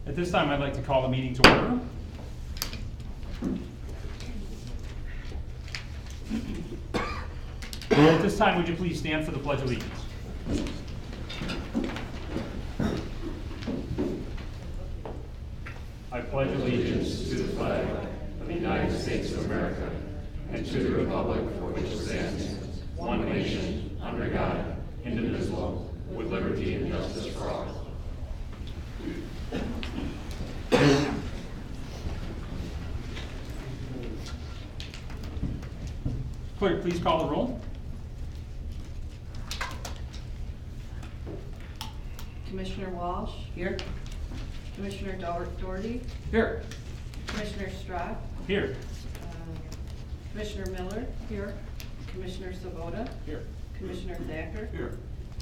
At this time, I'd like to call the meeting to order. At this time, would you please stand for the Pledge of Allegiance? I pledge allegiance to the flag of the United States of America and to the republic for which it stands, one nation, under God, indivisible, with liberty and justice for all. Clerk, please call the roll. Commissioner Walsh. Here. Commissioner Doherty. Here. Commissioner Strock. Here. Commissioner Miller. Here. Commissioner Sabota. Here. Commissioner Thacker. Here.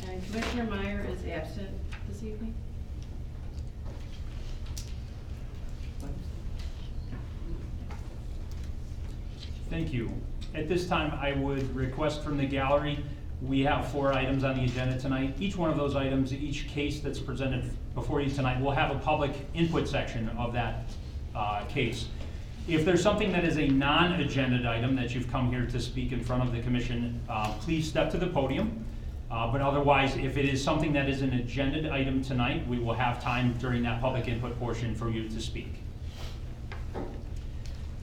And Commissioner Meyer is absent this evening. Thank you. At this time, I would request from the gallery, we have 4 items on the agenda tonight. Each one of those items, each case that's presented before you tonight, will have a public input section of that case. If there's something that is a non-agenda item that you've come here to speak in front of the commission, please step to the podium. But otherwise, if it is something that is an agenda item tonight, we will have time during that public input portion for you to speak.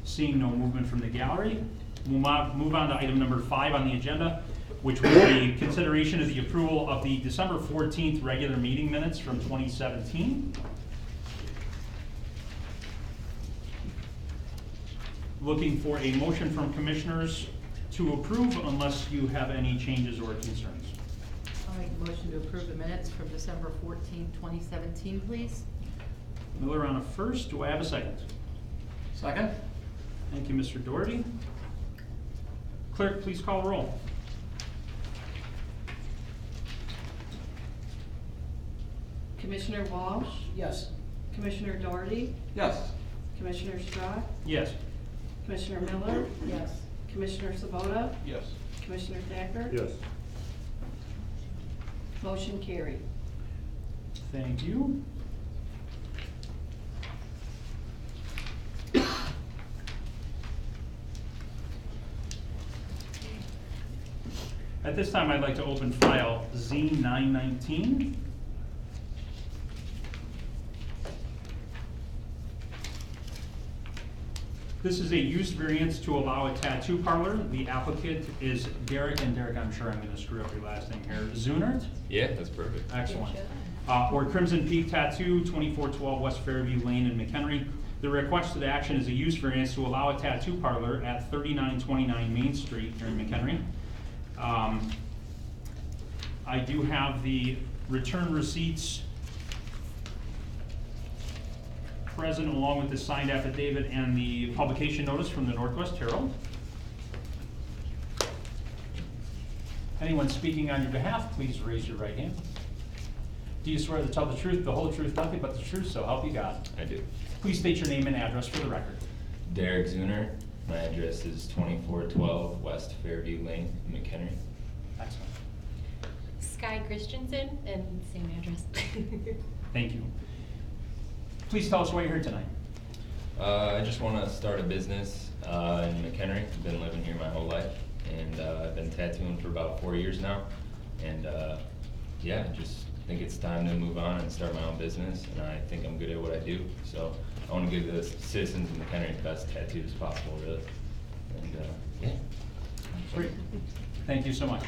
Seeing no movement from the gallery, we'll move on to item number 5 on the agenda, which will be consideration of the approval of the December 14th regular meeting minutes from 2017. Looking for a motion from commissioners to approve unless you have any changes or concerns. I'll make a motion to approve the minutes from December 14, 2017, please. Miller on a first. Do I have a second? Second. Thank you, Mr. Doherty. Clerk, please call roll. Commissioner Walsh. Yes. Commissioner Doherty. Yes. Commissioner Strock. Yes. Commissioner Miller. Yes. Commissioner Sabota. Yes. Commissioner Thacker. Yes. Motion carried. Thank you. At this time, I'd like to open file Z919. This is a use variance to allow a tattoo parlor. The applicant is Derek, and Derek, I'm sure I'm gonna screw up your last name here, Zunert? Yeah, that's perfect. Excellent. Or Crimson Peak Tattoo, 2412 West Fairview Lane in McHenry. The requested action is a use variance to allow a tattoo parlor at 3929 Main Street here in McHenry. I do have the return receipts present along with the signed affidavit and the publication notice from the Northwest Herald. Anyone speaking on your behalf, please raise your right hand. Do you swear to tell the truth, the whole truth, nothing but the truth, so help you God? I do. Please state your name and address for the record. Derek Zuner. My address is 2412 West Fairview Lane, McHenry. Excellent. Sky Christensen, and same address. Thank you. Please tell us why you're here tonight. I just want to start a business in McHenry. I've been living here my whole life, and I've been tattooing for about 4 years now. And yeah, just think it's time to move on and start my own business, and I think I'm good at what I do. So I want to give the citizens of McHenry the best tattoos possible, really. And yeah. Great. Thank you so much.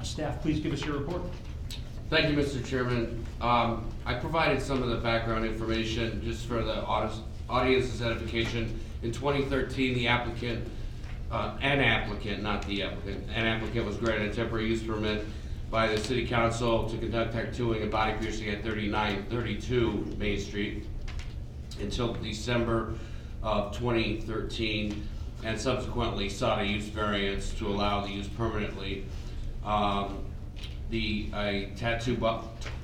Staff, please give us your report. Thank you, Mr. Chairman. I provided some of the background information just for the audience's edification. In 2013, the applicant, an applicant was granted a temporary use permit by the City Council to conduct tattooing and body piercing at 3932 Main Street until December of 2013, and subsequently sought a use variance to allow the use permanently. A tattoo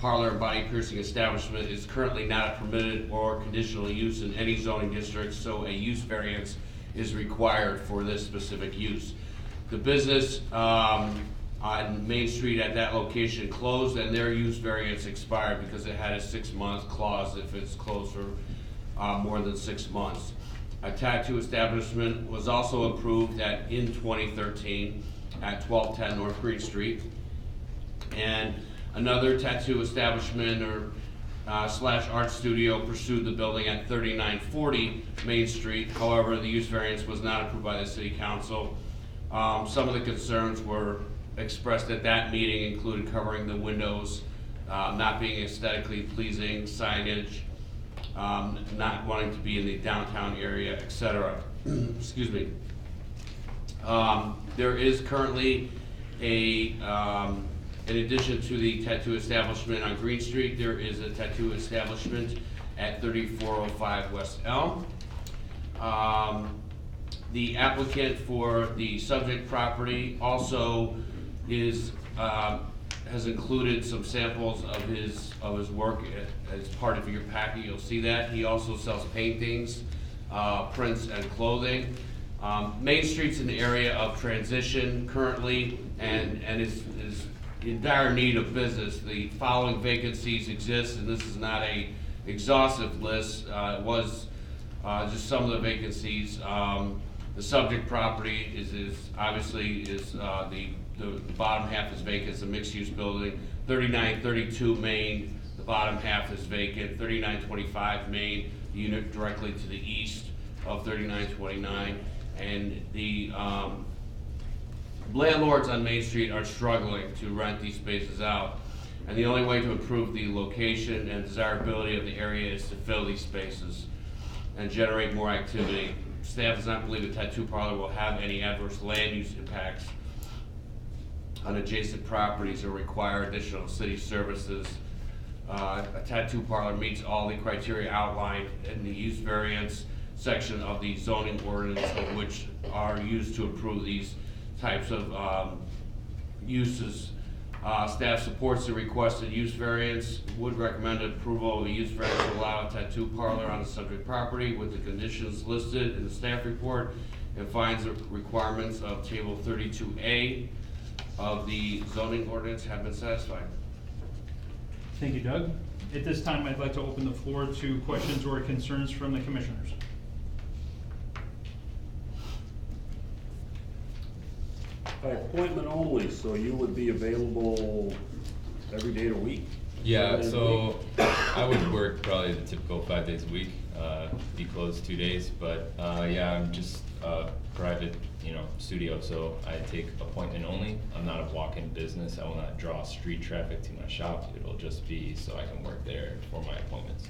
parlor and body piercing establishment is currently not permitted or conditional use in any zoning district, so a use variance is required for this specific use. The business on Main Street at that location closed, and their use variance expired because it had a 6-month clause if it's closed for more than 6 months. A tattoo establishment was also approved in 2013 at 1210 North Green Street. And another tattoo establishment or slash art studio pursued the building at 3940 Main Street. However, the use variance was not approved by the city council. Some of the concerns were expressed at that meeting included covering the windows, not being aesthetically pleasing, signage, not wanting to be in the downtown area, etc. Excuse me. There is currently in addition to the tattoo establishment on Green Street, there is a tattoo establishment at 3405 West Elm. The applicant for the subject property also has included some samples of his work as part of your packet. You'll see that. He also sells paintings, prints, and clothing. Main Street's an area of transition currently and is in dire need of business. The following vacancies exist, and this is not a exhaustive list. It was just some of the vacancies. The subject property is obviously the bottom half is vacant. It's a mixed-use building. 3932 Main, the bottom half is vacant. 3925 Main, the unit directly to the east of 3929, and the landlords on Main Street are struggling to rent these spaces out, and the only way to improve the location and desirability of the area is to fill these spaces and generate more activity. Staff does not believe the tattoo parlor will have any adverse land use impacts on adjacent properties or require additional city services. A tattoo parlor meets all the criteria outlined in the use variance section of the zoning ordinance, which are used to approve these types of uses. Staff supports the requested use variance, would recommend approval of a use variance to allow a tattoo parlor on the subject property with the conditions listed in the staff report, and finds the requirements of table 32A of the zoning ordinance have been satisfied. Thank you, Doug. At this time, I'd like to open the floor to questions or concerns from the commissioners. By appointment only, so you would be available every day of the week? Yeah, so I would work probably the typical 5 days a week, be closed 2 days, but yeah, I'm just a private, studio, so I take appointment only. I'm not a walk-in business. I will not draw street traffic to my shop. It'll just be so I can work there for my appointments.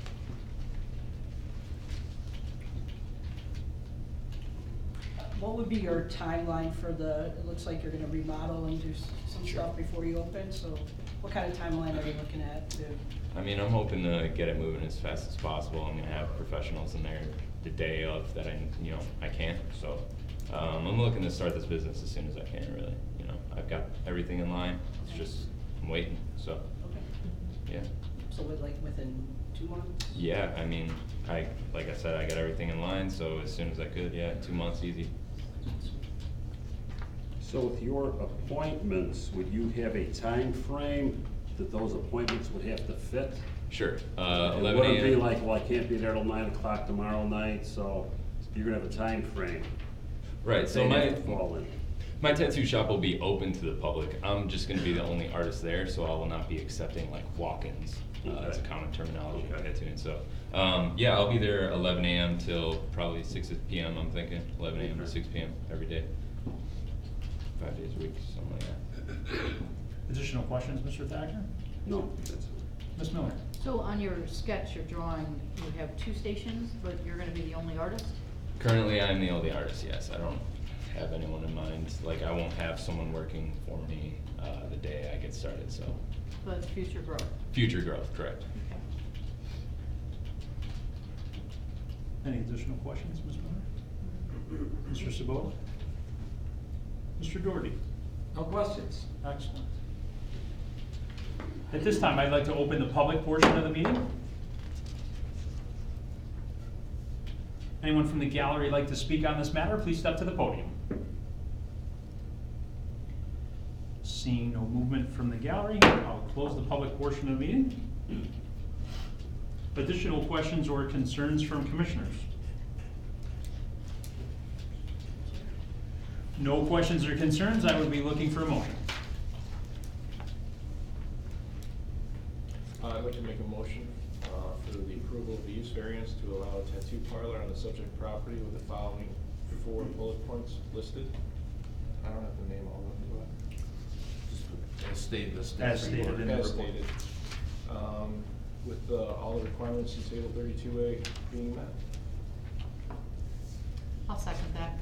What would be your timeline for it looks like you're gonna remodel and do some stuff before you open, so what kind of timeline are you looking at to? I mean, I'm hoping to get it moving as fast as possible. I'm gonna have professionals in there the day of that I can't, so I'm looking to start this business as soon as I can, really. I've got everything in line, it's just, I'm waiting, so, Okay, yeah. so within 2 months? Yeah, I mean, like I said, I got everything in line, so as soon as I could, yeah, 2 months, easy. So with your appointments, would you have a time frame that those appointments would have to fit? Sure, And 11 would it be a.m. like, well, I can't be there till 9 o'clock tomorrow night, so you're gonna have a time frame? Right, so They'd my, have to fall in. my tattoo shop will be open to the public. I'm just gonna be the only artist there, so I will not be accepting like walk-ins. It's a Okay. common terminology in Okay. tattooing, so, yeah, I'll be there 11 a.m. till probably 6 p.m., I'm thinking, 11 a.m. to Okay. 6 p.m. every day. 5 days a week, something like that. Additional questions, Mr. Thacker? No, that's, Ms. Miller? So on your sketch, your drawing, you have 2 stations, but you're gonna be the only artist? Currently, I'm the only artist, yes. I don't have anyone in mind. Like, I won't have someone working for me the day I get started, so. So it's future growth. Future growth, correct. Any additional questions, Ms. Miller? Mr. Sabota? Mr. Doherty? No questions. Excellent. At this time, I'd like to open the public portion of the meeting. Anyone from the gallery like to speak on this matter, please step to the podium. Seeing no movement from the gallery, I'll close the public portion of the meeting. Additional questions or concerns from commissioners? No questions or concerns, I would be looking for a motion. I'd like to make a motion for the approval of the use variance to allow a tattoo parlor on the subject property with the following 4 bullet points listed. I don't have to name all of them, As stated, As stated in but the as report. stated. With all the requirements in Table 32A being met. I'll second that.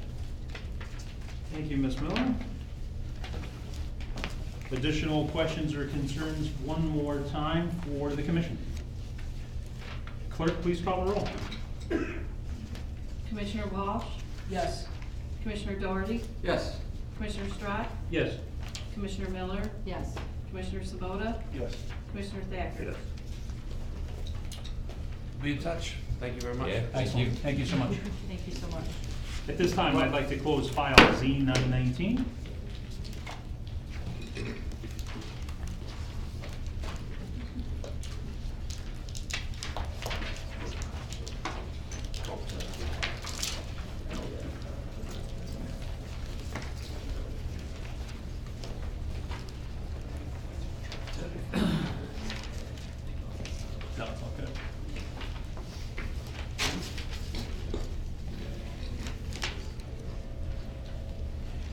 Thank you, Ms. Miller. Additional questions or concerns one more time for the commission? Clerk, please call the roll. Commissioner Walsh? Yes. Commissioner Doherty? Yes. Commissioner Stratt? Yes. Commissioner Miller? Yes. Commissioner Sabota? Yes. Commissioner Thacker? Be in touch. Thank you very much. Yeah, thank you. Thank you so much. Thank you so much. At this time, I'd like to close file Z919. No, okay.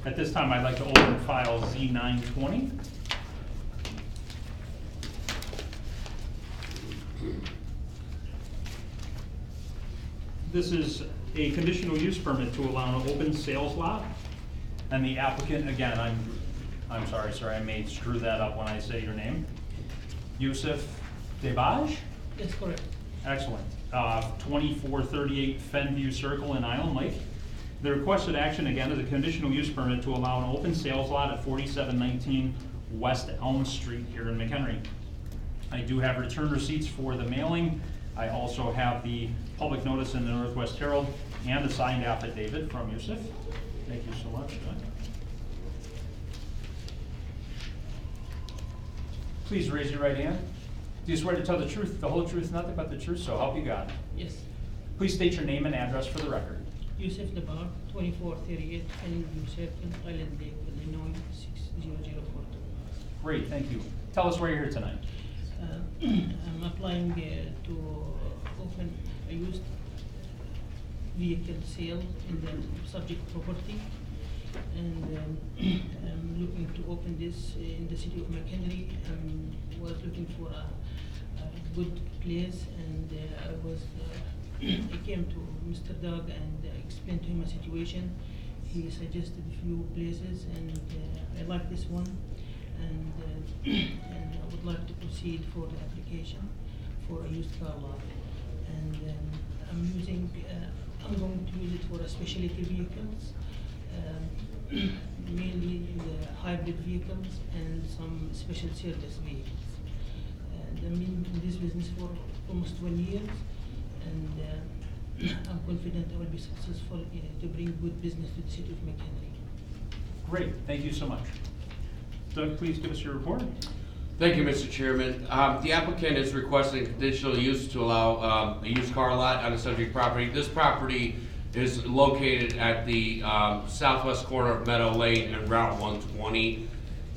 At this time, I'd like to open file Z920. This is a conditional use permit to allow an open sales lot. And the applicant, again, I'm sorry, sir, I may screw that up when I say your name. Yusuf Debaj? That's correct. Excellent. 2438 Fenview Circle in Island Lake. The requested action, again, is a conditional use permit to allow an open sales lot at 4719 West Elm Street here in McHenry. I do have return receipts for the mailing. I also have the public notice in the Northwest Herald and a signed affidavit from Yusuf. Thank you so much. Please raise your right hand. Do you swear to tell the truth, the whole truth, nothing but the truth, so help you God? Yes. Please state your name and address for the record. Yusuf Dabar, 2438 Fenview Circle, Island Lake, Illinois, 60042. Great, thank you. Tell us why you're here tonight. I'm applying to open a used vehicle sale in the subject property. And I'm looking to open this in the city of McHenry. I was looking for a good place, and I came to Mr. Doug and explained to him my situation. He suggested a few places, and I like this one, and I would like to proceed for the application for a used car lot. And I'm going to use it for specialty vehicles, mainly the hybrid vehicles and some special service vehicles. And I'm in this business for almost 1 year, and I'm confident I will be successful to bring good business to the city of McHenry. Great, thank you so much. Doug, please give us your report. Thank you, Mr. Chairman. The applicant is requesting conditional use to allow a used car lot on the subject property. This property is located at the southwest corner of Meadow Lane and Route 120.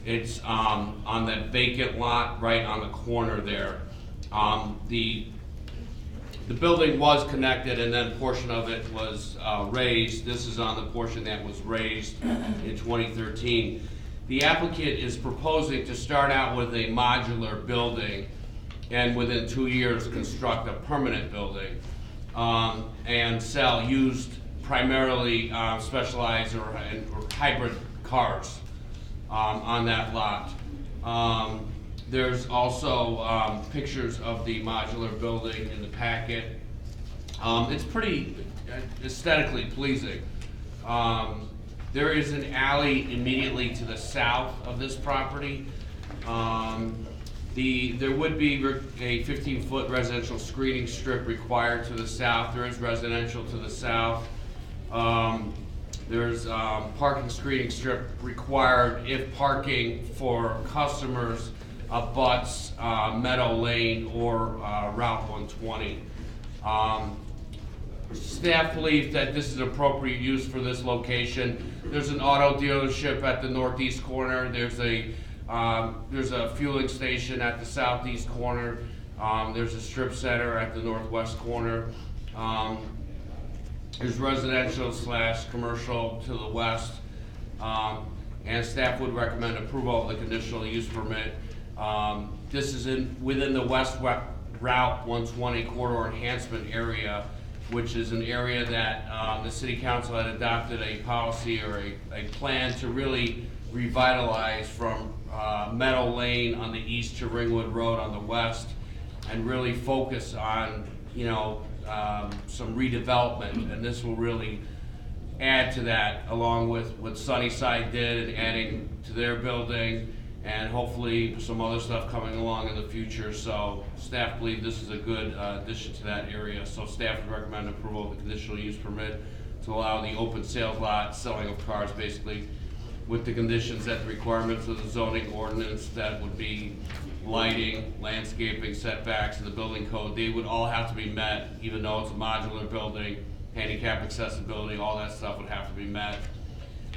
It's on that vacant lot right on the corner there. The building was connected, and then a portion of it was raised. This is on the portion that was raised in 2013. The applicant is proposing to start out with a modular building and within 2 years construct a permanent building and sell used, primarily specialized or hybrid cars on that lot. There's also pictures of the modular building in the packet. It's pretty aesthetically pleasing. There is an alley immediately to the south of this property. There would be a 15-foot residential screening strip required to the south. There is residential to the south. There's parking screening strip required if parking for customers abuts Meadow Lane or Route 120. Staff believes that this is appropriate use for this location. There's an auto dealership at the northeast corner. There's a fueling station at the southeast corner. There's a strip center at the northwest corner. There's residential / commercial to the west. And staff would recommend approval of the conditional use permit. This is within the West Route 120 corridor enhancement area, which is an area that the city council had adopted a policy or a plan to really revitalize from Meadow Lane on the east to Ringwood Road on the west, and really focus on, some redevelopment, and this will really add to that, along with what Sunnyside did and adding to their building, and hopefully some other stuff coming along in the future. So staff believe this is a good addition to that area. So staff would recommend approval of the conditional use permit to allow the open sales lot, selling of cars basically, with the conditions that the requirements of the zoning ordinance that would be lighting, landscaping, setbacks, and the building code, they would all have to be met, even though it's a modular building, handicap accessibility, all that stuff would have to be met.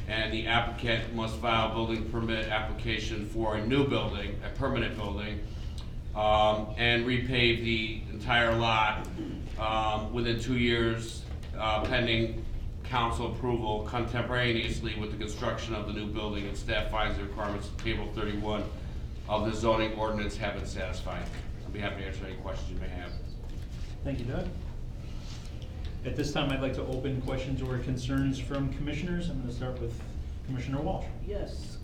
And the applicant must file a building permit application for a new building, a permanent building, and repave the entire lot within 2 years, pending council approval contemporaneously with the construction of the new building, and staff finds the requirements of table 31 of the zoning ordinance have been satisfied. I'll be happy to answer any questions you may have. Thank you, Doug. At this time, I'd like to open questions or concerns from commissioners. I'm going to start with Commissioner Walsh. Yes.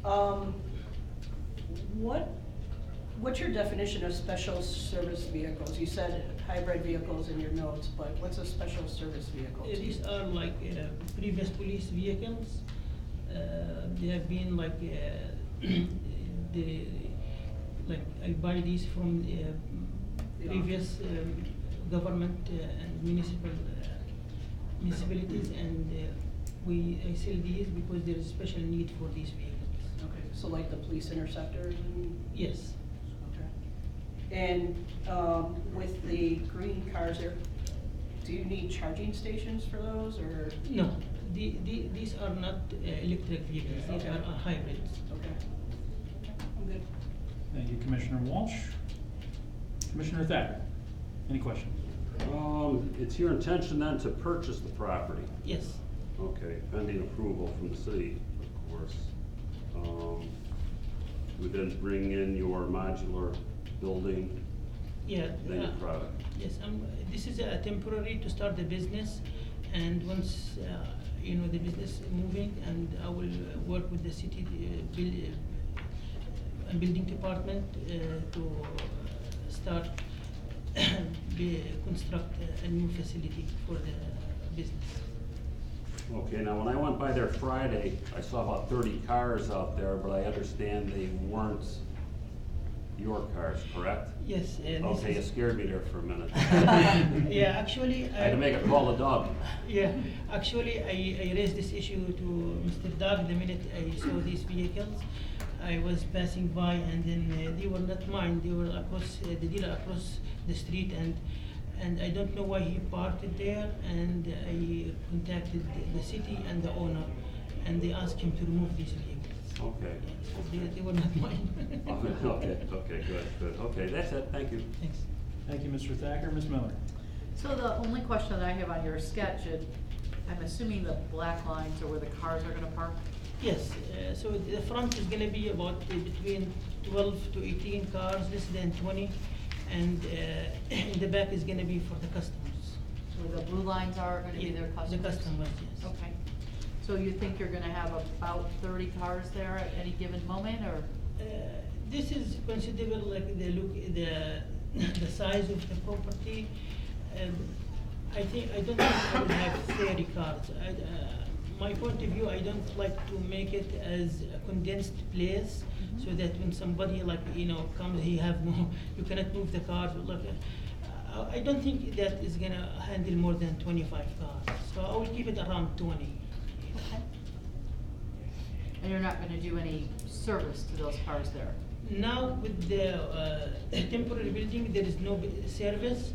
What's your definition of special service vehicles? You said hybrid vehicles in your notes, but what's a special service vehicle? to These you? are like previous police vehicles. They have been like I buy these from previous government and municipalities, and I sell these because there is special need for these vehicles. Okay, so like the police interceptors and? Yes. Okay. And with the green cars there, do you need charging stations for those, or? No, these are not electric vehicles. These Okay. are hybrids. Okay. I'm good. Thank you, Commissioner Walsh. Commissioner Thacker, any questions? It's your intention then to purchase the property? Yes. Okay, pending approval from the city, of course. We then bring in your modular building, Yeah. then your product. Yes, this is a temporary to start the business, and once, the business is moving, and I will work with the city building department to start construct a new facility for the business. Okay, now when I went by there Friday, I saw about 30 cars out there, but I understand they weren't your cars, correct? Yes. Okay, you scared me there for a minute. Yeah, actually. I had to make a call to Doug. Yeah, actually, I raised this issue to Mr. Doug the minute I saw these vehicles. I was passing by, and then they were not mine. They were across the dealer across the street, and I don't know why he parked it there. And I contacted the city and the owner, and they asked him to remove these vehicles. Okay. They were not mine. Okay, good. Okay, that's it, thank you. Thanks. Thank you, Mr. Thacker. Ms. Miller? So the only question that I have on your sketch, I'm assuming the black lines are where the cars are gonna park? Yes, so the front is gonna be about between 12 to 18 cars, less than 20, and in the back is gonna be for the customers. So the blue lines are gonna be their customers? The customers, yes. Okay. So you think you're gonna have about 30 cars there at any given moment, or? This is considerable, like the size of the property. I don't think I will have 30 cars. My point of view, I don't like to make it as a condensed place, so that when somebody comes, you cannot move the cars. I don't think that is gonna handle more than 25 cars. So I will keep it around 20. Okay. And you're not gonna do any service to those cars there? Now with the temporary building, there is no service.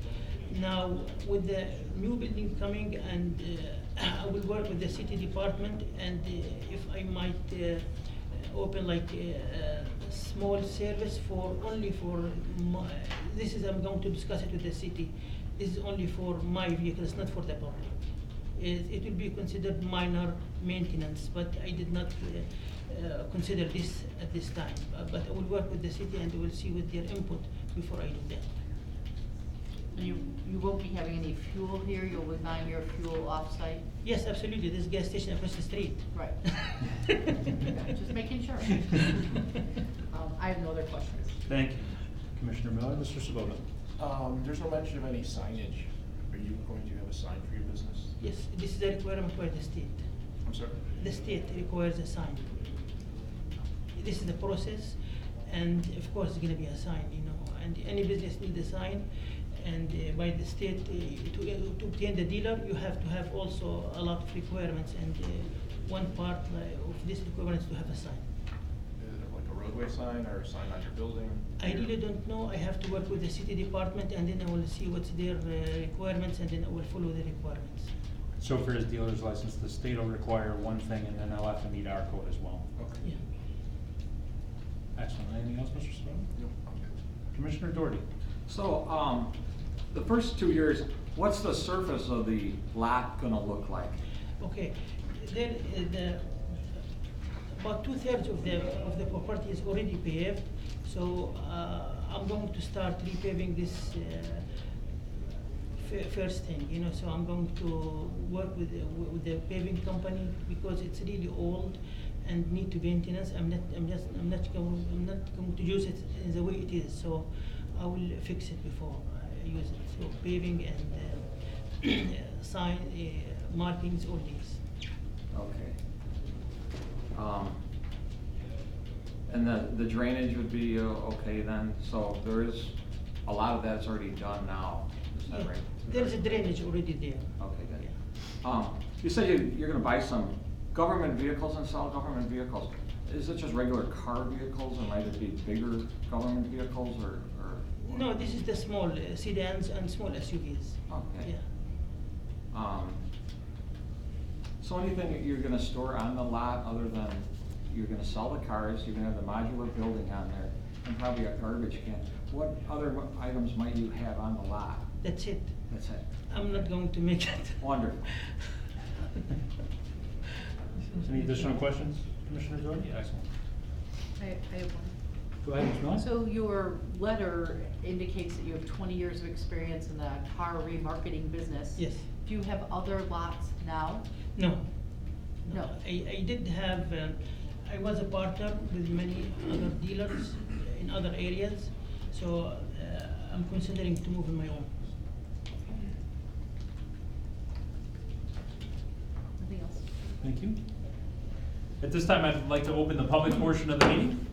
Now with the new building coming, and I will work with the city department, and if I might open like a small service for only for my, this is, I'm going to discuss it with the city. This is only for my vehicles, not for the public. It will be considered minor maintenance, but I did not consider this at this time. But I will work with the city and we will see with their input before I do that. And you won't be having any fuel here, you'll be buying your fuel off-site? Yes, absolutely, this gas station across the street. Right. Just making sure. I have no other questions. Thank you. Commissioner Miller, Mr. Sabota. There's no mention of any signage. Are you going to have a sign for your business? Yes, this is a requirement by the state. I'm sorry? The state requires a sign. This is the process, and of course, it's gonna be a sign, you know, and any business needs a sign, and by the state, to obtain the dealer, you have to have also a lot of requirements, and one part of this requirement is to have a sign. Is it like a roadway sign or a sign on your building? I really don't know, I have to work with the city department, and then I will see what's their requirements, and then I will follow the requirements. So for his dealer's license, the state will require one thing, and then I'll have to meet our code as well. Okay. Yeah. Excellent. Anything else, Mr. Sabota? No, I'm good. Commissioner Doherty. So, the first 2 years, what's the surface of the lot gonna look like? Okay, there, about 2/3 of the property is already paved, so I'm going to start repaving this first thing, you know. So I'm going to work with the paving company because it's really old and need to be maintenance. I'm not going to use it in the way it is. So I will fix it before I use it. So paving and sign markings, all these. Okay. And the drainage would be okay then? So there is, a lot of that's already done now, is that Yeah, right? there's a drainage already there. Okay, good. Yeah. You said you're gonna buy some government vehicles and sell government vehicles. Is it just regular car vehicles, or might it be bigger government vehicles, or? No, this is the small sedans and small SUVs. Okay. Yeah. So anything that you're gonna store on the lot, other than you're gonna sell the cars, you're gonna have the modular building on there, and probably a garbage can. What other items might you have on the lot? That's it. That's it. I'm not going to make it. Wonderful. Any additional questions, Commissioner Doherty? Excellent. I have one. Go ahead, Ms. Miller. So your letter indicates that you have 20 years of experience in the car remarketing business. Yes. Do you have other lots now? No. No. I did have, I was a partner with many other dealers in other areas, so I'm considering to move on my own. Nothing else? Thank you. At this time, I'd like to open the public portion of the meeting.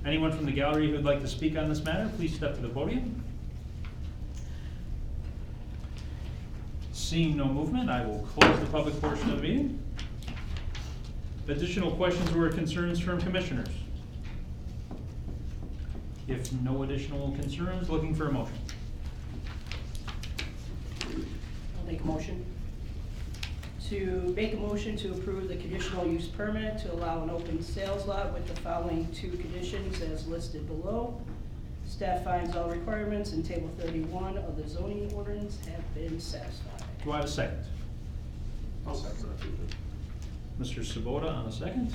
Anyone from the gallery who would like to speak on this matter, please step to the podium. Seeing no movement, I will close the public portion of the meeting. Additional questions or concerns from commissioners? If no additional concerns, looking for a motion. I'll make a motion. To make a motion to approve the conditional use permit to allow an open sales lot with the following 2 conditions as listed below. Staff finds all requirements in table 31 of the zoning ordinance have been satisfied. Do I have a second? I'll second that. Mr. Sabota on a second.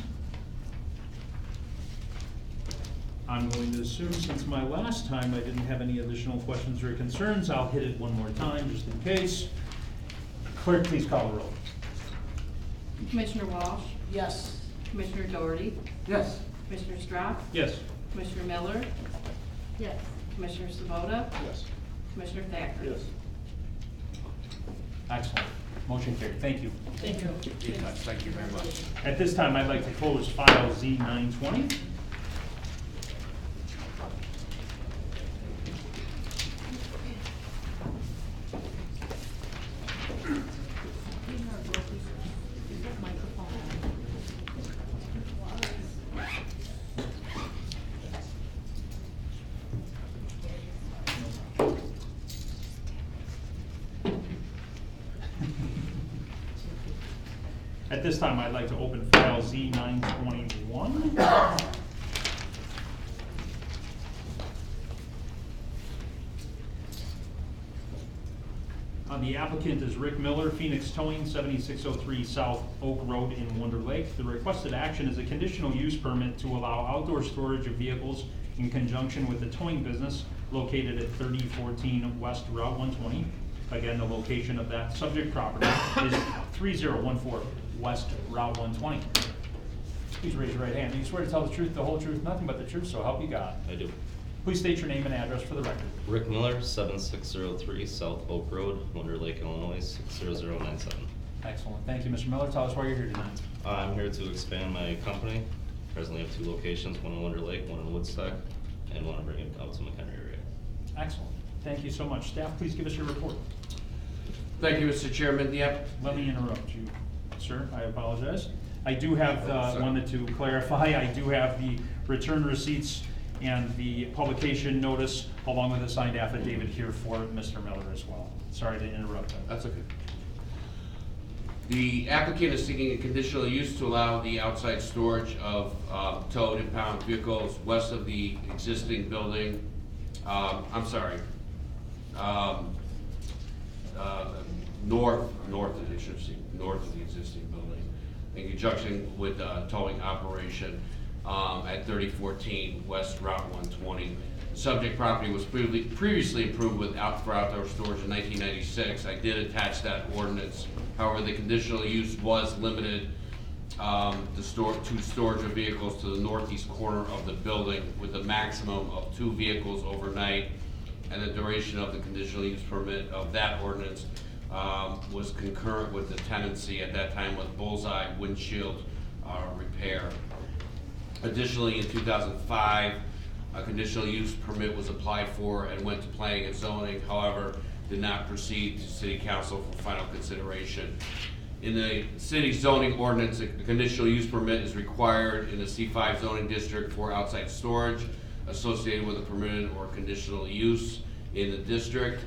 I'm going to assume, since my last time I didn't have any additional questions or concerns, I'll hit it one more time just in case. Clerk, please call the roll. Commissioner Walsh? Yes. Commissioner Doherty? Yes. Commissioner Strauch? Yes. Commissioner Miller? Yes. Commissioner Sabota? Yes. Commissioner Thacker? Yes. Excellent. Motion carried. Thank you. Thank you. Thank you very much. At this time, I'd like to close file Z920. At this time, I'd like to open file Z921. The applicant is Rick Miller, Phoenix Towing, 7603 South Oak Road in Wonder Lake. The requested action is a conditional use permit to allow outdoor storage of vehicles in conjunction with the towing business located at 3014 West Route 120. Again, the location of that subject property is 3014 West Route 120. Please raise your right hand. Do you swear to tell the truth, the whole truth, nothing but the truth, so help you God? I do. Please state your name and address for the record. Rick Miller, 7603 South Oak Road, Wonder Lake, Illinois, 60097. Excellent. Thank you, Mr. Miller. Tell us why you're here tonight. I'm here to expand my company. Presently have 2 locations, one in Wonder Lake, one in Woodstock, and want to bring it out to McHenry area. Excellent. Thank you so much. Staff, please give us your report. Thank you, Mr. Chairman. Let me interrupt you, sir. I apologize. I do have, Sorry. wanted to clarify, I do have the return receipts and the publication notice along with a signed affidavit here for Mr. Miller as well. Sorry to interrupt him. That's okay. The applicant is seeking a conditional use to allow the outside storage of towed impound vehicles west of the existing building. North of the existing building, in conjunction with towing operation at 3014 West Route 120. The subject property was previously approved for outdoor storage in 1996. I did attach that ordinance. However, the conditional use was limited to storage of vehicles to the northeast corner of the building with a maximum of 2 vehicles overnight. And the duration of the conditional use permit of that ordinance was concurrent with the tenancy at that time with Bullseye windshield repair. Additionally, in 2005, a conditional use permit was applied for and went to planning and zoning, however, did not proceed to city council for final consideration. In the city zoning ordinance, a conditional use permit is required in the C5 zoning district for outside storage associated with a permitted or conditional use in the district.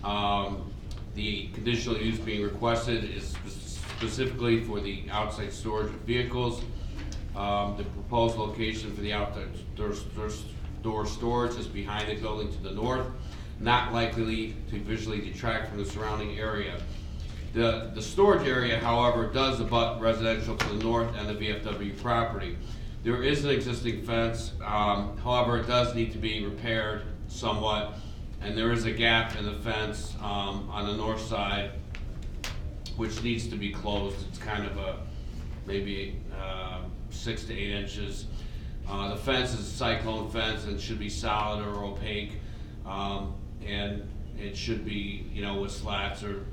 The conditional use being requested is specifically for the outside storage of vehicles. The proposed location for the outdoor storage is behind the building to the north, not likely to visually detract from the surrounding area. The storage area, however, does abut residential to the north and the VFW property. There is an existing fence, however, it does need to be repaired somewhat, and there is a gap in the fence on the north side, which needs to be closed. It's kind of a maybe 6 to 8 inches. The fence is a cyclone fence and should be solid or opaque, and it should be, with slats or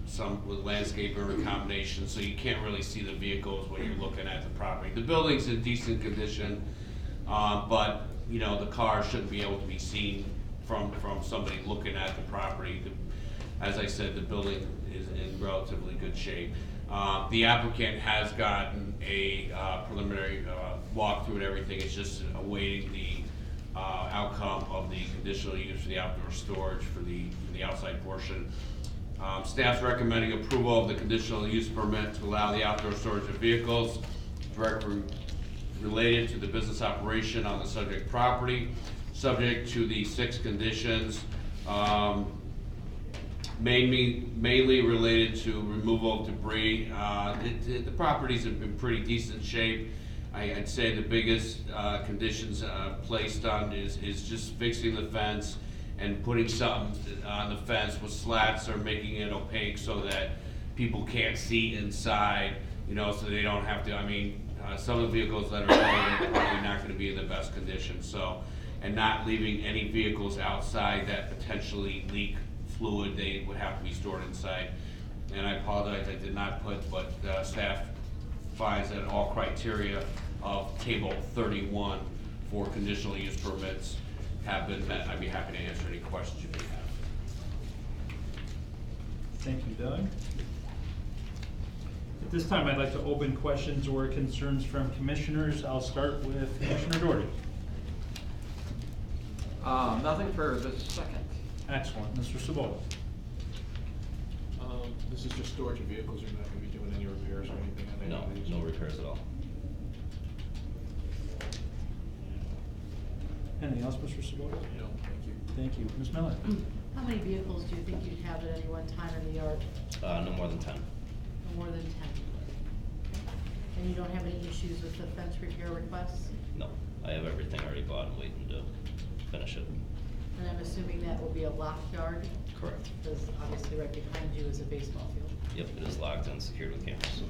with landscaping or a combination, so you can't really see the vehicles when you're looking at the property. The building's in decent condition, but the car shouldn't be able to be seen from somebody looking at the property. As I said, the building is in relatively good shape. The applicant has gotten a preliminary walkthrough and everything. It's just awaiting the outcome of the conditional use for the outdoor storage for the outside portion. Staff's recommending approval of the conditional use permit to allow the outdoor storage of vehicles directly related to the business operation on the subject property, subject to the 6 conditions, mainly related to removal of debris. The properties have been pretty decent shape. I'd say the biggest conditions placed on is just fixing the fence and putting something on the fence with slats or making it opaque so that people can't see inside, so they don't have to, some of the vehicles that are there are probably not gonna be in the best condition, so, and not leaving any vehicles outside that potentially leak fluid, they would have to be stored inside. And I apologize, I did not put, but staff finds that all criteria of table 31 for conditional use permits have been met. I'd be happy to answer any questions you may have. Thank you, Doug. At this time, I'd like to open questions or concerns from commissioners. I'll start with Commissioner Doherty. Nothing for the second. Excellent. Mr. Sabota. This is just storage of vehicles. You're not going to be doing any repairs repairs or anything on any No, of these? no repairs at all. Anything else, Mr. Sabota? No, thank you. Thank you. Ms. Miller? How many vehicles do you think you'd have at any one time in the yard? No more than 10. No more than 10? And you don't have any issues with the fence repair requests? No, I have everything already bought and waiting to finish it. And I'm assuming that will be a locked yard? Correct. Because obviously right behind you is a baseball field. Yep, it is locked and secured with cameras.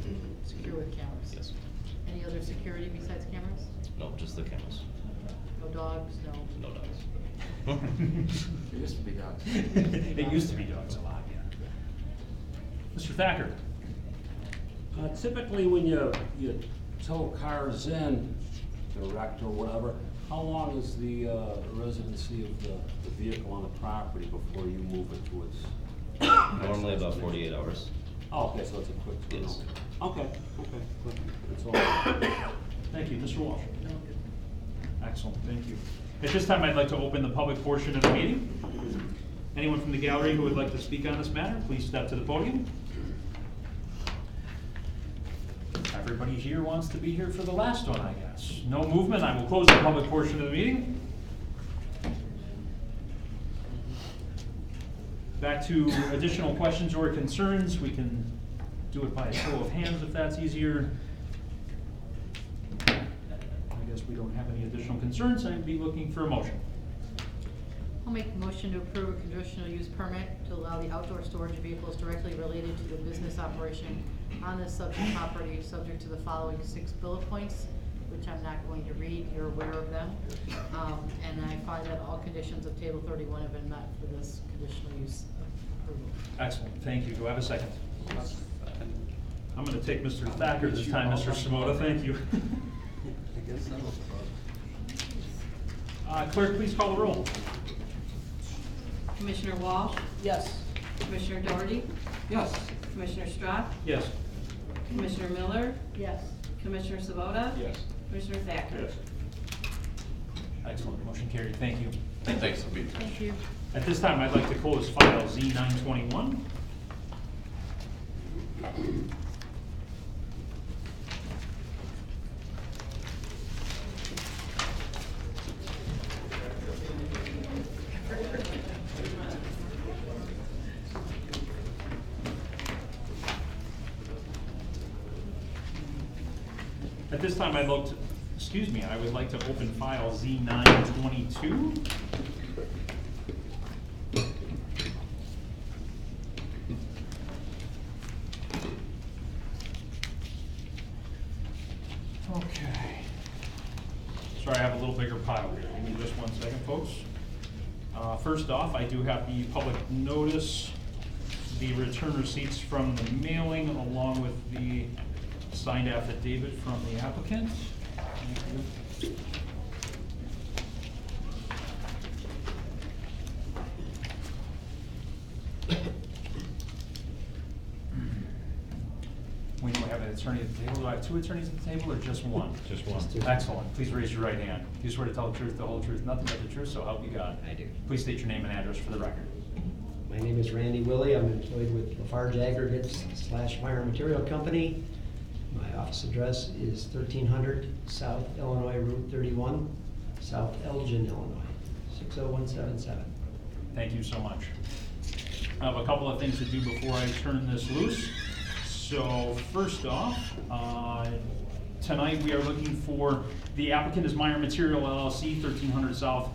Secure with cameras? Yes. Any other security besides cameras? No, just the cameras. No dogs, no? No dogs. There used to be dogs. It used to be dogs a lot, yeah. Mr. Thacker? Typically, when you tow cars in, they're wrecked or whatever, how long is the residency of the vehicle on the property before you move it to its? Normally about 48 hours. Oh, okay, so it's a quick turnover. Yes. Okay, good. That's all. Thank you. Mr. Walsh? Excellent, thank you. At this time, I'd like to open the public portion of the meeting. Anyone from the gallery who would like to speak on this matter, please step to the podium. Everybody here wants to be here for the last one, I guess. No movement, I will close the public portion of the meeting. Back to additional questions or concerns. We can do it by a show of hands if that's easier. I guess we don't have any additional concerns. I'd be looking for a motion. I'll make a motion to approve a conditional use permit to allow the outdoor storage of vehicles directly related to the business operation on this subject property, subject to the following 6 bullet points, which I'm not going to read, you're aware of them. And I find that all conditions of table 31 have been met for this conditional use approval. Excellent, thank you. Do I have a second? I'm gonna take Mr. Thacker this time, Mr. Simota, thank you. Clerk, please call the roll. Commissioner Walsh? Yes. Commissioner Doherty? Yes. Commissioner Strack? Yes. Commissioner Miller? Yes. Commissioner Sabota? Yes. Commissioner Thacker? Yes. Excellent, motion carried, thank you. Thanks, I'll be. Thank you. At this time, I'd like to close file Z921. At this time, I would like to open file Z922. Okay. Sorry, I have a little bigger pile here. Give me just 1 second, folks. First off, I do have the public notice, the return receipts from the mailing, along with the signed affidavit from the applicant. Thank you. We don't have an attorney at the table. Do I have 2 attorneys at the table or just one? Just one. Excellent. Please raise your right hand. Do you swear to tell the truth, the whole truth, nothing but the truth, so help you God? I do. Please state your name and address for the record. My name is Randy Willie. I'm employed with Lafarge Aggregates / Meyer Material Company. My office address is 1300 South Illinois Route 31, South Elgin, Illinois, 60177. Thank you so much. I have a couple of things to do before I turn this loose. So first off, tonight we are looking for, the applicant is Meyer Material LLC, 1300 South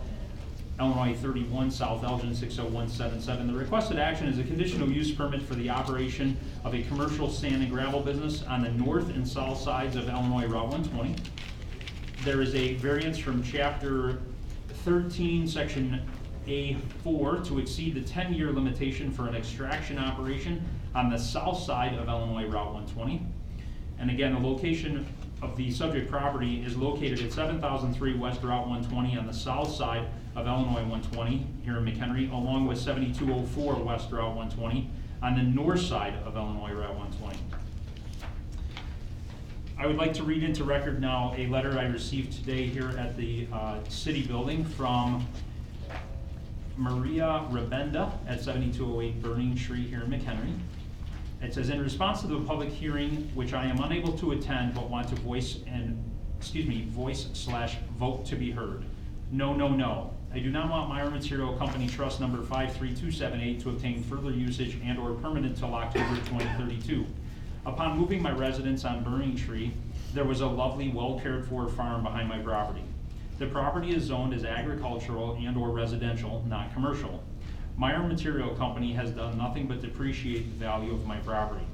Illinois 31, South Elgin, 60177. The requested action is a conditional use permit for the operation of a commercial sand and gravel business on the north and south sides of Illinois Route 120. There is a variance from Chapter 13, Section A4 to exceed the 10-year limitation for an extraction operation on the south side of Illinois Route 120. And again, the location of the subject property is located at 7003 West Route 120 on the south side of Illinois 120 here in McHenry, along with 7204 West Route 120 on the north side of Illinois Route 120. I would like to read into record now a letter I received today here at the city building from Maria Rabenda at 7208 Burning Street here in McHenry. It says, in response to the public hearing, which I am unable to attend but want to voice/vote to be heard. No, no, no. I do not want Meyer Material Company Trust number 53278 to obtain further usage and/or permit until October 2032. Upon moving my residence on Burning Tree, there was a lovely, well-cared-for farm behind my property. The property is zoned as agricultural and/or residential, not commercial. Meyer Material Company has done nothing but depreciate the value of my property.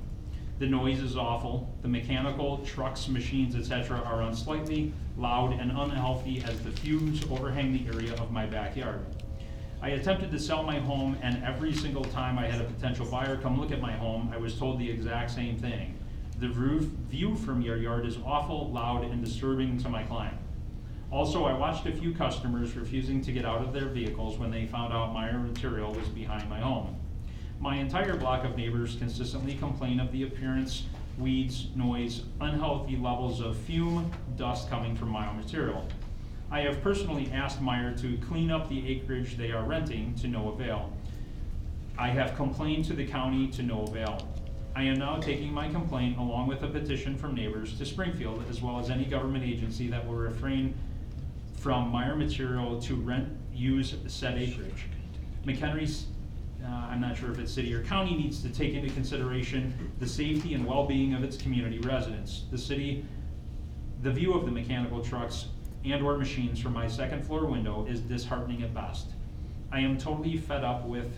The noise is awful. The mechanical, trucks, machines, etc. are unsightly, loud, and unhealthy as the fumes overhang the area of my backyard. I attempted to sell my home, and every single time I had a potential buyer come look at my home, I was told the exact same thing. The view from your yard is awful, loud, and disturbing to my client. Also, I watched a few customers refusing to get out of their vehicles when they found out Meyer Material was behind my home. My entire block of neighbors consistently complain of the appearance, weeds, noise, unhealthy levels of fume, dust coming from Meyer Material. I have personally asked Meyer to clean up the acreage they are renting to no avail. I have complained to the county to no avail. I am now taking my complaint along with a petition from neighbors to Springfield, as well as any government agency that will refrain from Meyer Material to use said acreage. McHenry's, I'm not sure if it's city or county, needs to take into consideration the safety and well-being of its community residents. The view of the mechanical trucks and/or machines from my second floor window is disheartening at best. I am totally fed up with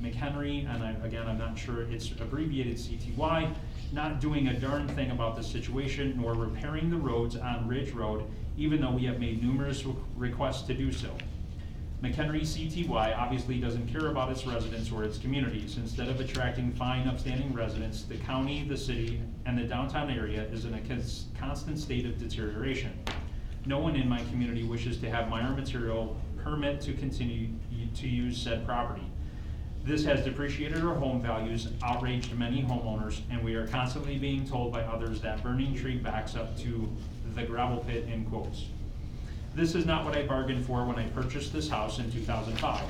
McHenry, and I'm not sure it's abbreviated CTY, not doing a darn thing about the situation, nor repairing the roads on Ridge Road, even though we have made numerous requests to do so. McHenry CTY obviously doesn't care about its residents or its communities. Instead of attracting fine, upstanding residents, the county, the city, and the downtown area is in a constant state of deterioration. No one in my community wishes to have Meyer Material permit to continue to use said property. This has depreciated our home values, outraged many homeowners, and we are constantly being told by others that Burning Tree backs up to the gravel pit, in quotes. This is not what I bargained for when I purchased this house in 2005.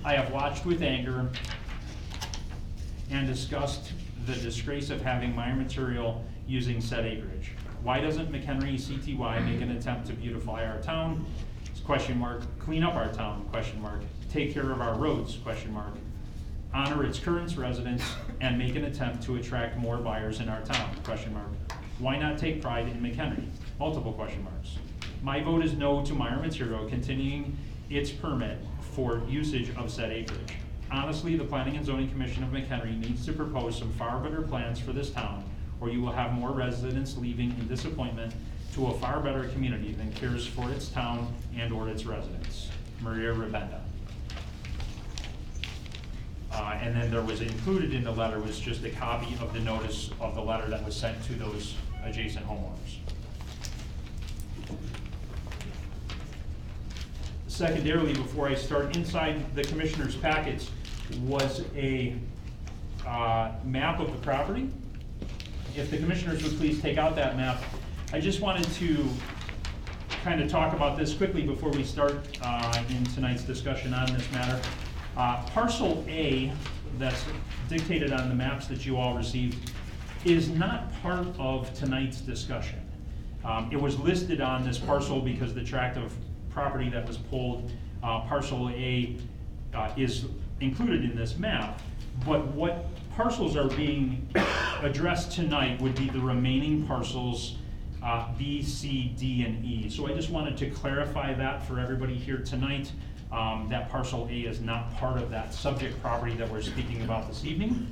I have watched with anger and discussed the disgrace of having Meyer Material using said acreage. Why doesn't McHenry CTY make an attempt to beautify our town? Question mark. Clean up our town? Question mark. Take care of our roads? Question mark. Honor its current residents and make an attempt to attract more buyers in our town? Question mark. Why not take pride in McHenry? Multiple question marks. My vote is no to Meyer Material continuing its permit for usage of said acreage. Honestly, the Planning and Zoning Commission of McHenry needs to propose some far better plans for this town, or you will have more residents leaving in disappointment to a far better community than cares for its town and or its residents. Maria Rabenda. And then there was included in the letter was just a copy of the notice of the letter that was sent to those adjacent homeowners. Secondarily, before I start, inside the commissioner's packets was a map of the property. If the commissioners would please take out that map. I just wanted to kind of talk about this quickly before we start in tonight's discussion on this matter. Parcel A, that's dictated on the maps that you all received, is not part of tonight's discussion. It was listed on this parcel because the tract of property that was pulled, parcel A, is included in this map. But what parcels are being addressed tonight would be the remaining parcels B, C, D, and E. So I just wanted to clarify that for everybody here tonight. That parcel A is not part of that subject property that we're speaking about this evening.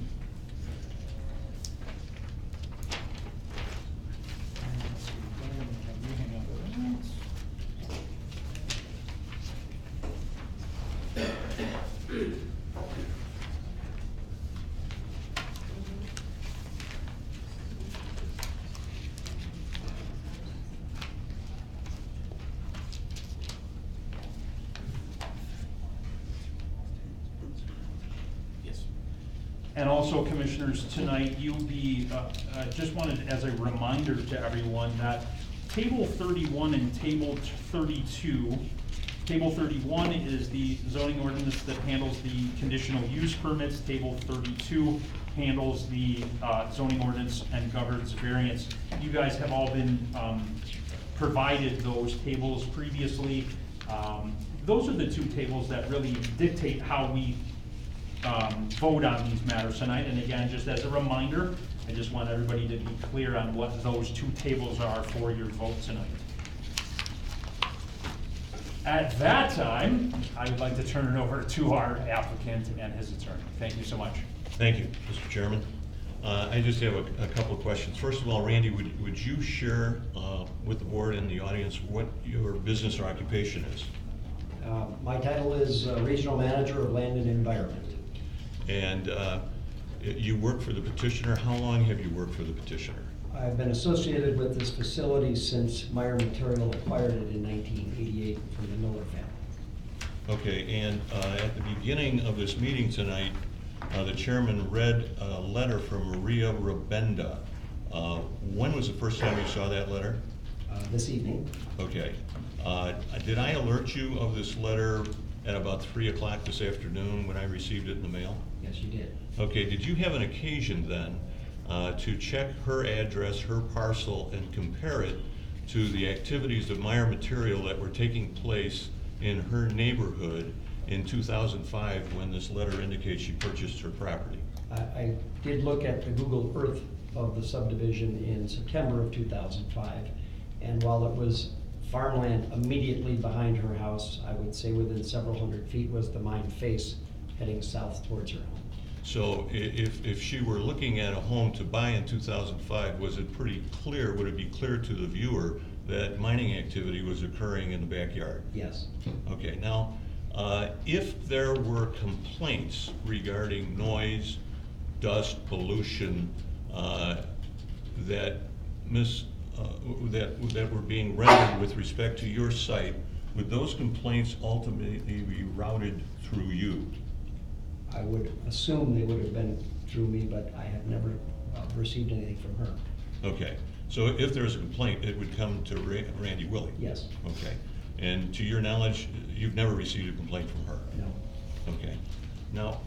And also, commissioners, tonight you'll be, just wanted as a reminder to everyone that table 31 and table 32 Table 31 is the zoning ordinance that handles the conditional use permits. Table 32 handles the zoning ordinance and governs variance. You guys have all been provided those tables previously. Those are the two tables that really dictate how we vote on these matters tonight. And again, just as a reminder, I just want everybody to be clear on what those two tables are for your vote tonight. At that time, I would like to turn it over to our applicant and his attorney. Thank you so much. Thank you, Mr. Chairman. I just have a couple of questions. First of all, Randy, would you share with the board and the audience what your business or occupation is? My title is Regional Manager of Land and Environment. And you work for the petitioner. How long have you worked for the petitioner? I've been associated with this facility since Meyer Material acquired it in 1988 from the Miller family. Okay, and at the beginning of this meeting tonight, the chairman read a letter from Maria Rabenda. When was the first time you saw that letter? This evening. Okay. Did I alert you of this letter at about 3 o'clock this afternoon when I received it in the mail? Yes, you did. Okay, did you have an occasion then to check her address, her parcel, and compare it to the activities of Meyer Material that were taking place in her neighborhood in 2005 when this letter indicates she purchased her property? I did look at the Google Earth of the subdivision in September of 2005, and while it was farmland immediately behind her house, I would say within several hundred feet was the mine face heading south towards her home. So if she were looking at a home to buy in 2005, was it pretty clear, would it be clear to the viewer that mining activity was occurring in the backyard? Yes. Okay, now, if there were complaints regarding noise, dust, pollution, that were being rendered with respect to your site, would those complaints ultimately be routed through you? I would assume they would have been through me, but I have never received anything from her. Okay, so if there's a complaint, it would come to Randy Willie? Yes. Okay, and to your knowledge, you've never received a complaint from her? No. Okay, now,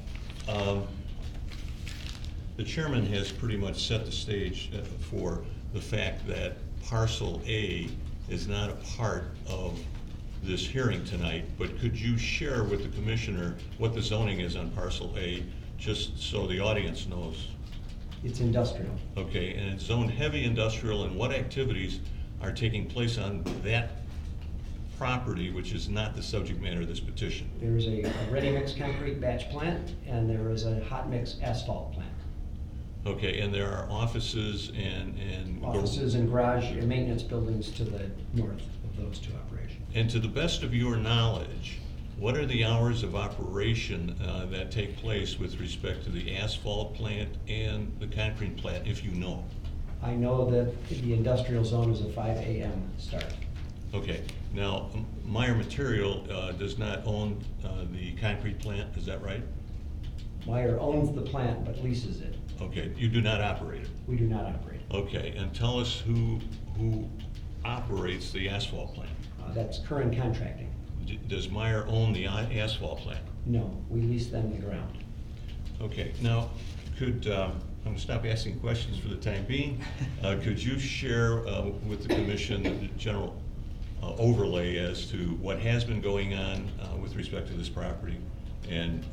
the chairman has pretty much set the stage for the fact that parcel A is not a part of this hearing tonight, but could you share with the commissioner what the zoning is on parcel A, just so the audience knows? It's industrial. Okay, and it's zoned heavy industrial, and what activities are taking place on that property, which is not the subject matter of this petition? There is a ready-mix concrete batch plant, and there is a hot mix asphalt plant. Okay, and there are offices and Offices and garage and maintenance buildings to the north of those two operations. And to the best of your knowledge, what are the hours of operation that take place with respect to the asphalt plant and the concrete plant, if you know? I know that the industrial zone is a 5 a.m. start. Okay, now, Meyer Material does not own the concrete plant, is that right? Meyer owns the plant but leases it. Okay, you do not operate it? We do not operate it. Okay, and tell us who operates the asphalt plant? That's current contracting. Does Meyer own the asphalt plant? No, we lease them the ground. Okay, now, I'm gonna stop asking questions for the time being. Could you share with the commission the general overlay as to what has been going on with respect to this property and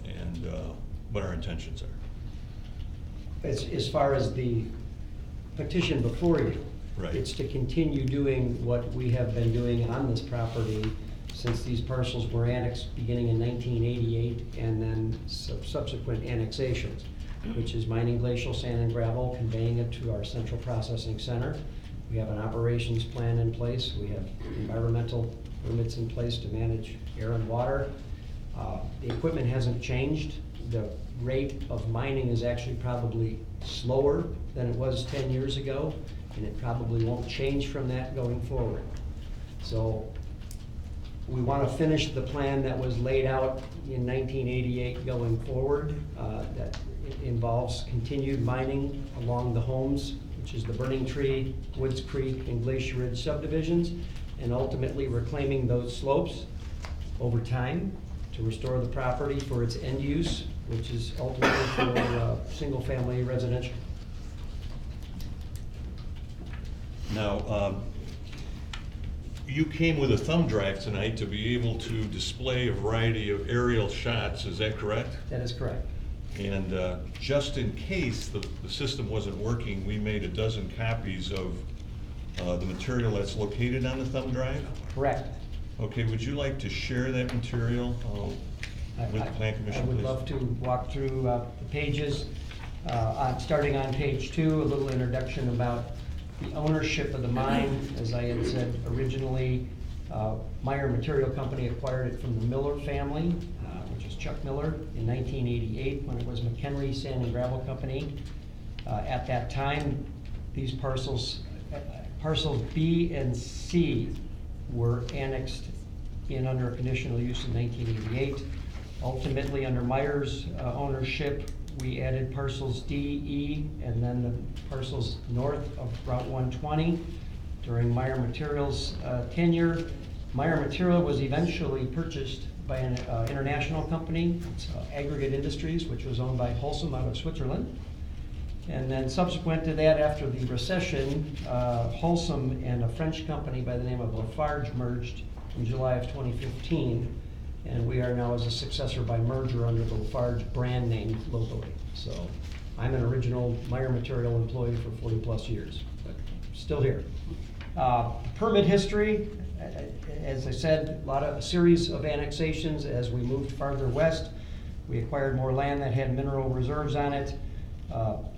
what our intentions are? As far as the petition before you, Right. It's to continue doing what we have been doing on this property since these parcels were annexed beginning in 1988 and then subsequent annexations, which is mining glacial sand and gravel, conveying it to our central processing center. We have an operations plan in place. We have environmental permits in place to manage air and water. The equipment hasn't changed. The rate of mining is actually probably slower than it was 10 years ago, and it probably won't change from that going forward. So we want to finish the plan that was laid out in 1988 going forward. That involves continued mining along the homes, which is the Burning Tree, Woods Creek, and Glacier Ridge subdivisions, and ultimately reclaiming those slopes over time to restore the property for its end use, which is ultimately for single-family residential. Now, you came with a thumb drive tonight to be able to display a variety of aerial shots, is that correct? That is correct. And just in case the system wasn't working, we made a dozen copies of the material that's located on the thumb drive? Correct. Okay, would you like to share that material with the Plan Commission, I would please? love to walk through the pages. Starting on page 2, a little introduction about the ownership of the mine. As I had said originally, Meyer Material Company acquired it from the Miller family, which is Chuck Miller, in 1988 when it was McHenry Sand and Gravel Company. At that time, these parcels B and C were annexed in under a conditional use in 1988. Ultimately, under Meyer's ownership, we added parcels D, E, and then the parcels north of Route 120 during Meyer Materials' tenure. Meyer Material was eventually purchased by an international company, it's Aggregate Industries, which was owned by Holcim out of Switzerland. And then subsequent to that, after the recession, Holcim and a French company by the name of Lafarge merged in July of 2015. And we are now as a successor by merger under the Lafarge brand name locally. So I'm an original Meyer Material employee for 40+ years, but still here. Permit history, as I said, a series of annexations as we moved farther west. We acquired more land that had mineral reserves on it.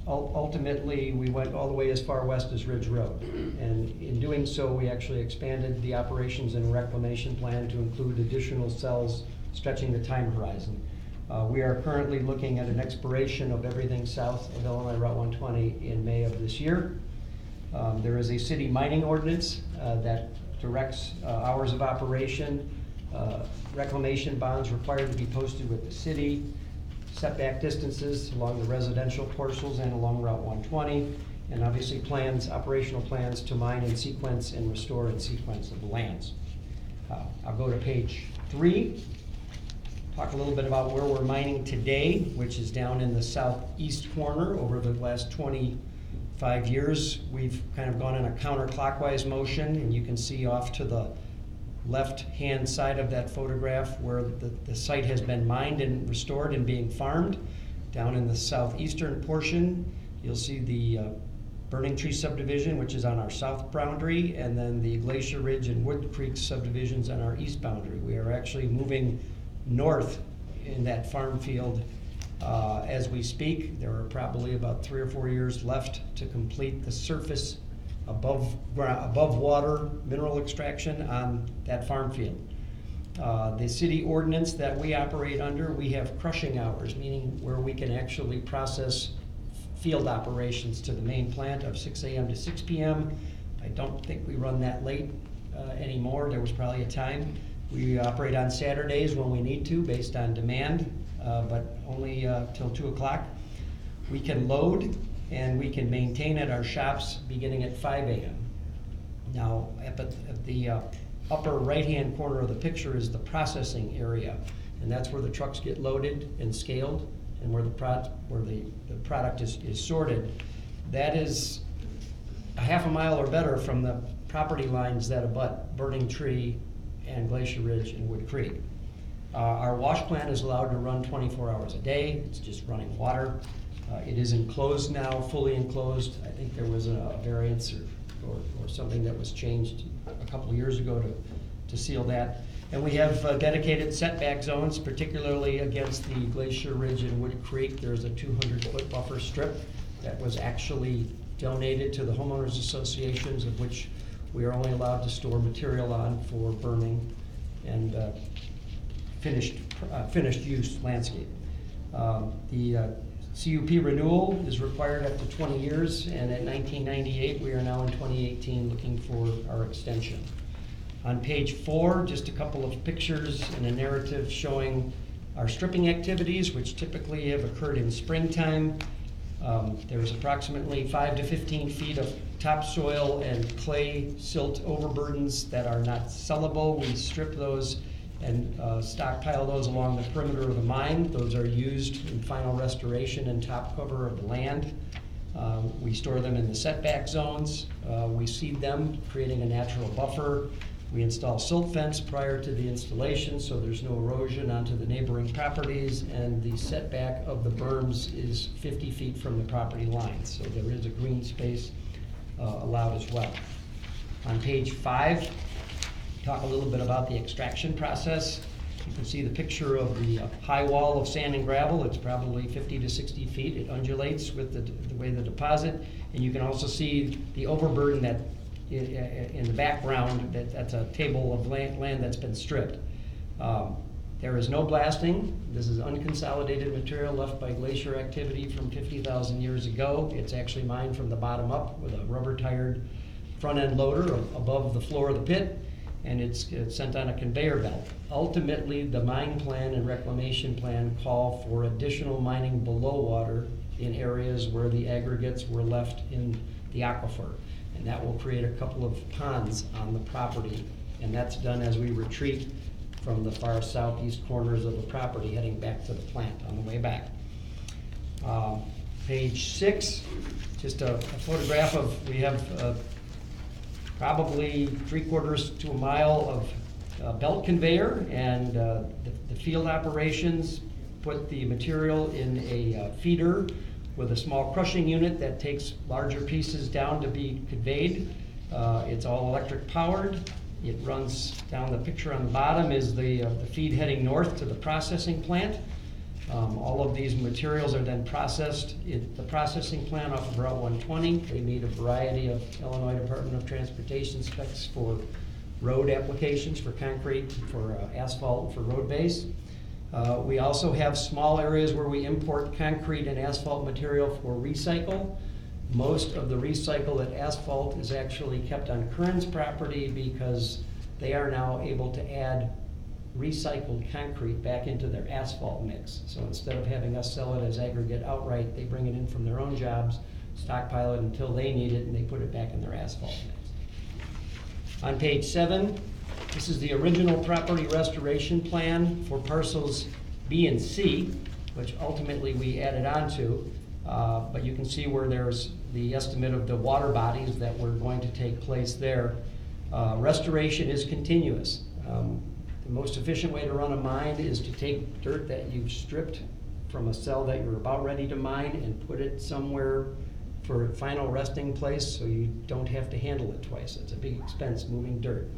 Ultimately, we went all the way as far west as Ridge Road. And in doing so, we actually expanded the operations and reclamation plan to include additional cells stretching the time horizon. We are currently looking at an expiration of everything south of Illinois Route 120 in May of this year. There is a city mining ordinance that directs hours of operation, reclamation bonds required to be posted with the city, setback distances along the residential parcels and along Route 120, and obviously plans, operational plans to mine in sequence and restore in sequence of the lands. I'll go to page 3, talk a little bit about where we're mining today, which is down in the southeast corner. Over the last 25 years, we've kind of gone in a counterclockwise motion, and you can see off to the left-hand side of that photograph where the site has been mined and restored and being farmed. Down in the southeastern portion, you'll see the Burning Tree subdivision, which is on our south boundary, and then the Glacier Ridge and Wood Creek subdivisions on our east boundary. We are actually moving north in that farm field as we speak. There are probably about 3 or 4 years left to complete the surface above water mineral extraction on that farm field. The city ordinance that we operate under, we have crushing hours, meaning where we can actually process field operations to the main plant of 6 a.m. to 6 p.m. I don't think we run that late anymore. There was probably a time. We operate on Saturdays when we need to based on demand, but only till 2 o'clock. We can load and we can maintain at our shops beginning at 5 a.m. Now, at the upper right-hand corner of the picture is the processing area, and that's where the trucks get loaded and scaled, and where the product is sorted. That is a half a mile or better from the property lines that abut Burning Tree and Glacier Ridge and Wood Creek. Our wash plant is allowed to run 24 hours a day. It's just running water. It is enclosed now, fully enclosed. I think there was a variance or something that was changed a couple of years ago to seal that. And we have dedicated setback zones, particularly against the Glacier Ridge and Wood Creek. There's a 200-foot buffer strip that was actually donated to the homeowners associations, of which we are only allowed to store material on for burning and finished use landscape. The CUP renewal is required up to 20 years, and at 1998, we are now in 2018 looking for our extension. On page 4, just a couple of pictures and a narrative showing our stripping activities, which typically have occurred in springtime. There's approximately 5 to 15 feet of topsoil and clay silt overburdens that are not sellable. We strip those and stockpile those along the perimeter of the mine. Those are used in final restoration and top cover of the land. We store them in the setback zones. We seed them, creating a natural buffer. We install silt fence prior to the installation, so there's no erosion onto the neighboring properties, and the setback of the berms is 50 feet from the property line, so there is a green space allowed as well. On page 5, talk a little bit about the extraction process. You can see the picture of the high wall of sand and gravel. It's probably 50 to 60 feet. It undulates with the way the deposit, and you can also see the overburden that in the background. That's a table of land that's been stripped. There is no blasting. This is unconsolidated material left by glacier activity from 50,000 years ago. It's actually mined from the bottom up with a rubber-tired front-end loader above the floor of the pit, and it's sent on a conveyor belt. Ultimately, the mine plan and reclamation plan call for additional mining below water in areas where the aggregates were left in the aquifer. And that will create a couple of ponds on the property. And that's done as we retreat from the far southeast corners of the property, heading back to the plant on the way back. Page 6, just a photograph of, we have probably 3/4 to a mile of belt conveyor, and the field operations put the material in a feeder with a small crushing unit that takes larger pieces down to be conveyed. It's all electric powered. It runs down, the picture on the bottom is the feed heading north to the processing plant. All of these materials are then processed at the processing plant off of Route 120. They meet a variety of Illinois Department of Transportation specs for road applications, for concrete, for asphalt, for road base. We also have small areas where we import concrete and asphalt material for recycle. Most of the recycled asphalt is actually kept on Kern's property because they are now able to add recycled concrete back into their asphalt mix. So instead of having us sell it as aggregate outright, they bring it in from their own jobs, stockpile it until they need it, and they put it back in their asphalt mix. On page 7, this is the original property restoration plan for parcels B and C, which ultimately we added on to. But you can see where there's the estimate of the water bodies that were going to take place there. Restoration is continuous. The most efficient way to run a mine is to take dirt that you've stripped from a cell that you're about ready to mine and put it somewhere for a final resting place so you don't have to handle it twice. It's a big expense moving dirt.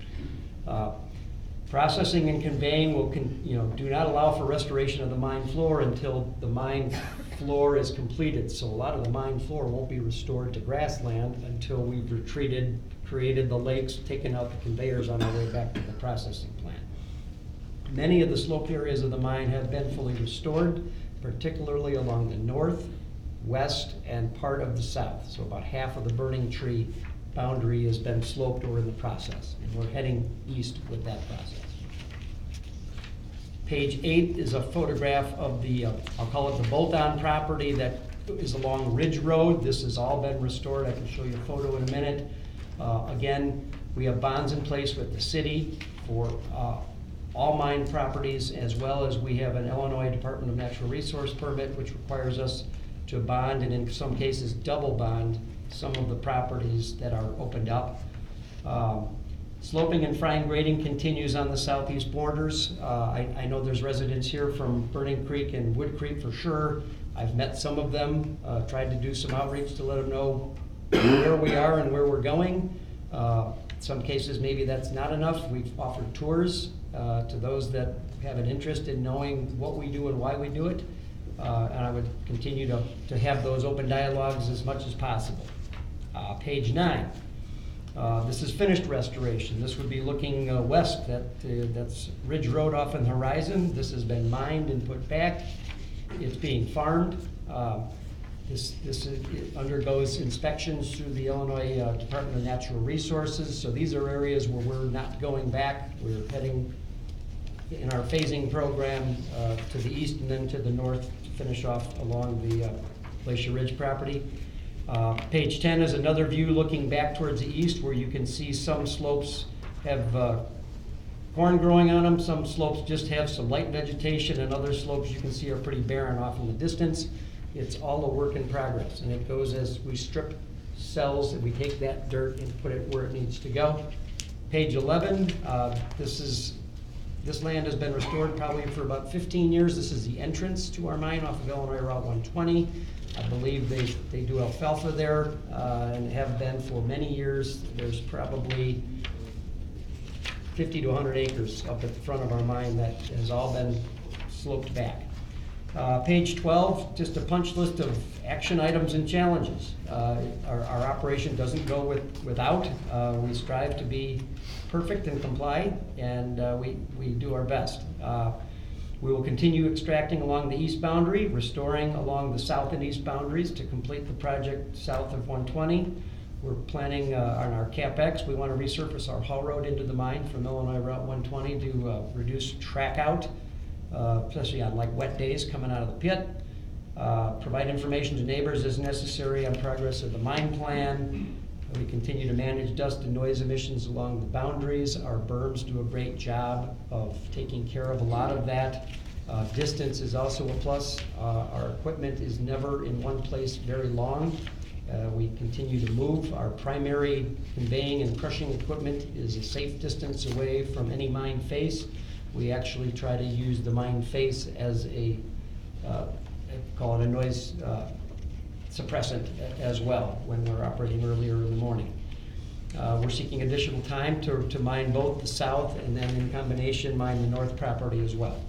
Processing and conveying will do not allow for restoration of the mine floor until the mine floor is completed. So a lot of the mine floor won't be restored to grassland until we've retreated, created the lakes, taken out the conveyors on our way back to the processing plant. Many of the sloped areas of the mine have been fully restored, particularly along the north, west, and part of the south. So about half of the Burning Tree boundary has been sloped or in the process, and we're heading east with that process. Page 8 is a photograph of the, I'll call it the bolt-on property that is along Ridge Road. This has all been restored. I can show you a photo in a minute. Again, we have bonds in place with the city for all mine properties, as well as we have an Illinois Department of Natural Resource permit, which requires us to bond, and in some cases double bond, some of the properties that are opened up. Sloping and fine grading continues on the southeast borders. I know there's residents here from Burning Creek and Wood Creek for sure. I've met some of them, tried to do some outreach to let them know where we are and where we're going. Some cases maybe that's not enough. We've offered tours to those that have an interest in knowing what we do and why we do it. And I would continue to have those open dialogues as much as possible. Page 9. This is finished restoration. This would be looking west. That's Ridge Road off on the horizon. This has been mined and put back. It's being farmed. This undergoes inspections through the Illinois Department of Natural Resources. So these are areas where we're not going back. We're heading in our phasing program to the east and then to the north to finish off along the Glacier Ridge property. Page 10 is another view looking back towards the east where you can see some slopes have corn growing on them. Some slopes just have some light vegetation, and other slopes you can see are pretty barren off in the distance. It's all a work in progress, and it goes as we strip cells and we take that dirt and put it where it needs to go. Page 11, this land has been restored probably for about 15 years. This is the entrance to our mine off of Illinois Route 120. I believe they do alfalfa there and have been for many years. There's probably 50 to 100 acres up at the front of our mine that has all been sloped back. Page 12, just a punch list of action items and challenges. Our operation doesn't go without. We strive to be perfect and comply, and we do our best. We will continue extracting along the east boundary, restoring along the south and east boundaries to complete the project south of 120. We're planning on our CapEx. We want to resurface our haul road into the mine from Illinois Route 120 to reduce track out, especially on like wet days coming out of the pit. Provide information to neighbors as necessary on progress of the mine plan. We continue to manage dust and noise emissions along the boundaries. Our berms do a great job of taking care of a lot of that. Distance is also a plus. Our equipment is never in one place very long. We continue to move. Our primary conveying and crushing equipment is a safe distance away from any mine face. We actually try to use the mine face as I call it a noise suppressant as well when we're operating earlier in the morning. We're seeking additional time to mine both the south and then in combination mine the north property as well.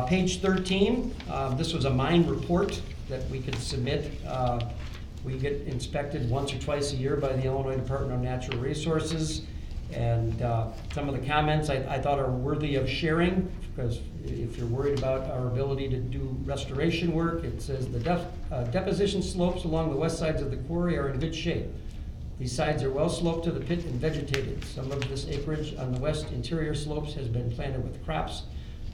Page 13, this was a mine report that we could submit. We get inspected once or twice a year by the Illinois Department of Natural Resources, and some of the comments I thought are worthy of sharing, because if you're worried about our ability to do restoration work, it says the deposition slopes along the west sides of the quarry are in good shape. These sides are well sloped to the pit and vegetated. Some of this acreage on the west interior slopes has been planted with crops.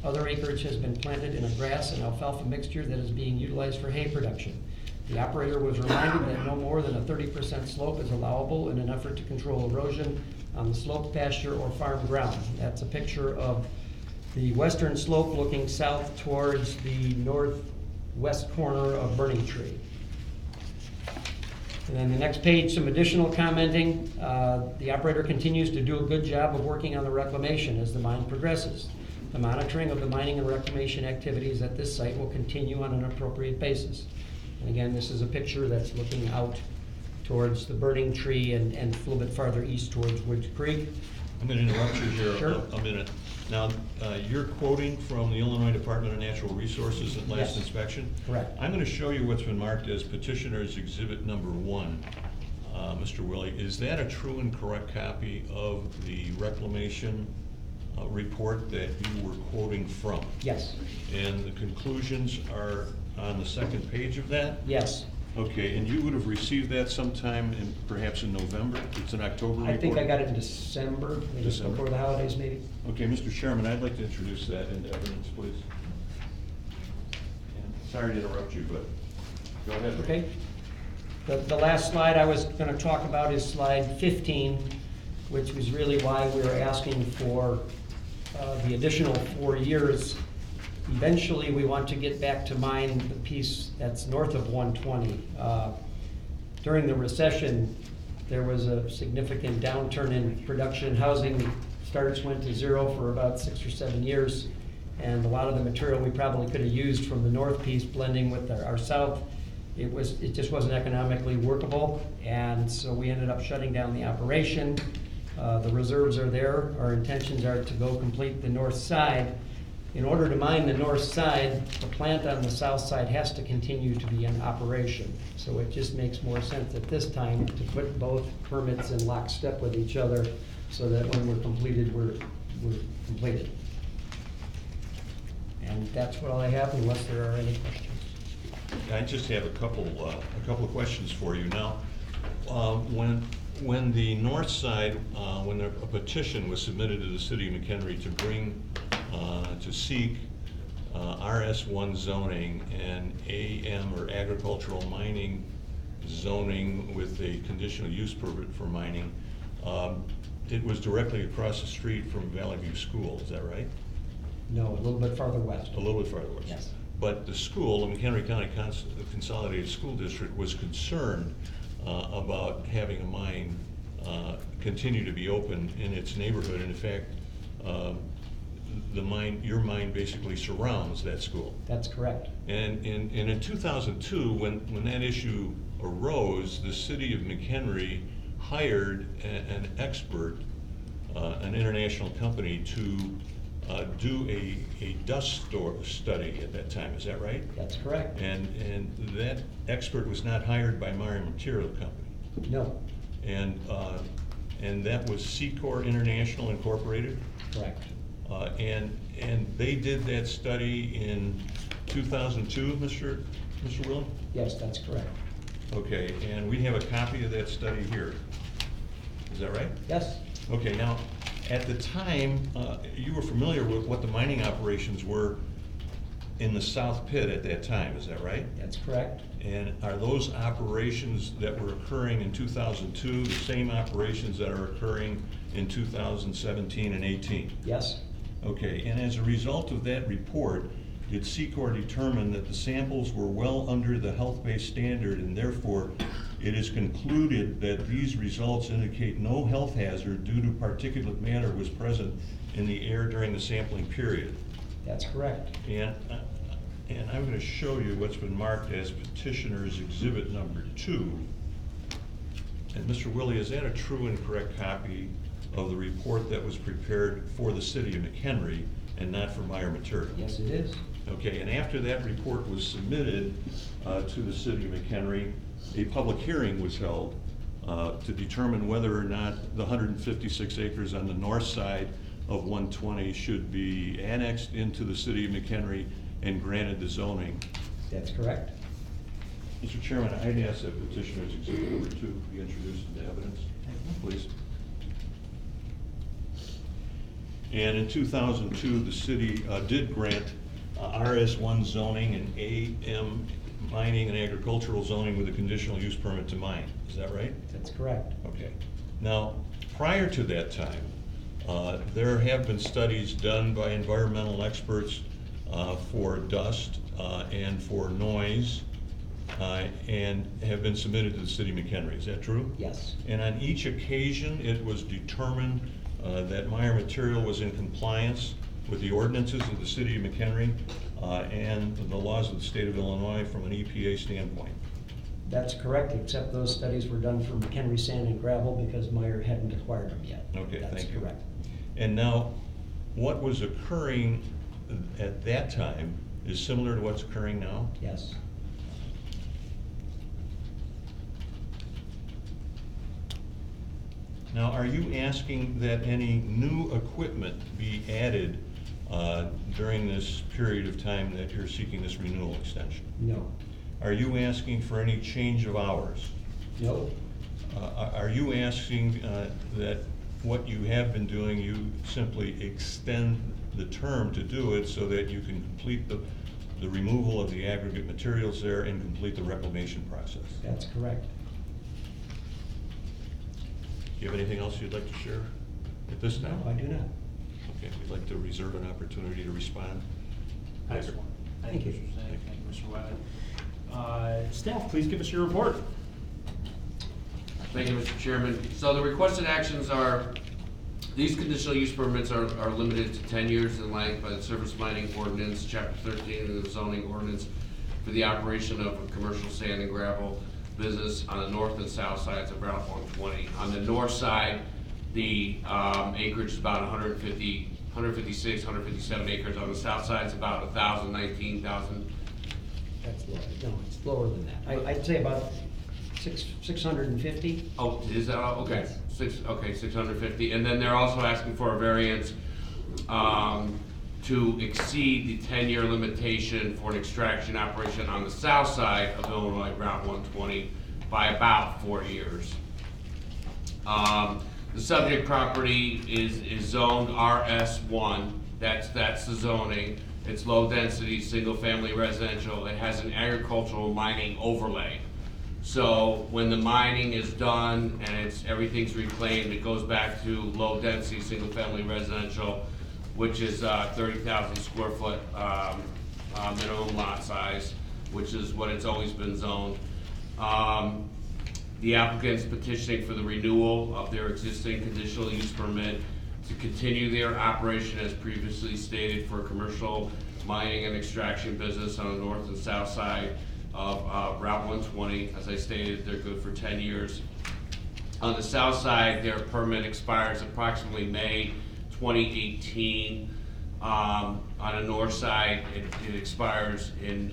Other acreage has been planted in a grass and alfalfa mixture that is being utilized for hay production. The operator was reminded that no more than a 30% slope is allowable in an effort to control erosion on the sloped pasture or farm ground. That's a picture of the western slope looking south towards the northwest corner of Burning Tree. And then the next page, some additional commenting. The operator continues to do a good job of working on the reclamation as the mine progresses. The monitoring of the mining and reclamation activities at this site will continue on an appropriate basis. And again, this is a picture that's looking out towards the Burning Tree and a little bit farther east towards Woods Creek. I'm going to interrupt you here Sure. a minute. Now, you're quoting from the Illinois Department of Natural Resources at last Yes. inspection? Correct. I'm going to show you what's been marked as Petitioner's Exhibit Number 1, Mr. Willie. Is that a true and correct copy of the reclamation report that you were quoting from? Yes. And the conclusions are on the second page of that? Yes. Okay, and you would have received that sometime perhaps in November? It's an October report? I think I got it in December, maybe just December. before the holidays maybe. Okay, Mr. Chairman, I'd like to introduce that into evidence, please. And sorry to interrupt you, but go ahead. Okay. The last slide I was going to talk about is slide 15, which was really why we were asking for the additional 4 years. Eventually, we want to get back to mine the piece that's north of 120. During the recession, there was a significant downturn in production. Housing starts went to zero for about 6 or 7 years, and a lot of the material we probably could have used from the north piece blending with our south, it just wasn't economically workable, and so we ended up shutting down the operation. The reserves are there. Our intentions are to go complete the north side. In order to mine the north side, the plant on the south side has to continue to be in operation. So it just makes more sense at this time to put both permits in lockstep with each other so that when we're completed, we're completed. And that's what I have unless there are any questions. I just have a couple of questions for you now. When the north side, when a petition was submitted to the city of McHenry to bring, to seek RS1 zoning and AM or agricultural mining zoning with a conditional use permit for mining, it was directly across the street from Valley View School, is that right? No, a little bit farther west. A little bit farther west. Yes. But the school, the McHenry County Consolidated School District, was concerned about having a mine continue to be open in its neighborhood. And in fact, the mine, your mine basically surrounds that school. That's correct. And in 2002, when that issue arose, the city of McHenry hired an expert, an international company, to do a dust study at that time. Is that right? That's correct. And that expert was not hired by Meyer Material Company. No, And that was Secor International Incorporated? correct. And they did that study in 2002, Mr. Willen? Yes, that's correct. Okay, and we have a copy of that study here. Is that right? Yes, Okay, now, at the time, you were familiar with what the mining operations were in the South Pit at that time, is that right? that's correct. And are those operations that were occurring in 2002 the same operations that are occurring in 2017 and 18? Yes, Okay, and as a result of that report, did Secor determine that the samples were well under the health-based standard, and therefore it is concluded that these results indicate no health hazard due to particulate matter was present in the air during the sampling period? that's correct. And I'm going to show you what's been marked as petitioner's exhibit number 2. And Mr. Willie, is that a true and correct copy of the report that was prepared for the city of McHenry and not for Meyer Material? Yes, it is. Okay, and after that report was submitted to the city of McHenry, a public hearing was held to determine whether or not the 156 acres on the north side of 120 should be annexed into the city of McHenry and granted the zoning. That's correct. Mr. Chairman, I'd ask that petitioner's exhibit number 2 be introduced into evidence, please. And in 2002, the city did grant RS1 zoning and AM mining and agricultural zoning with a conditional use permit to mine. Is that right? That's correct. Okay. Now, prior to that time, there have been studies done by environmental experts for dust and for noise, and have been submitted to the city of McHenry. Is that true? Yes, And on each occasion, it was determined that Meyer Material was in compliance with the ordinances of the city of McHenry and the laws of the state of Illinois from an EPA standpoint. that's correct, except those studies were done for McHenry Sand and Gravel because Meyer hadn't acquired them yet. Okay, thank you. That's correct. And now, what was occurring at that time is similar to what's occurring now? Yes, Now, are you asking that any new equipment be added during this period of time that you're seeking this renewal extension? no, Are you asking for any change of hours? no, Are you asking that what you have been doing, you simply extend the term to do it so that you can complete the removal of the aggregate materials there and complete the reclamation process? that's correct. Do you have anything else you'd like to share at this time? No, I do not. Okay, we'd like to reserve an opportunity to respond. Excellent. Thank you. Thank you, Mr. Webb. Staff, please give us your report. Thank you, Mr. Chairman. So the requested actions are, these conditional use permits are limited to 10 years in length by the Surface Mining Ordinance, Chapter 13 of the Zoning Ordinance, for the operation of a commercial sand and gravel business on the north and south sides of Route 120. On the north side, the acreage is about 156, 157 acres. On the south side, it's about 1,000, 19,000. That's low, no, it's lower than that. I'd say about 650. Oh, is that all? Okay, Yes. 650. And then they're also asking for a variance to exceed the 10-year limitation for an extraction operation on the south side of Illinois Route 120 by about 4 years. The subject property is zoned RS1. That's the zoning. It's low density, single family residential. It has an agricultural mining overlay. So when the mining is done and everything's reclaimed, it goes back to low-density, single-family residential, which is 30,000 square foot minimum lot size, which is what it's always been zoned. The applicant's petitioning for the renewal of their existing conditional use permit to continue their operation as previously stated for commercial mining and extraction business on the north and south side of Route 120. As I stated, they're good for 10 years. On the south side, their permit expires approximately May 2018. On the north side, it expires in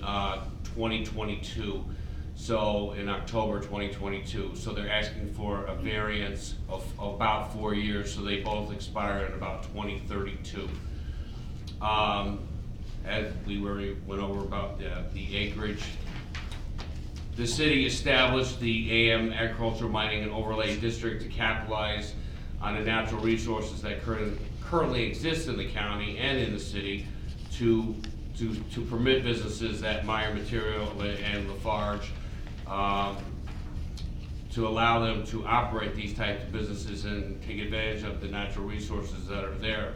2022. So in October 2022. So they're asking for a variance of about 4 years, so they both expire in about 2032. As we went over about the acreage, the city established the AM Agricultural Mining and Overlay District to capitalize on the natural resources that currently exist in the county and in the city to permit businesses at Meyer Material and Lafarge to allow them to operate these types of businesses and take advantage of the natural resources that are there.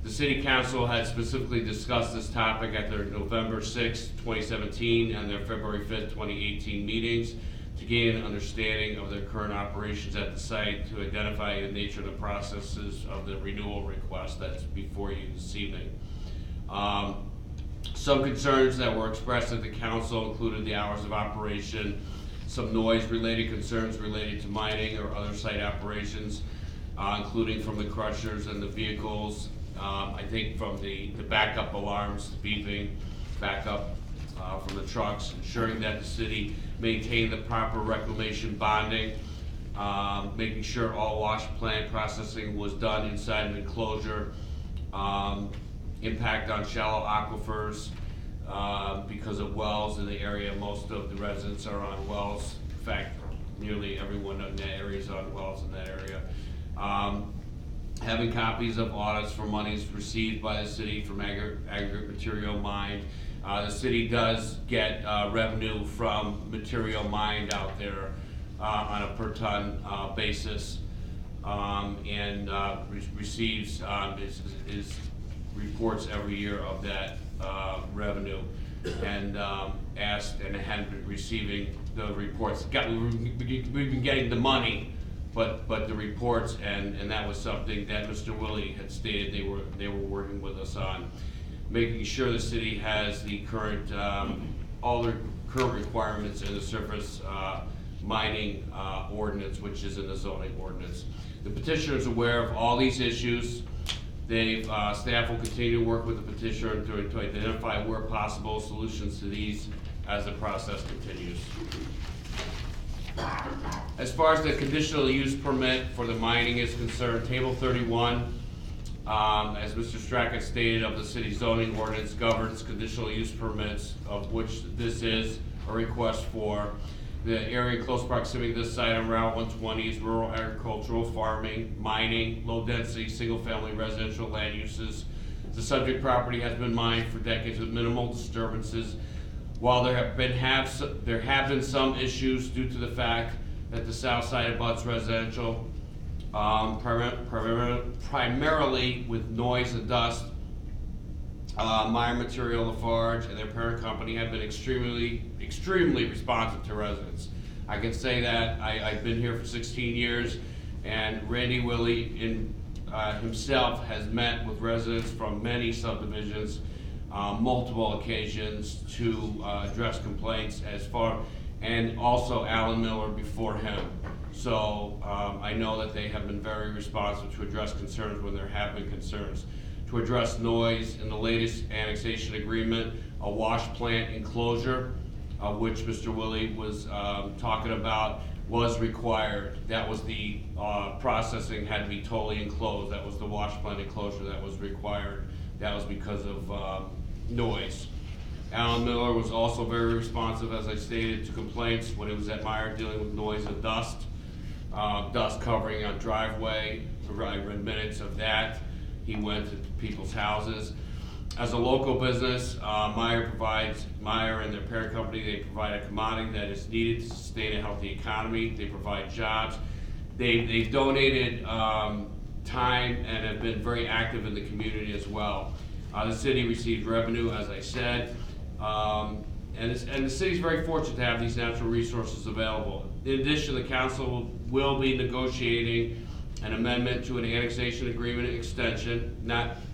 The City Council had specifically discussed this topic at their November 6, 2017 and their February 5th, 2018 meetings to gain an understanding of their current operations at the site, to identify the nature of the processes of the renewal request that's before you this evening. Some concerns that were expressed at the council included the hours of operation, some noise-related concerns related to mining or other site operations, including from the crushers and the vehicles. I think from the backup alarms, beeping, backup from the trucks, ensuring that the city maintained the proper reclamation bonding, making sure all wash plant processing was done inside an enclosure, impact on shallow aquifers because of wells in the area. Most of the residents are on wells. In fact, nearly everyone in that area is on wells in that area. Having copies of audits for monies received by the city from aggregate material mined. The city does get revenue from material mined out there on a per ton basis, and receives his reports every year of that revenue, and asked and had been receiving the reports. We've been getting the money, but the reports, and that was something that Mr. Willie had stated they were working with us on, making sure the city has the current all the current requirements in the surface mining ordinance, which is in the zoning ordinance. The petitioner is aware of all these issues. Staff will continue to work with the petitioner to identify where possible solutions to these as the process continues. As far as the conditional use permit for the mining is concerned, Table 31, as Mr. Strackett stated, of the city zoning ordinance governs conditional use permits, of which this is a request for. The area in close proximity to this site on Route 120 is rural agricultural, farming, mining, low-density, single-family residential land uses. The subject property has been mined for decades with minimal disturbances. While there have been some issues due to the fact that the south side abuts residential, primarily with noise and dust, Meyer Material, Lafarge, and their parent company have been extremely responsive to residents. I can say that. I've been here for 16 years, and Randy Willie himself has met with residents from many subdivisions, multiple occasions to address complaints and also Alan Miller before him. So I know that they have been very responsive to address concerns when there have been concerns. To address noise, in the latest annexation agreement, a wash plant enclosure, which Mr. Willie was talking about, was required. That was the processing had to be totally enclosed. That was the wash plant enclosure that was required. That was because of noise. Alan Miller was also very responsive, as I stated, to complaints when he was at Meyer dealing with noise and dust covering on driveway. I read minutes of that. He went to people's houses. As a local business, Meyer and their parent company, they provide a commodity that is needed to sustain a healthy economy. They provide jobs. They've donated time and have been very active in the community as well. The city receives revenue, as I said, and the city's very fortunate to have these natural resources available. In addition, the council will be negotiating an amendment to an annexation agreement extension.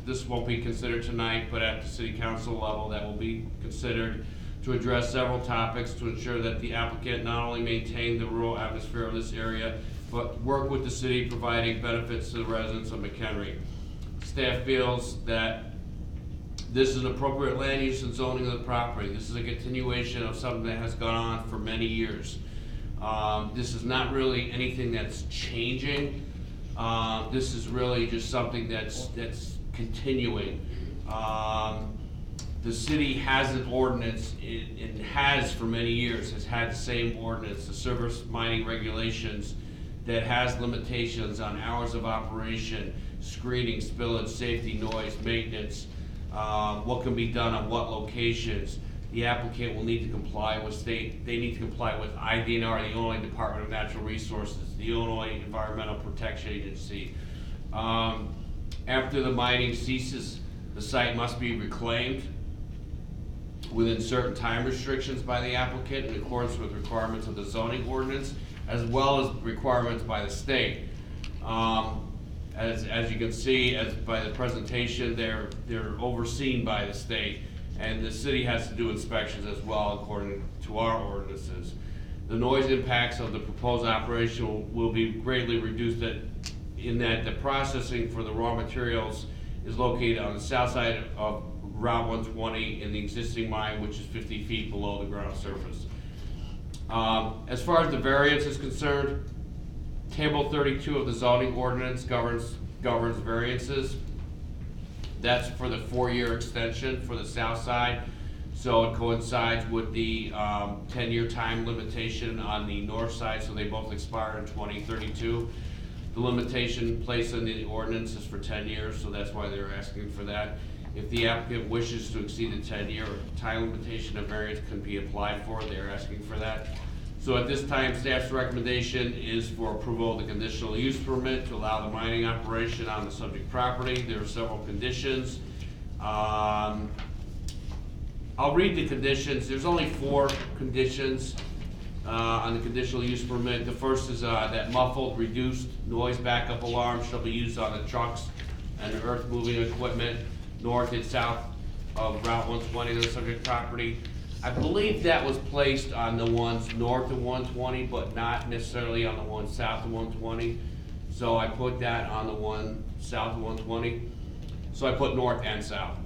This won't be considered tonight, but at the city council level, that will be considered to address several topics to ensure that the applicant not only maintain the rural atmosphere of this area, but work with the city providing benefits to the residents of McHenry. Staff feels that this is an appropriate land use and zoning of the property. This is a continuation of something that has gone on for many years. This is not really anything that's changing. This is really just something that's continuing. The city has an ordinance, it has for many years, has had the same ordinance, the surface mining regulations, that has limitations on hours of operation, screening, spillage, safety, noise, maintenance, what can be done on what locations. The applicant will need to comply with they need to comply with IDNR, the Illinois Department of Natural Resources, the Illinois Environmental Protection Agency. After the mining ceases, the site must be reclaimed within certain time restrictions by the applicant in accordance with requirements of the zoning ordinance, as well as requirements by the state. As you can see, by the presentation, they're overseen by the state, and the city has to do inspections as well according to our ordinances. The noise impacts of the proposed operation will be greatly reduced in that the processing for the raw materials is located on the south side of Route 120 in the existing mine, which is 50 feet below the ground surface. As far as the variance is concerned, Table 32 of the zoning ordinance governs variances. That's for the 4-year extension for the south side. So it coincides with the 10-year time limitation on the north side, so they both expire in 2032. The limitation placed in the ordinance is for 10 years, so that's why they're asking for that. If the applicant wishes to exceed the 10-year time limitation, a variance can be applied for. They're asking for that. So at this time, staff's recommendation is for approval of the conditional use permit to allow the mining operation on the subject property. There are several conditions. I'll read the conditions. There's only 4 conditions on the conditional use permit. The first is that muffled, reduced noise backup alarm shall be used on the trucks and earth moving equipment north and south of Route 120 of the subject property. I believe that was placed on the ones north of 120, but not necessarily on the one south of 120. So I put that on the one south of 120. So I put north and south.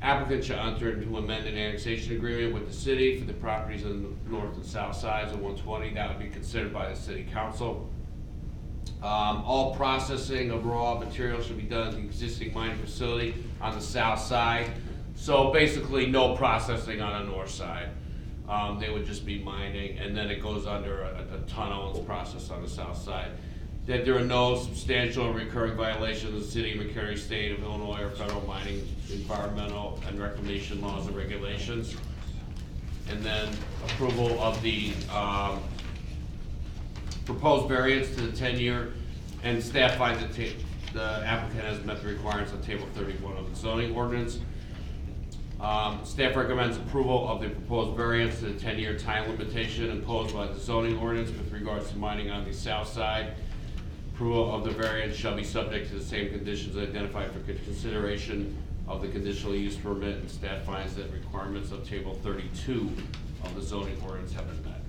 Applicant shall enter into amend an annexation agreement with the city for the properties on the north and south sides of 120. That would be considered by the city council. All processing of raw materials should be done at the existing mining facility on the south side. So basically no processing on the north side. They would just be mining, and then it goes under a tunnel and is processed on the south side. That there are no substantial or recurring violations of the city of McHenry, state of Illinois, or federal mining, environmental, and reclamation laws and regulations. And then approval of the proposed variance to the 10-year, and staff finds that the applicant has met the requirements of Table 31 of the zoning ordinance. Staff recommends approval of the proposed variance to the 10-year time limitation imposed by the zoning ordinance with regards to mining on the south side. Approval of the variance shall be subject to the same conditions identified for consideration of the conditional use permit, and staff finds that requirements of Table 32 of the zoning ordinance have been met.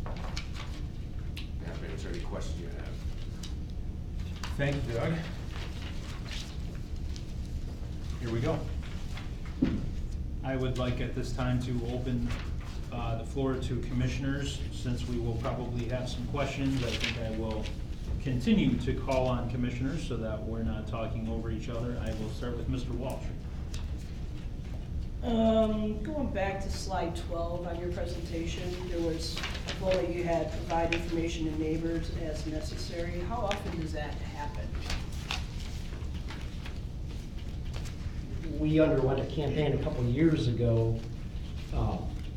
I'm happy to answer any questions you have. Thank you, Doug. Here we go. I would like at this time to open the floor to commissioners. Since we will probably have some questions, I think I will continue to call on commissioners so that we're not talking over each other. I will start with Mr. Walsh. Going back to slide 12 on your presentation, there was a bullet you had provide information to neighbors as necessary. How often does that happen? we underwent a campaign a couple of years ago.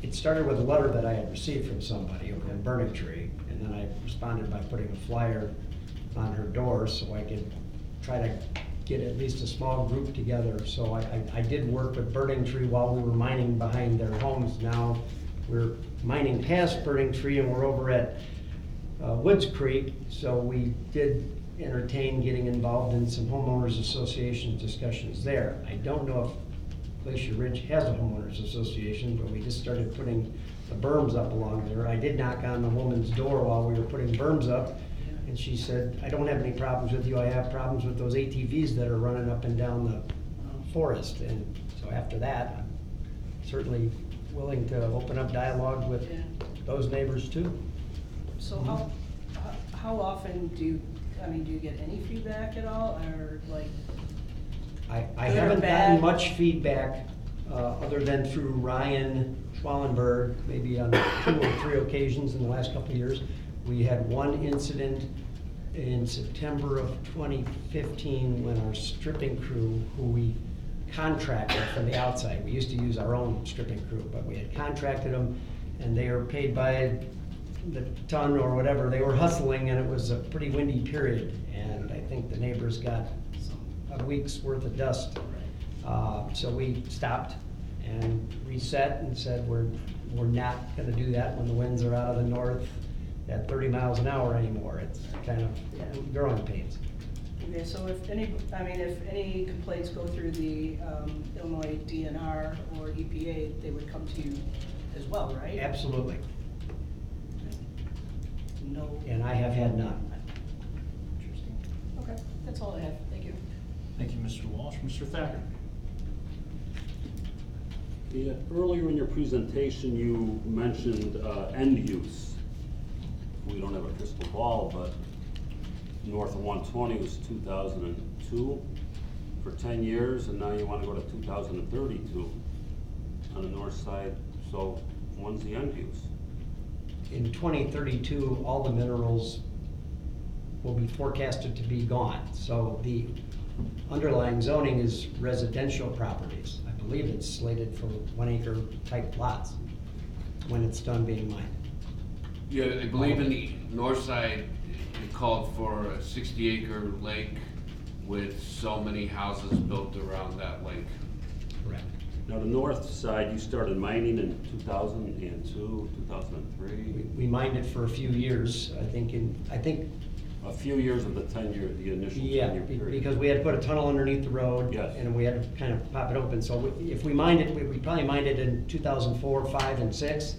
It started with a letter that I had received from somebody over in Burning Tree, and then I responded by putting a flyer on her door so I could try to get at least a small group together. So I did work with Burning Tree while we were mining behind their homes. Now we're mining past Burning Tree and we're over at Woods Creek, so we did entertain getting involved in some homeowners association discussions there. I don't know if Glacier Ridge has a homeowners association, but we just started putting the berms up along there. I did knock on the woman's door while we were putting berms up, and she said, I don't have any problems with you, I have problems with those ATVs that are running up and down the forest. And so after that, I'm certainly willing to open up dialogue with those neighbors too. So how often do you get any feedback at all, or like? I Good or haven't bad? gotten much feedback, other than through Ryan Schwallenberg, maybe on 2 or 3 occasions in the last couple of years. We had one incident in September of 2015 when our stripping crew, who we contracted from the outside, we used to use our own stripping crew, but we had contracted them, and they were paid by the ton or whatever. They were hustling, and it was a pretty windy period, and I think the neighbors got a week's worth of dust. So we stopped and reset and said we're not gonna do that when the winds are out of the north at 30 miles an hour anymore. It's kind of growing pains. Okay, so if any complaints go through the Illinois DNR or EPA, they would come to you as well, right? Absolutely. No. And I have had none. Interesting. Okay, that's all I have. Thank you. Thank you, Mr. Walsh. Mr. Thacker? Yeah, earlier in your presentation, you mentioned end use. We don't have a crystal ball, but north of 120 was 2002 for 10 years, and now you want to go to 2032 on the north side. So when's the end use? In 2032, all the minerals will be forecasted to be gone. So the underlying zoning is residential properties. I believe it's slated for 1 acre type lots when it's done being mined. Yeah, I believe in the north side, it called for a 60-acre lake with so many houses built around that lake. Correct. Now, the north side, you started mining in 2002, 2003? We mined it for a few years, I think A few years of the 10-year, the initial 10-year period. because we had to put a tunnel underneath the road. Yes. And we had to kind of pop it open. So if we mined it, we probably mined it in 2004, 5, and 6.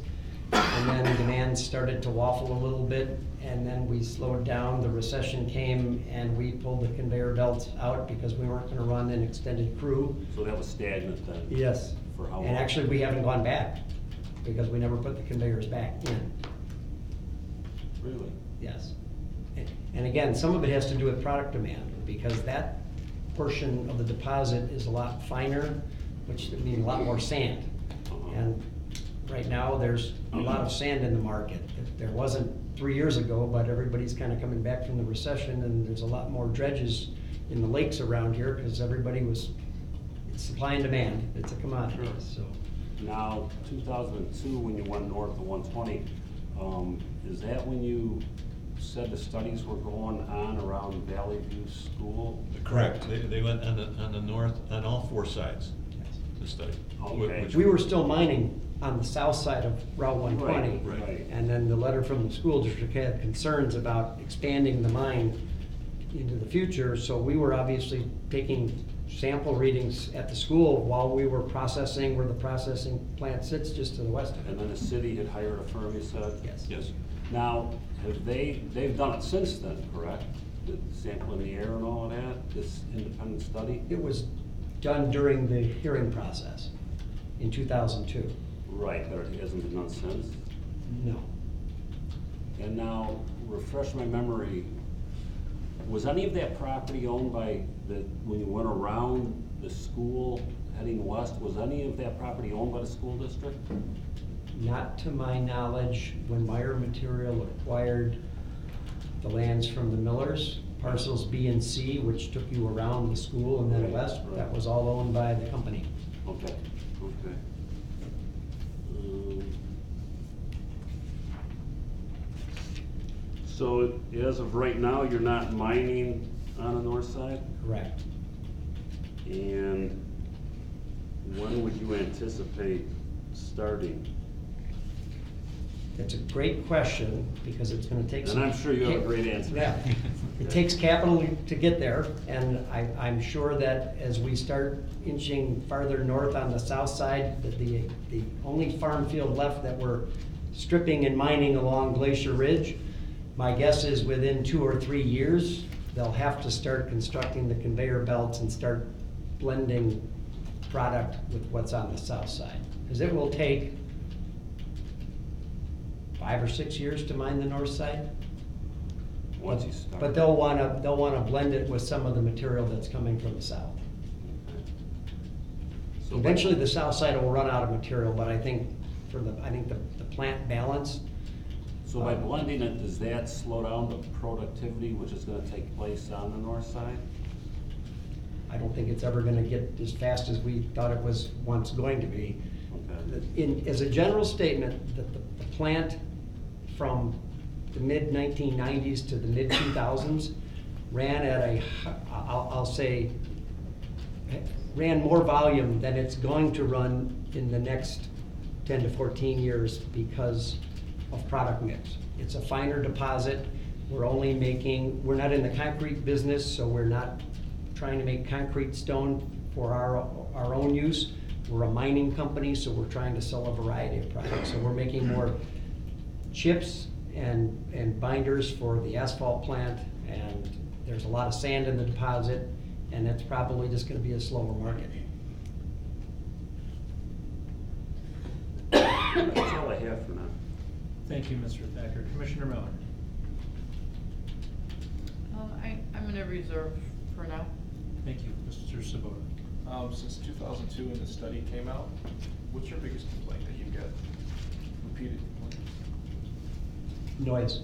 And then demand started to waffle a little bit, and then we slowed down. The recession came, and we pulled the conveyor belts out because we weren't gonna run an extended crew. So that was stagnant then? Yes. For how long? And actually, we haven't gone back, because we never put the conveyors back in. Really? Yes. And again, some of it has to do with product demand, because that portion of the deposit is a lot finer, which means a lot more sand. And right now, there's a lot of sand in the market. There wasn't 3 years ago, but everybody's kind of coming back from the recession, and there's a lot more dredges in the lakes around here, because everybody was, it's supply and demand, it's a commodity, Sure. so. Now, 2002, when you went north of 120, is that when you said the studies were going on around Valley View School? Correct. They went on the north, on all 4 sides, the study. Okay. Which- We were still mining on the south side of Route 120. Right, right. And then the letter from the school district had concerns about expanding the mine into the future. So we were obviously taking sample readings at the school while we were processing where the processing plant sits just to the west of And it. then the city had hired a firm, you said? Yes. Yes. Now, they've done it since then, correct? The sample in the air and all of that, this independent study? It was done during the hearing process in 2002. Right, but it hasn't been done since? No. And now, refresh my memory, was any of that property owned by when you went around the school heading west, was any of that property owned by the school district? Not to my knowledge. When Meyer Material acquired the lands from the Millers. Parcels B and C, which took you around the school and then Right, west, right. that was all owned by the company. Okay, okay. So as of right now, you're not mining on the north side? Correct. And when would you anticipate starting? It's a great question, because it's gonna take some. And I'm sure you have a great answer. Yeah, it takes capital to get there, and I'm sure that as we start inching farther north on the south side, that the only farm field left that we're stripping and mining along Glacier Ridge, my guess is within 2 or 3 years, they'll have to start constructing the conveyor belts and start blending product with what's on the south side. Because it will take 5 or 6 years to mine the north side. Once you start. But they'll wanna blend it with some of the material that's coming from the south. So Eventually, the south side will run out of material, but I think the plant balance. So by blending it, does that slow down the productivity which is gonna take place on the north side? I don't think it's ever gonna get as fast as we thought it was once going to be. Okay. As a general statement, the plant from the mid-1990s to the mid-2000s ran at I'll say, ran more volume than it's going to run in the next 10 to 14 years because of product mix. It's a finer deposit. We're not in the concrete business, so we're not trying to make concrete stone for our own use. We're a mining company, so we're trying to sell a variety of products. So we're making more chips and binders for the asphalt plant, and there's a lot of sand in the deposit, and it's probably just gonna be a slower market. That's all I have for now. Thank you, Mr. Thacker. Commissioner Miller? I'm gonna reserve for now. Thank you. Mr. Sabota? Since 2002 when the study came out, what's your biggest complaint that you get repeated? Noise.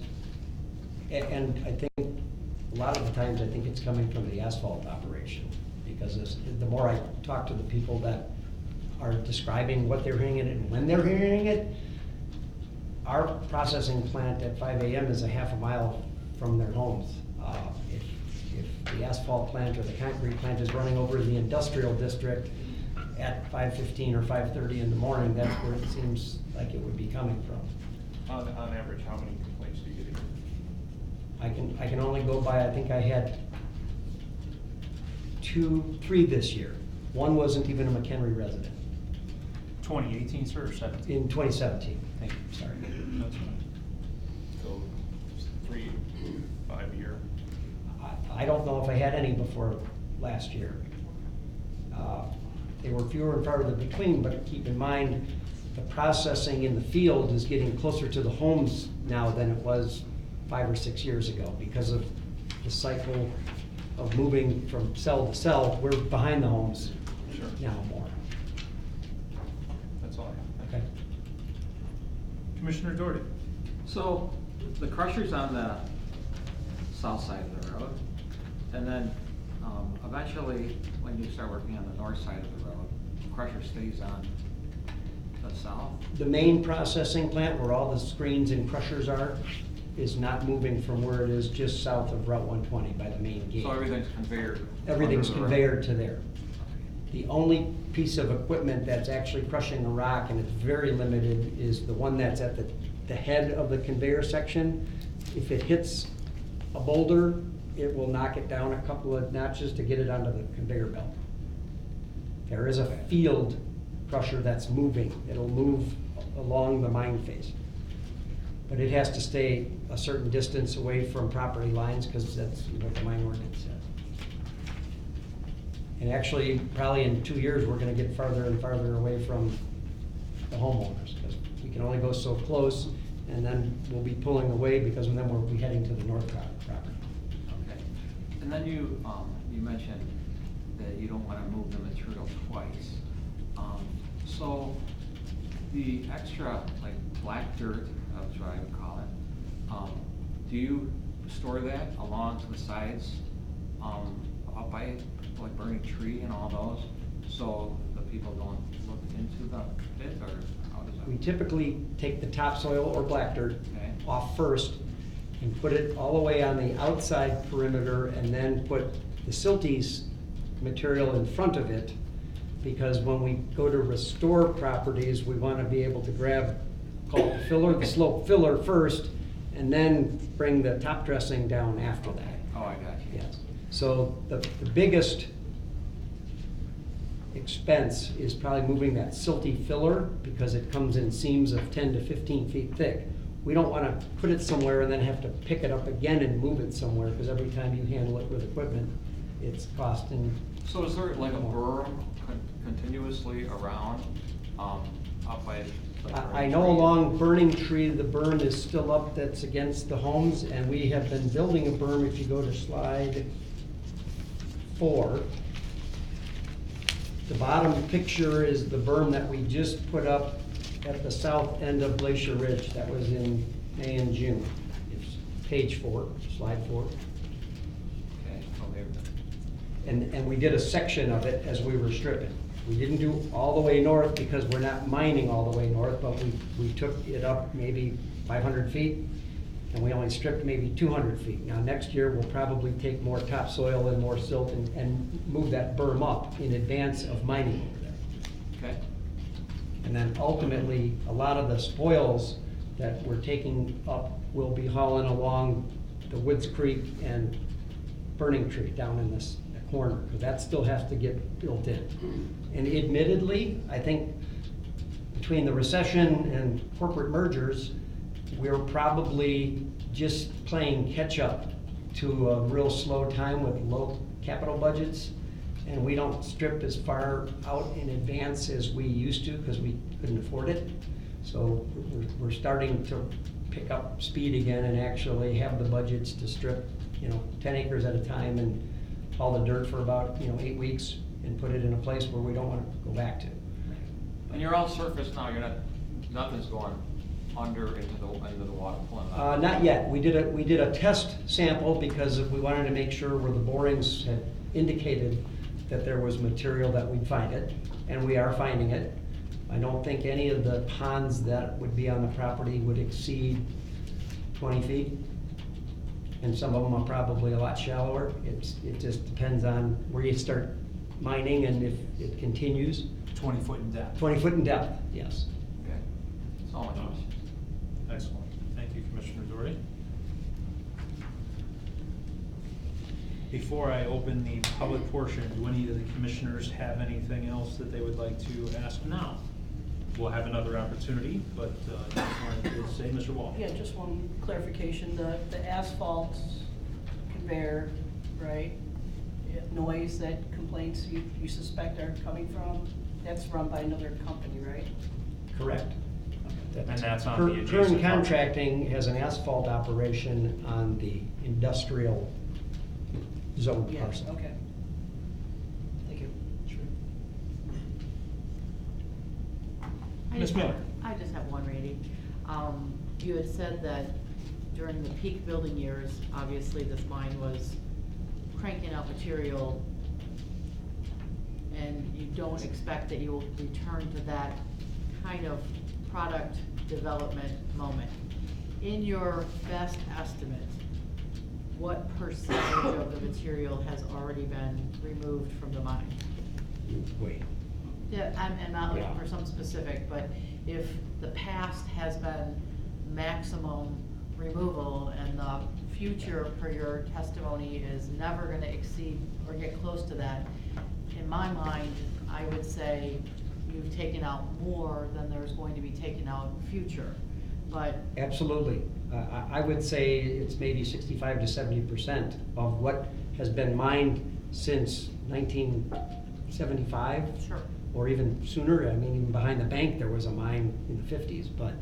And I think, a lot of the times, I think it's coming from the asphalt operation, because the more I talk to the people that are describing what they're hearing and when they're hearing it, our processing plant at 5 AM is a half a mile from their homes. If the asphalt plant or the concrete plant is running over the industrial district at 5:15 or 5:30 in the morning, that's where it seems like it would be coming from. On average, how many complaints do you get a year? I can only go by, I think I had 3 this year. One wasn't even a McHenry resident 2018, sir, or 17? in 2017. Thank you, sorry. That's fine. So 3, 5 a year? I don't know if I had any before last year. They were fewer and farther between, but keep in mind, the processing in the field is getting closer to the homes now than it was 5 or 6 years ago because of the cycle of moving from cell to cell. We're behind the homes Sure. now more. That's all I have. Okay. Commissioner Doherty? So, the crusher's on the south side of the road, and then, eventually, when you start working on the north side of the road, the crusher stays on the south? The main processing plant where all the screens and crushers are is not moving from where it is just south of Route 120 by the main gate. So everything's conveyor? Everything's under the road? conveyored to there. The only piece of equipment that's actually crushing the rock, and it's very limited, is the one that's at the head of the conveyor section. If it hits a boulder, it will knock it down a couple of notches to get it onto the conveyor belt. There is a field crusher that's moving. It'll move along the mine face. But it has to stay a certain distance away from property lines, because that's what the mine ordinance says. And actually, probably in 2 years, we're gonna get farther and farther away from the homeowners, because we can only go so close, and then we'll be pulling away, because then we'll be heading to the north property. Okay. And then you mentioned that you don't wanna move the material twice. So, the extra, like, black dirt, that's what I would call it, do you store that along to the sides, up by like burning tree and all those, so the people don't look into the pit, or how does that? We typically take the topsoil or black dirt Okay. off first and put it all the way on the outside perimeter, and then put the silties material in front of it, because when we go to restore properties, we want to be able to grab, call it the filler, the slope filler first, and then bring the top dressing down after that. Oh, I got you. Yes. So the biggest expense is probably moving that silty filler, because it comes in seams of 10 to 15 feet thick. We don't want to put it somewhere and then have to pick it up again and move it somewhere, because every time you handle it with equipment, it's costing. So is there like a berm continuously around, up by? the I know along Burning Tree, the berm is still up that's against the homes, and we have been building a berm. If you go to slide 4, the bottom picture is the berm that we just put up at the south end of Glacier Ridge. That was in May and June. It's page 4, slide 4. Okay, oh, there. And we did a section of it as we were stripping. We didn't do all the way north because we're not mining all the way north, but we took it up maybe 500 feet, and we only stripped maybe 200 feet. Now, next year, we'll probably take more topsoil and more silt and move that berm up in advance of mining over there. Okay. And then ultimately, a lot of the spoils that we're taking up will be hauling along the Woods Creek and Burning Tree down in this corner, because that still has to get built in. And admittedly, I think between the recession and corporate mergers, we're probably just playing catch up to a real slow time with low capital budgets. And we don't strip as far out in advance as we used to, because we couldn't afford it. So we're starting to pick up speed again and actually have the budgets to strip, 10 acres at a time and haul the dirt for about, 8 weeks and put it in a place where we don't want to go back to. And you're all surface now, nothing's going under into the water pulling out? Not yet. We did a test sample because we wanted to make sure where the borings had indicated that there was material that we'd find it, and we are finding it. I don't think any of the ponds that would be on the property would exceed 20 feet. And some of them are probably a lot shallower. It just depends on where you start mining and if it continues. 20 foot in depth. 20 foot in depth, yes. Okay, that's all my question. Excellent. Thank you, Commissioner Doherty. Before I open the public portion, do any of the commissioners have anything else that they would like to ask now? We'll have another opportunity, but I just wanted to say, Mr. Wall. Yeah, just one clarification, the asphalt conveyor, right? Noise that complaints you suspect are coming from, that's run by another company, right? Correct. And that's on the adjacent Kern property. Contracting has an asphalt operation on the industrial zone Yeah, parcel. okay. Thank you. Ms. Miller. I just have one, Randy. You had said that during the peak building years, obviously this mine was cranking out material, and you don't expect that you will return to that kind of product development moment. In your best estimate, what percentage of the material has already been removed from the mine? Wait. Yeah, I'm not looking Yeah. for some specific, but if the past has been maximum removal and the future per your testimony is never gonna exceed or get close to that, in my mind, I would say you've taken out more than there's going to be taken out in future. But Absolutely. I would say it's maybe 65 to 70% of what has been mined since 1975. sure, Or even sooner. I mean, even behind the bank, there was a mine in the 50s, but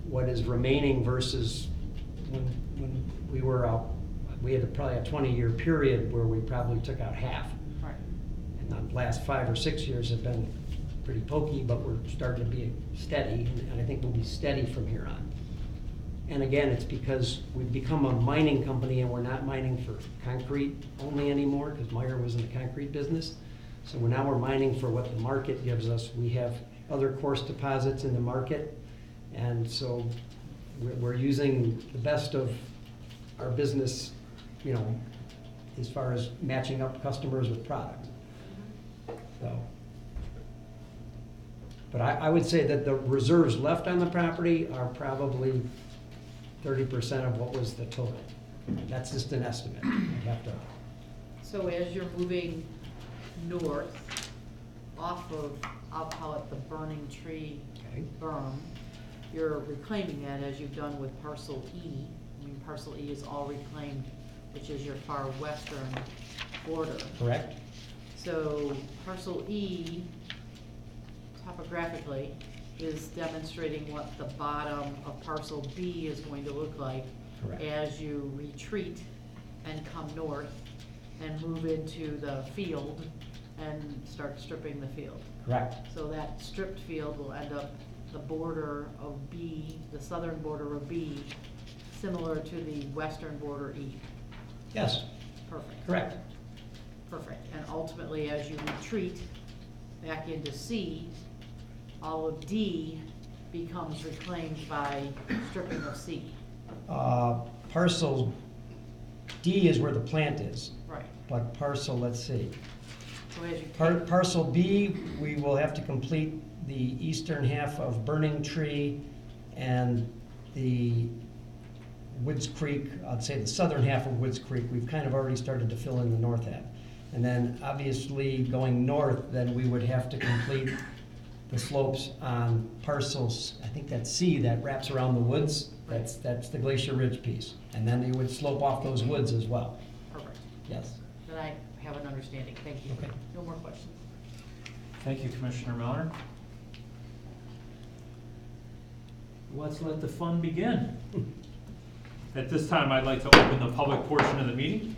what is remaining versus when we were out, we had probably a 20-year period where we probably took out half. right. And the last 5 or 6 years have been pretty pokey, but we're starting to be steady, and I think we'll be steady from here on. And again, it's because we've become a mining company and we're not mining for concrete only anymore, because Meyer was in the concrete business. So now we're mining for what the market gives us. We have other coarse deposits in the market, and so we're using the best of our business, you know, as far as matching up customers with product. So, but I would say that the reserves left on the property are probably 30% of what was the total. That's just an estimate. I have to. So as you're moving north off of, I'll call it the burning tree Okay. berm, you're reclaiming that as you've done with parcel E. I mean, parcel E is all reclaimed, which is your far western border. Correct? So parcel E, topographically, is demonstrating what the bottom of parcel B is going to look like Correct. as you retreat and come north and move into the field and start stripping the field. Correct. So that stripped field will end up the border of B, the southern border of B, similar to the western border E. Yes, Perfect. correct. Perfect. And ultimately, as you retreat back into C, all of D becomes reclaimed by stripping of C. Parcel D is where the plant is, Right. but parcel, let's see. So as you take, Parcel B, we will have to complete the eastern half of Burning Tree and the Woods Creek, I'd say the southern half of Woods Creek, we've kind of already started to fill in the north half. And then obviously going north, then we would have to complete the slopes on parcels, I think that's C, that wraps around the woods. That's the Glacier Ridge piece. And then they would slope off those woods as well. perfect. Yes. Then I have an understanding. Thank you. Okay. No more questions. Thank you, Commissioner Miller. Let's let the fun begin. At this time, I'd like to open the public portion of the meeting.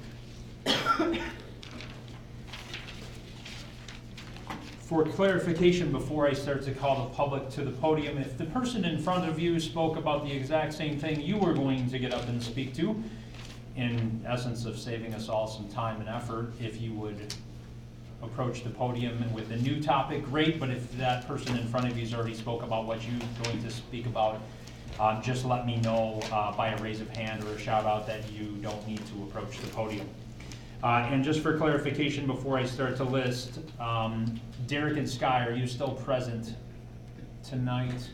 For clarification, before I start to call the public to the podium, if the person in front of you spoke about the exact same thing you were going to get up and speak to, in essence of saving us all some time and effort, if you would approach the podium with a new topic, great, but if that person in front of you has already spoke about what you're going to speak about, just let me know by a raise of hand or a shout out that you don't need to approach the podium. And just for clarification before I start to list, Derek and Sky, are you still present tonight?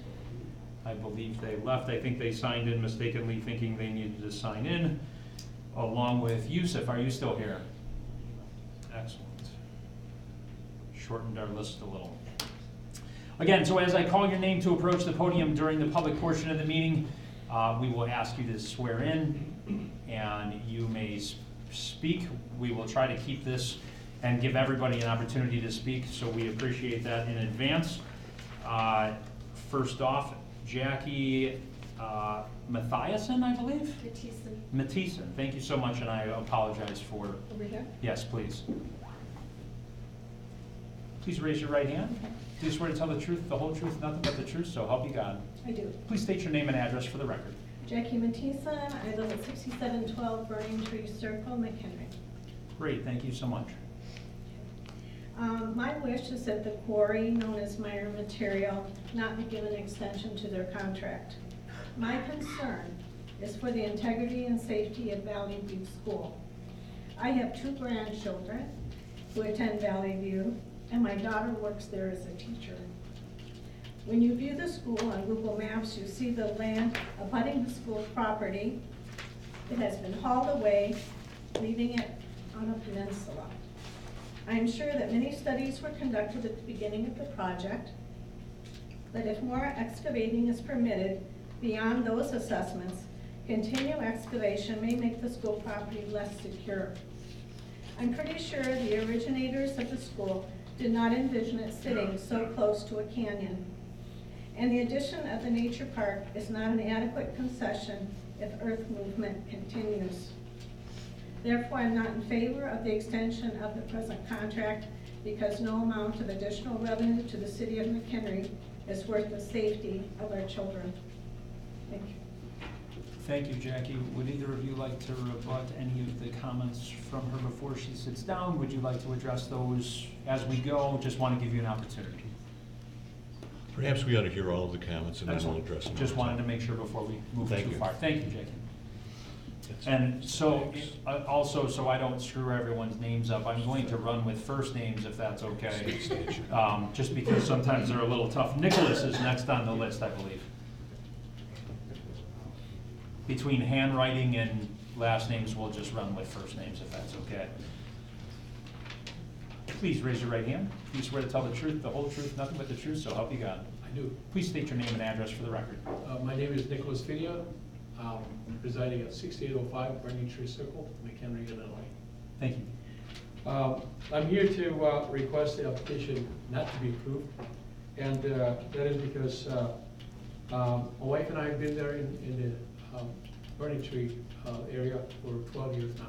I believe they left. I think they signed in mistakenly thinking they needed to sign in, along with Yusuf. Are you still here? Excellent. Shortened our list a little. Again, so as I call your name to approach the podium during the public portion of the meeting, we will ask you to swear in, and you may speak. We will try to keep this and give everybody an opportunity to speak, so we appreciate that in advance. First off, Jackie Mathiasen, I believe? Mathiasen, thank you so much, and I apologize for... Over here? Yes, please. Please raise your right hand. Do you swear to tell the truth, the whole truth, nothing but the truth, so help you God? I do. Please state your name and address for the record. Jackie Matison, I live at 6712 Burning Tree Circle, McHenry. Great, thank you so much. My wish is that the quarry, known as Meyer Material, not be given extension to their contract. My concern is for the integrity and safety of Valley View School. I have 2 grandchildren who attend Valley View, and my daughter works there as a teacher. When you view the school on Google Maps, you see the land abutting the school property. It has been hauled away, leaving it on a peninsula. I am sure that many studies were conducted at the beginning of the project, but if more excavating is permitted beyond those assessments, continued excavation may make the school property less secure. I'm pretty sure the originators of the school did not envision it sitting so close to a canyon. And the addition of the nature park is not an adequate concession if earth movement continues. Therefore, I'm not in favor of the extension of the present contract because no amount of additional revenue to the city of McHenry is worth the safety of our children. Thank you. Thank you, Jackie. Would either of you like to rebut any of the comments from her before she sits down? Would you like to address those as we go? Just want to give you an opportunity. Perhaps we ought to hear all of the comments and then we'll Excellent. address them. Just wanted to make sure before we move Thank too you. far. Thank you, Jackie. That's- And so, thanks. also, so I don't screw everyone's names up, I'm going to run with first names if that's okay. Just because sometimes they're a little tough. Nicholas is next on the list, I believe. Between handwriting and last names, we'll just run with first names if that's okay. Please raise your right hand. Do you swear to tell the truth, the whole truth, nothing but the truth, so help you God? I do. Please state your name and address for the record. My name is Nicholas Fidia. I'm residing at 6805 Burning Tree Circle, McHenry, Illinois. Thank you. I'm here to request the application not to be approved, and that is because my wife and I have been there in the Burning Tree area for 12 years now.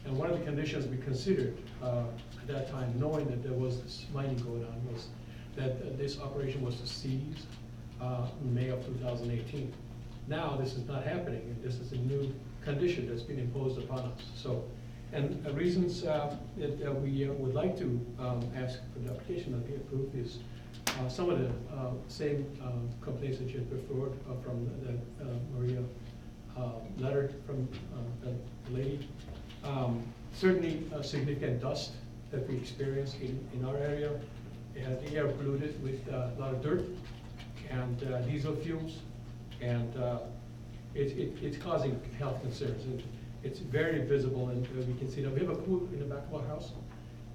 And one of the conditions we considered at that time, knowing that there was this mining going on, was that this operation was to cease in May of 2018. Now this is not happening, and this is a new condition that's been imposed upon us. So, and the reasons that we would like to ask for the application to be approved is some of the same complaints that you had referred from the Maria letter from the lady. Certainly significant dust that we experience in our area. The air polluted with a lot of dirt and diesel fumes, and it's causing health concerns. And it's very visible, and we can see that we have a pool in the back of our house,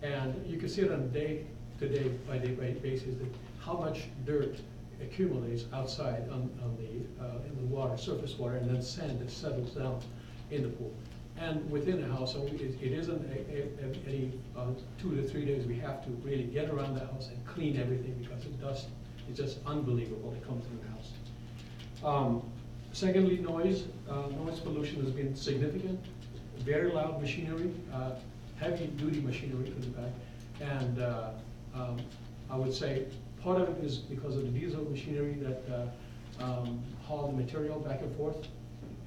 and you can see it on a day-to-day by day basis that how much dirt accumulates outside on in the water, surface water, and then sand that settles down in the pool. And within the house, so it isn't any 2 to 3 days we have to really get around the house and clean everything because the dust is just unbelievable that comes in the house. Secondly, noise. Noise pollution has been significant. Very loud machinery, heavy duty machinery in the back. And I would say part of it is because of the diesel machinery that haul the material back and forth.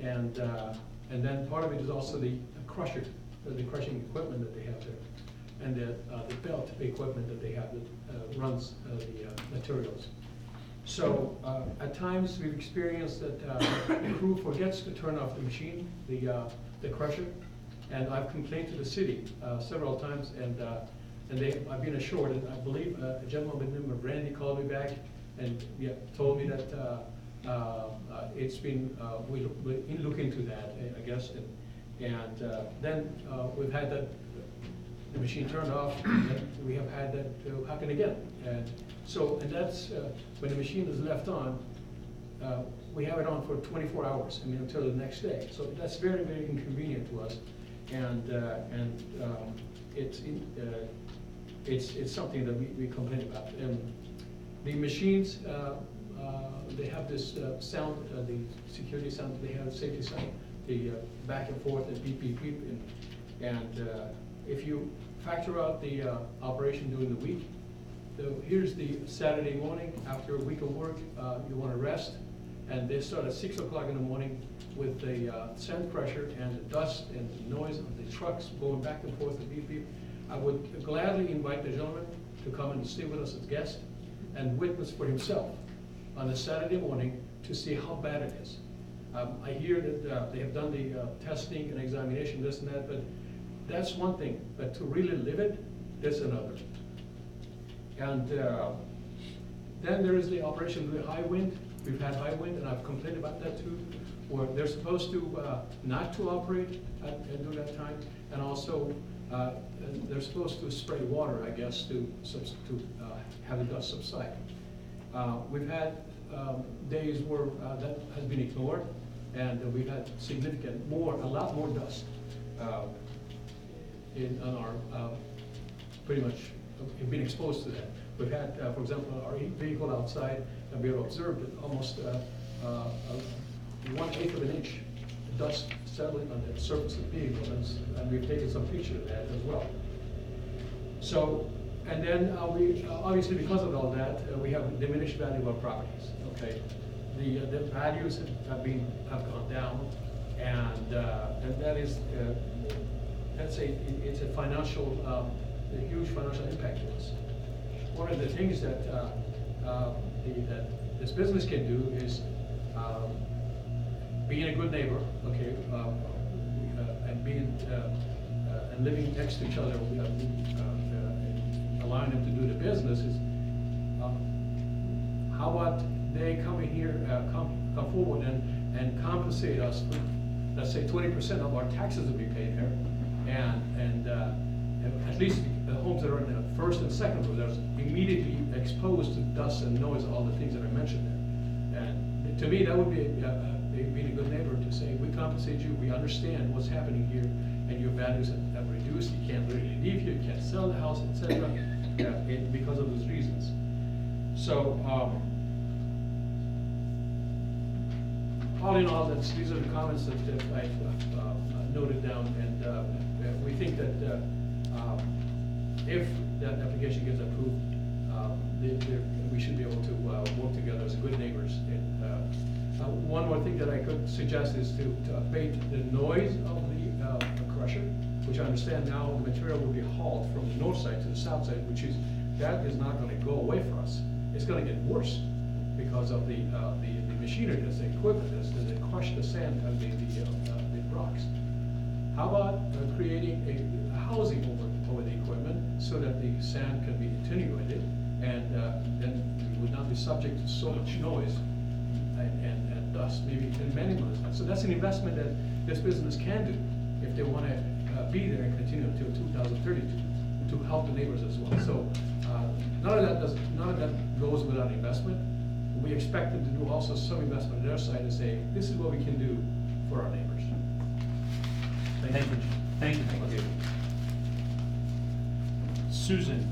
And then part of it is also the crusher, the crushing equipment that they have there, and the belt equipment that they have that runs the materials. So at times we've experienced that the crew forgets to turn off the machine, the crusher, and I've complained to the city several times, and I've been assured, and I believe a gentleman by the name of Randy called me back and told me that it's been, we look into that, I guess, and then we've had the machine turned off, and then we have had that happen again. And that's, when the machine is left on, we have it on for 24 hours, I mean, until the next day. So that's very, very inconvenient to us, and it's something that we complain about. And the machines, they have this sound, the security sound, they have safety sound, the back and forth, the beep, beep, beep. And if you factor out the operation during the week, here's the Saturday morning, after a week of work, you want to rest, and they start at 6 o'clock in the morning with the sand pressure and the dust and the noise of the trucks going back and forth, the beep, beep. I would gladly invite the gentleman to come and stay with us as guest and witness for himself on a Saturday morning to see how bad it is. I hear that they have done the testing and examination, this and that, but that's one thing. But to really live it, that's another. And then there is the operation with high wind. We've had high wind, and I've complained about that too, where they're supposed to not to operate during that time, and also they're supposed to spray water, I guess, to have the dust subside. We've had days where that has been ignored, and we've had a lot more dust on our, pretty much been exposed to that. We've had, for example, our vehicle outside, and we have observed that almost 1/8 of an inch dust settling on the surface of the vehicle, and we've taken some picture of that as well. So, and then we, obviously because of all that, we have diminished value of our properties, okay? the values have gone down, and that is, it's a financial, a huge financial impact to us. One of the things that this business can do is being a good neighbor, okay, and being and living next to each other, allowing them to do the business is. How about they come in here, come forward and compensate us for, let's say, 20% of our taxes will be paid here, and at least the homes that are in the first and second floor, they're immediately exposed to dust and noise, all the things that I mentioned there. And to me, that would be being a good neighbor to say, we compensate you, we understand what's happening here, and your values have reduced, you can't really leave here, you can't sell the house, etc. Because of those reasons. So, all in all, these are the comments that I've noted down, and we think that if that application gets approved, we should be able to work together as good neighbors. And one more thing that I could suggest is to abate the noise of the crusher, which I understand now the material will be hauled from the north side to the south side, that is not going to go away for us. It's going to get worse because of the machinery, that's the equipment, that crush the sand and the rocks. How about creating a housing over the equipment so that the sand can be attenuated, and then we would not be subject to so much noise and dust, maybe in minimum. So that's an investment that this business can do if they want to be there and continue until 2032 to help the neighbors as well. So none of that goes without investment. We expect them to do also some investment on their side to say, this is what we can do for our neighbors. Thank you. Thank you. Susan.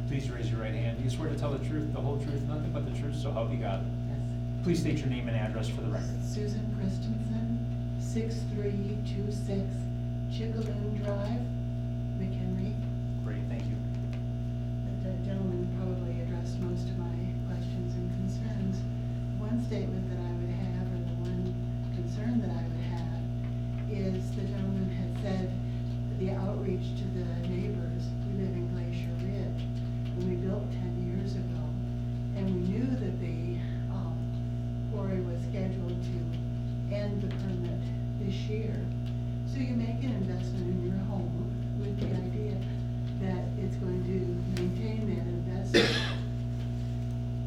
Please raise your right hand. You swear to tell the truth, the whole truth, nothing but the truth, so help you God. Yes. Please state your name and address for the record. Susan Christensen, 6326 Chickaloon Drive, McHenry. Great, thank you. The gentleman probably addressed most of my questions and concerns. One statement that I would have, or the one concern that I would have, is the gentleman had said the outreach to the neighbors. We live in Glacier Ridge. When we built 10 years ago, and we knew that the quarry was scheduled to end the permit this year. So you make an investment in your home with the idea that it's going to maintain that investment.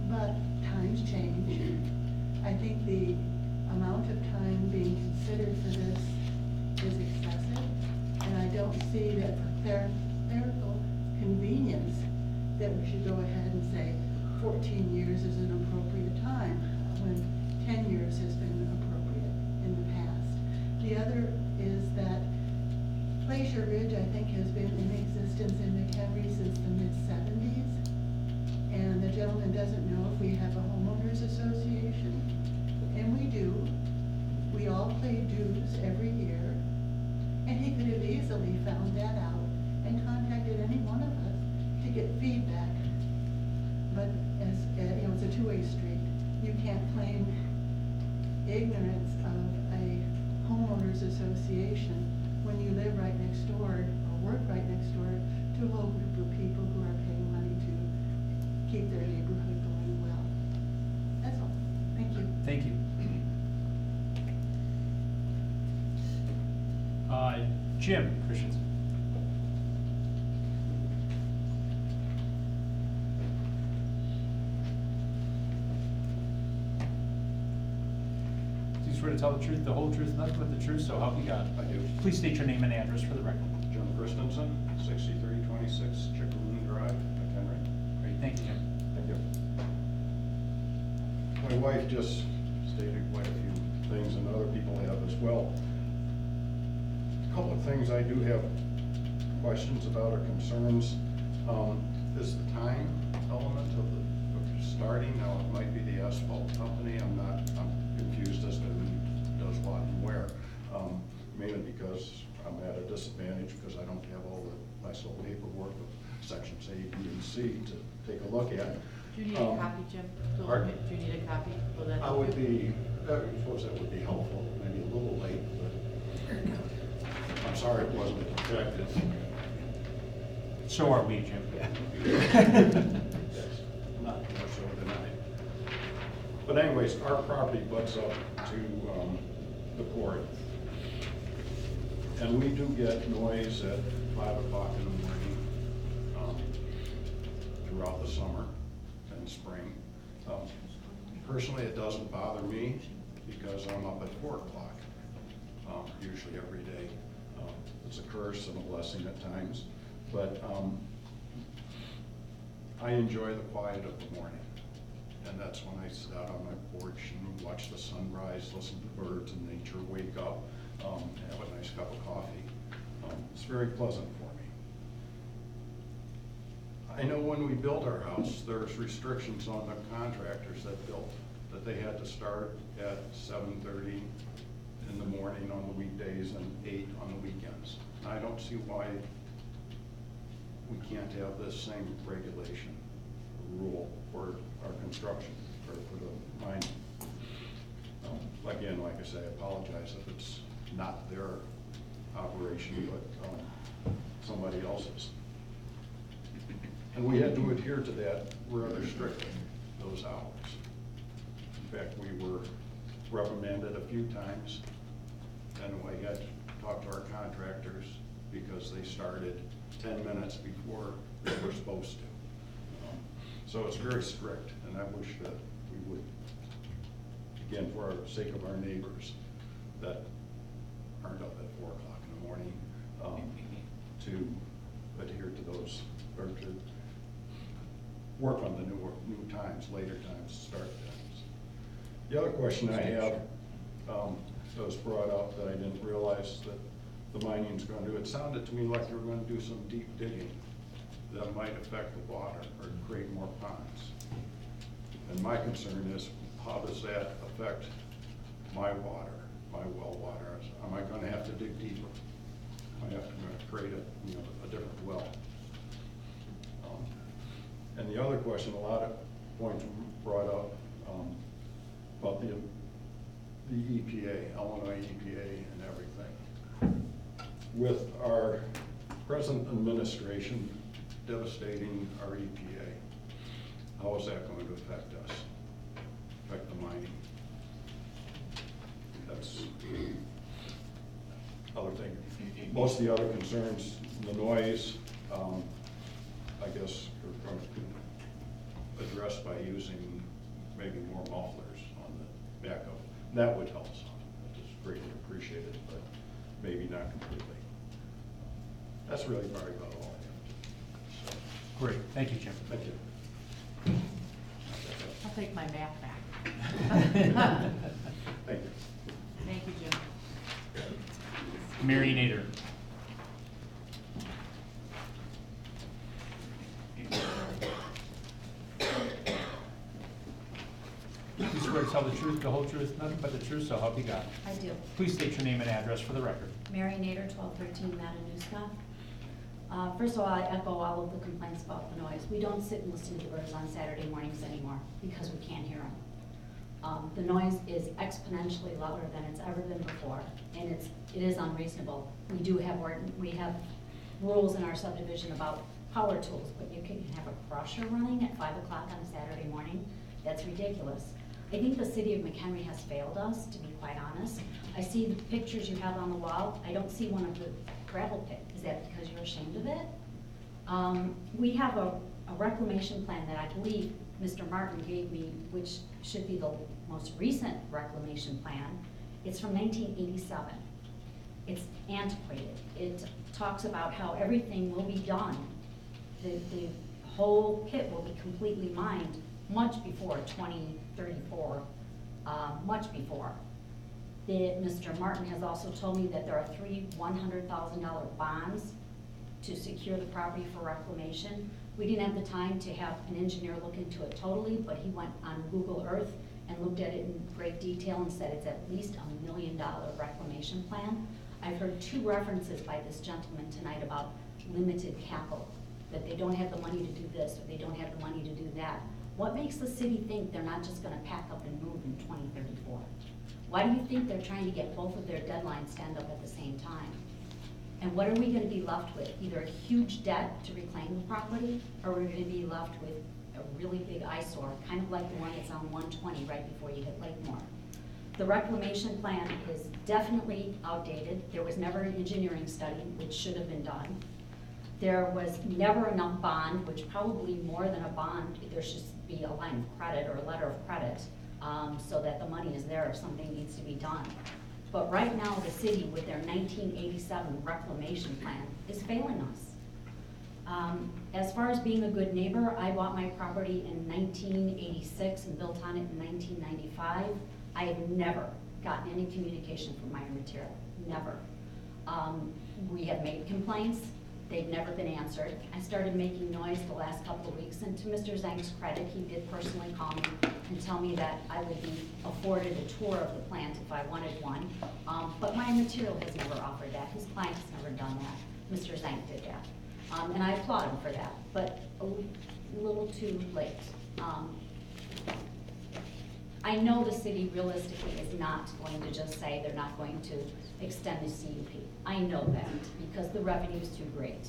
But times change. I think the amount of time being considered for this is excessive, and I don't see that for clerical convenience that we should go ahead and say 14 years is an appropriate time when 10 years has been appropriate in the past. The other is that Glacier Ridge, I think, has been in existence in McHenry since the mid-70s. And the gentleman doesn't know if we have a homeowners association, and we do. We all pay dues every year, and he could have easily found that out and contacted any one of us to get feedback. But as you know, it's a two-way street. You can't claim ignorance of a homeowners association when you live right next door or work right next door to a whole group of people who are paying money to keep their neighborhood going well. That's all. Thank you. Thank you. Jim Christensen. Do you swear to tell the truth, the whole truth, nothing but the truth, so help you God? I do. Please state your name and address for the record. John Christensen, 6326 Chickaloon Drive, McHenry. Great, thank you, Jim. Thank you. My wife just stated quite a few things, and other people have as well. A couple of things I do have questions about or concerns. Is the time element of starting? Now, it might be the asphalt company. I'm confused as to who does what and where. Mainly because I'm at a disadvantage because I don't have all the nice little paperwork of sections A, B, and C to take a look at. Do you need a copy, Jim? To look Pardon? at? Do you need a copy? Will that I help would you? be, I suppose that would be helpful, maybe a little late, but I'm sorry it wasn't projected. So are we, Jim. Yes, not more so than I. But anyways, our property butts up to the court. And we do get noise at 5 o'clock in the morning throughout the summer and spring. Personally, it doesn't bother me because I'm up at 4 o'clock, usually every day. It's a curse and a blessing at times, but I enjoy the quiet of the morning. And that's when I sit out on my porch and watch the sunrise, listen to birds and nature, wake up, have a nice cup of coffee. It's very pleasant for me. I know when we built our house, there's restrictions on the contractors that built, that they had to start at 7:30 in the morning on the weekdays and 8 on the weekends. I don't see why we can't have this same regulation, rule for our construction, or for the mining. Again, like I say, I apologize if it's not their operation, but somebody else's. And we had to adhere to that rather strictly, those hours. In fact, we were reprimanded a few times, and we had to talk to our contractors because they started 10 minutes before they were supposed to. So it's very strict, and I wish that we would, again, for the sake of our neighbors that aren't up at 4 o'clock in the morning, to adhere to those, or to work on the new times, later times, start times. The other question I have that was brought up that I didn't realize that the mining's going to do, it sounded to me like they were going to do some deep digging that might affect the water or create more ponds. And my concern is, how does that affect my water, my well water? Am I going to have to dig deeper? Am I have to create a different well? And the other question, a lot of points brought up about the EPA, Illinois EPA and everything. With our present administration devastating our EPA, how is that going to affect us, affect the mining? That's other thing. Most of the other concerns, the noise, I guess, are addressed by using maybe more mufflers on the back of it. That would help some. It's greatly appreciated, but maybe not completely. That's really probably about all I have. So, Great, thank you, Jim. thank you. I'll take my map back. Thank you. Thank you, Jim. Mary Nader. You swear to tell the truth, the whole truth, nothing but the truth, so help you God. I do. Please state your name and address for the record. Mary Nader, 1213 Matanuska. First of all, I echo all of the complaints about the noise. We don't sit and listen to the birds on Saturday mornings anymore because we can't hear them. The noise is exponentially louder than it's ever been before, and it is unreasonable. We have rules in our subdivision about power tools, but you can have a crusher running at 5 o'clock on a Saturday morning. That's ridiculous. I think the city of McHenry has failed us, to be quite honest. I see the pictures you have on the wall. I don't see one of the gravel pit. Is that because you're ashamed of it? We have a reclamation plan that I believe Mr. Martin gave me, which should be the most recent reclamation plan. It's from 1987. It's antiquated. It talks about how everything will be done. The whole pit will be completely mined much before 2034, much before. Mr. Martin has also told me that there are 3 $100,000 bonds to secure the property for reclamation. We didn't have the time to have an engineer look into it totally, but he went on Google Earth and looked at it in great detail and said it's at least $1 million reclamation plan. I've heard 2 references by this gentleman tonight about limited capital, that they don't have the money to do this, or they don't have the money to do that. What makes the city think they're not just gonna pack up and move in 2034? Why do you think they're trying to get both of their deadlines stand up at the same time? And what are we gonna be left with? Either a huge debt to reclaim the property, or we're gonna be left with a really big eyesore, kind of like the one that's on 120 right before you hit Lakemore. The reclamation plan is definitely outdated. There was never an engineering study, which should have been done. There was never enough bond, which probably more than a bond, there should be a line of credit or a letter of credit, so that the money is there if something needs to be done. But right now, the city, with their 1987 reclamation plan, is failing us. As far as being a good neighbor, I bought my property in 1986 and built on it in 1995. I have never gotten any communication from Meyer Material, never. We have made complaints, they've never been answered. I started making noise the last couple of weeks, and to Mr. Zank's credit, he did personally call me and tell me that I would be afforded a tour of the plant if I wanted one. But Meyer Material has never offered that, his client has never done that. Mr. Zank did that. And I applaud him for that, but a little too late. I know the city realistically is not going to just say they're not going to extend the CUP. I know that because the revenue is too great.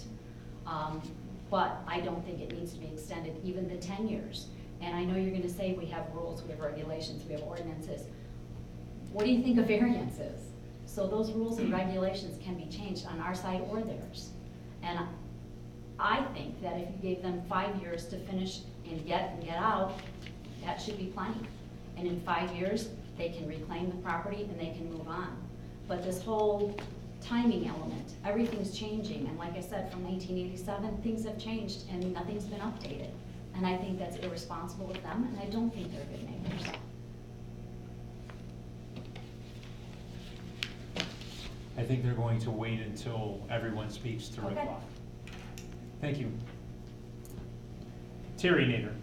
But I don't think it needs to be extended even the 10 years. And I know you're gonna say we have rules, we have regulations, we have ordinances. What do you think a variance is? So those rules and regulations can be changed on our side or theirs. And I think that if you gave them 5 years to finish and get out, that should be plenty. And in 5 years, they can reclaim the property and they can move on. But this whole timing element, everything's changing. And like I said, from 1987, things have changed and nothing's been updated. And I think that's irresponsible of them, and I don't think they're good neighbors. I think they're going to wait until everyone speaks to reply. Okay. Thank you. Terry Nader.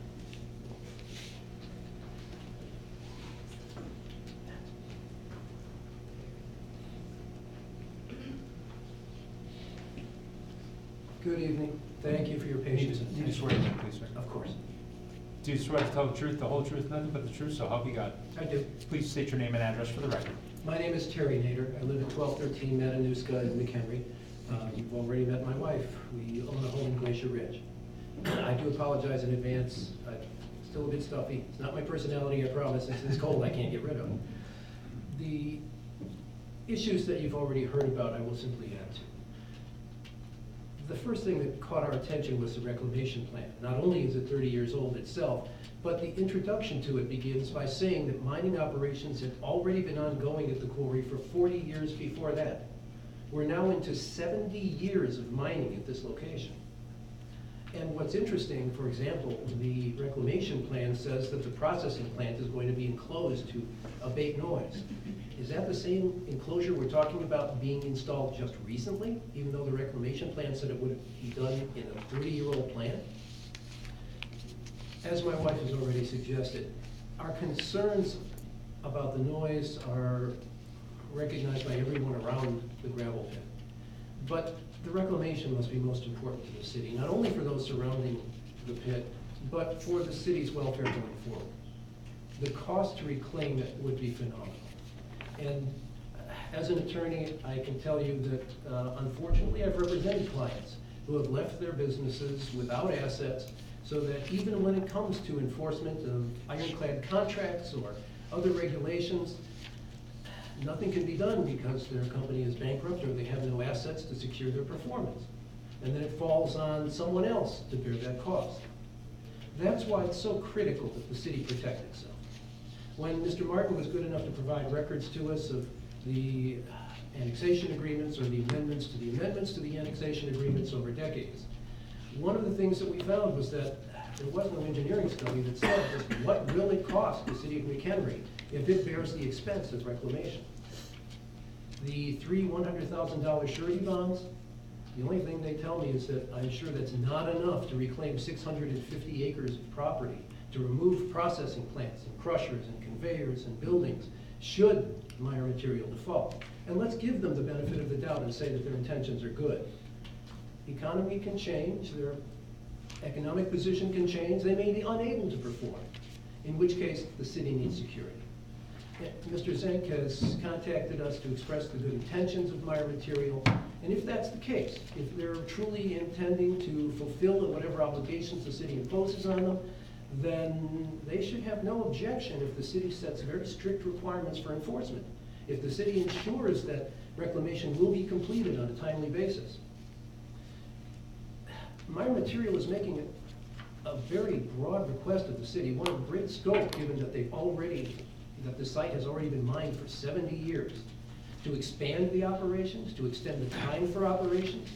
Good evening. Thank you for your patience. Need to swear in, please, sir. Of course. Do you swear to tell the truth, the whole truth, nothing but the truth, so help you God? I do. Please state your name and address for the record. My name is Terry Nader. I live at 1213 Matanuska in McHenry. You've already met my wife. We own a home in Glacier Ridge. I do apologize in advance. I'm still a bit stuffy. It's not my personality, I promise. It's this cold I can't get rid of. The issues that you've already heard about, I will simply add to. The first thing that caught our attention was the reclamation plan. Not only is it 30 years old itself, but the introduction to it begins by saying that mining operations had already been ongoing at the quarry for 40 years before that. We're now into 70 years of mining at this location. And what's interesting, for example, the reclamation plan says that the processing plant is going to be enclosed to abate noise. Is that the same enclosure we're talking about being installed just recently, even though the reclamation plan said it would be done in a 30-year-old plant? As my wife has already suggested, our concerns about the noise are recognized by everyone around the gravel pit. But the reclamation must be most important to the city, not only for those surrounding the pit, but for the city's welfare going forward. The cost to reclaim it would be phenomenal. And as an attorney, I can tell you that unfortunately I've represented clients who have left their businesses without assets, so that even when it comes to enforcement of ironclad contracts or other regulations, nothing can be done because their company is bankrupt or they have no assets to secure their performance. And then it falls on someone else to bear that cost. That's why it's so critical that the city protect itself. When Mr. Martin was good enough to provide records to us of the annexation agreements or the amendments to the annexation agreements over decades, one of the things that we found was that there was no engineering study that said just what will it cost the city of McHenry if it bears the expense of reclamation. The 3 $100,000 surety bonds, the only thing they tell me is that I'm sure that's not enough to reclaim 650 acres of property to remove processing plants and crushers and conveyors and buildings should Meyer Material default. And let's give them the benefit of the doubt and say that their intentions are good. The economy can change, their economic position can change, they may be unable to perform, in which case the city needs security. Mr. Zink has contacted us to express the good intentions of Meyer Material, and if that's the case, if they're truly intending to fulfill whatever obligations the city imposes on them, then they should have no objection if the city sets very strict requirements for enforcement, if the city ensures that reclamation will be completed on a timely basis. Meyer Material is making a very broad request of the city, one of great scope, given that the site has already been mined for 70 years. To expand the operations, to extend the time for operations,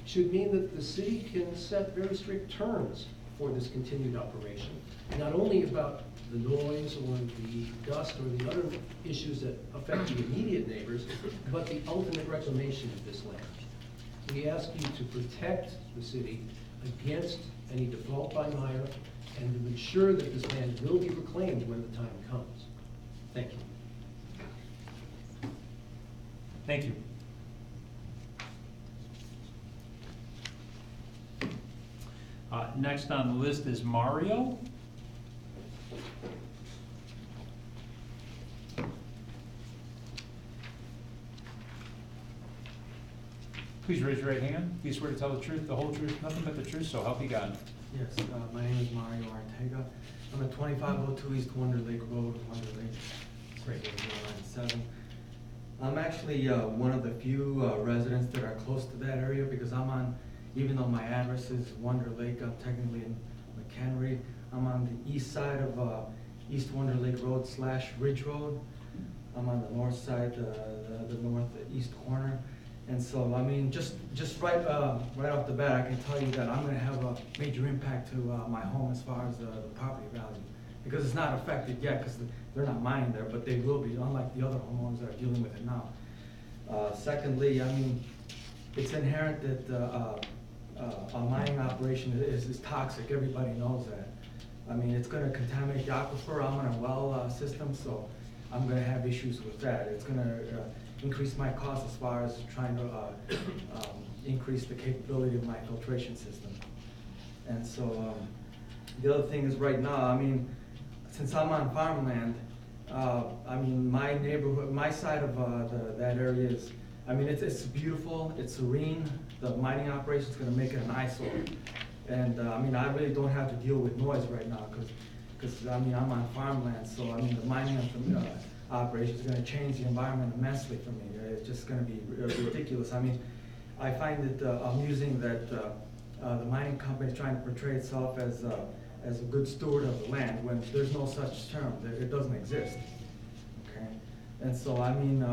should mean that the city can set very strict terms for this continued operation, not only about the noise or the dust or the other issues that affect the immediate neighbors, but the ultimate reclamation of this land. We ask you to protect the city against any default by Meyer and to ensure that this land will be reclaimed when the time comes. Thank you. Thank you. Next on the list is Mario. Please raise your right hand. Do you swear to tell the truth, the whole truth, nothing but the truth, so help you God? Yes, my name is Mario Ortega. I'm at 2502 East Wonder Lake Road, Wonder Lake, Great 097. I'm actually one of the few residents that are close to that area because I'm on, even though my address is Wonder Lake, I'm technically in McHenry. I'm on the east side of East Wonder Lake Road / Ridge Road. I'm on the north side, the northeast corner. And so, I mean, just right off the bat, I can tell you that I'm gonna have a major impact to my home as far as the property value. Because it's not affected yet, because they're not mining there, but they will be, unlike the other homeowners that are dealing with it now. Secondly, I mean, it's inherent that a mining operation is toxic, everybody knows that. I mean, it's gonna contaminate the aquifer, I'm on a well system, so I'm gonna have issues with that. It's gonna increase my costs as far as trying to increase the capability of my filtration system. And so the other thing is right now, I mean, since I'm on farmland, I mean, my neighborhood, my side of that area is, I mean, it's beautiful, it's serene. The mining operation is going to make it an eyesore. And I mean, I really don't have to deal with noise right now because I mean, I'm on farmland, so I mean, the mining operation is going to change the environment immensely for me. It's just going to be ridiculous. I mean, I find it amusing that the mining company is trying to portray itself as a good steward of the land when there's no such term. It doesn't exist. Okay, and so I mean,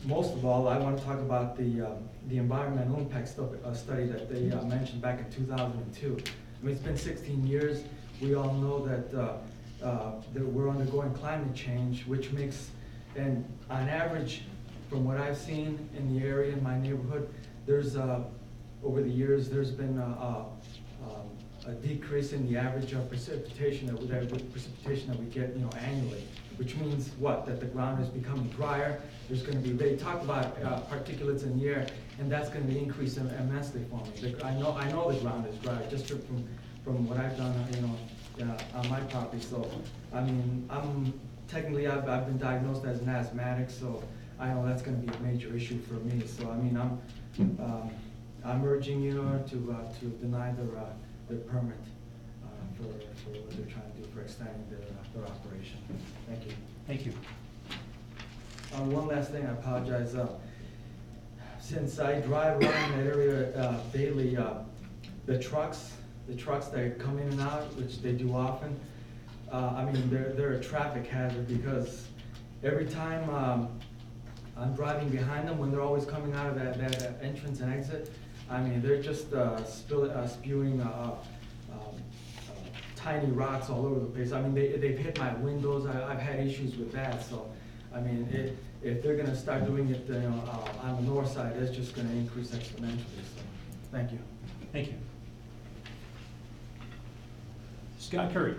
most of all, I want to talk about the environmental impact study that they mentioned back in 2002. I mean, it's been 16 years. We all know that we're undergoing climate change, which makes, and on average, from what I've seen in the area in my neighborhood, there's over the years there's been a decrease in the average of precipitation that we get, you know, annually, which means what? That the ground is becoming drier. There's going to be, they talk about particulates in the air, and that's going to increase immensely for me. I know the ground is dry just from what I've done, you know, on my property. So, I mean, technically I've been diagnosed as an asthmatic, so I know that's going to be a major issue for me. So, I mean, I'm urging you to deny their permit for what they're trying to do for extending their operation. Thank you. Thank you. One last thing, I apologize. Since I drive around that area daily, the trucks that come in and out, which they do often, I mean, they're a traffic hazard because every time I'm driving behind them, when they're always coming out of that entrance and exit, I mean, they're just spewing tiny rocks all over the place. I mean, they've hit my windows. I've had issues with that. So, I mean, if they're going to start doing it, you know, on the north side, it's just going to increase exponentially. So, thank you. Thank you. Scott Curry.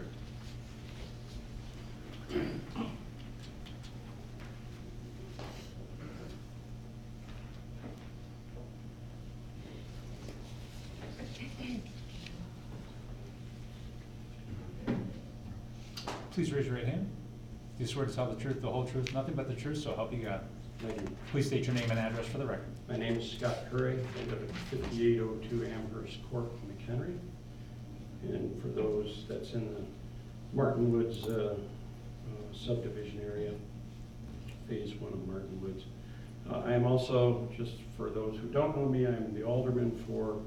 Please raise your right hand. Do you swear to tell the truth, the whole truth, nothing but the truth, so help you God? Thank you. Please state your name and address for the record. My name is Scott Curry. I live at 5802 Amherst Court, McHenry. And for those that's in the Martin Woods subdivision area, phase 1 of Martin Woods. I am also, just for those who don't know me, I'm the alderman for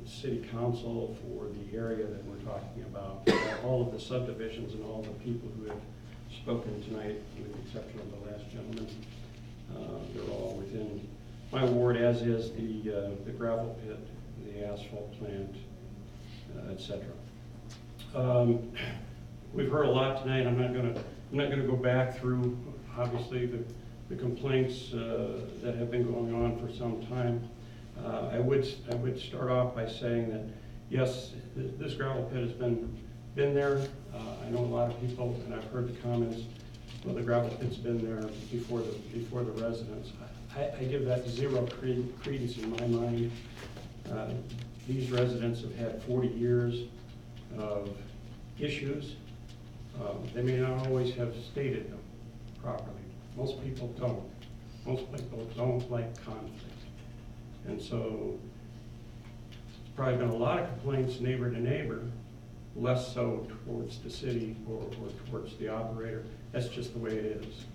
city council for the area that we're talking about. All of the subdivisions and all the people who have spoken tonight, with the exception of the last gentleman, they're all within my ward, as is the gravel pit, the asphalt plant, etc. We've heard a lot tonight. I'm not going to go back through, obviously, the complaints that have been going on for some time. I would start off by saying that yes, this gravel pit has been there. I know a lot of people, and I've heard the comments. Well, the gravel pit's been there before the residents. I give that zero credence in my mind. These residents have had 40 years of issues. They may not always have stated them properly. Most people don't. Most people don't like conflict. And so there's probably been a lot of complaints neighbor to neighbor, less so towards the city or towards the operator. That's just the way it is.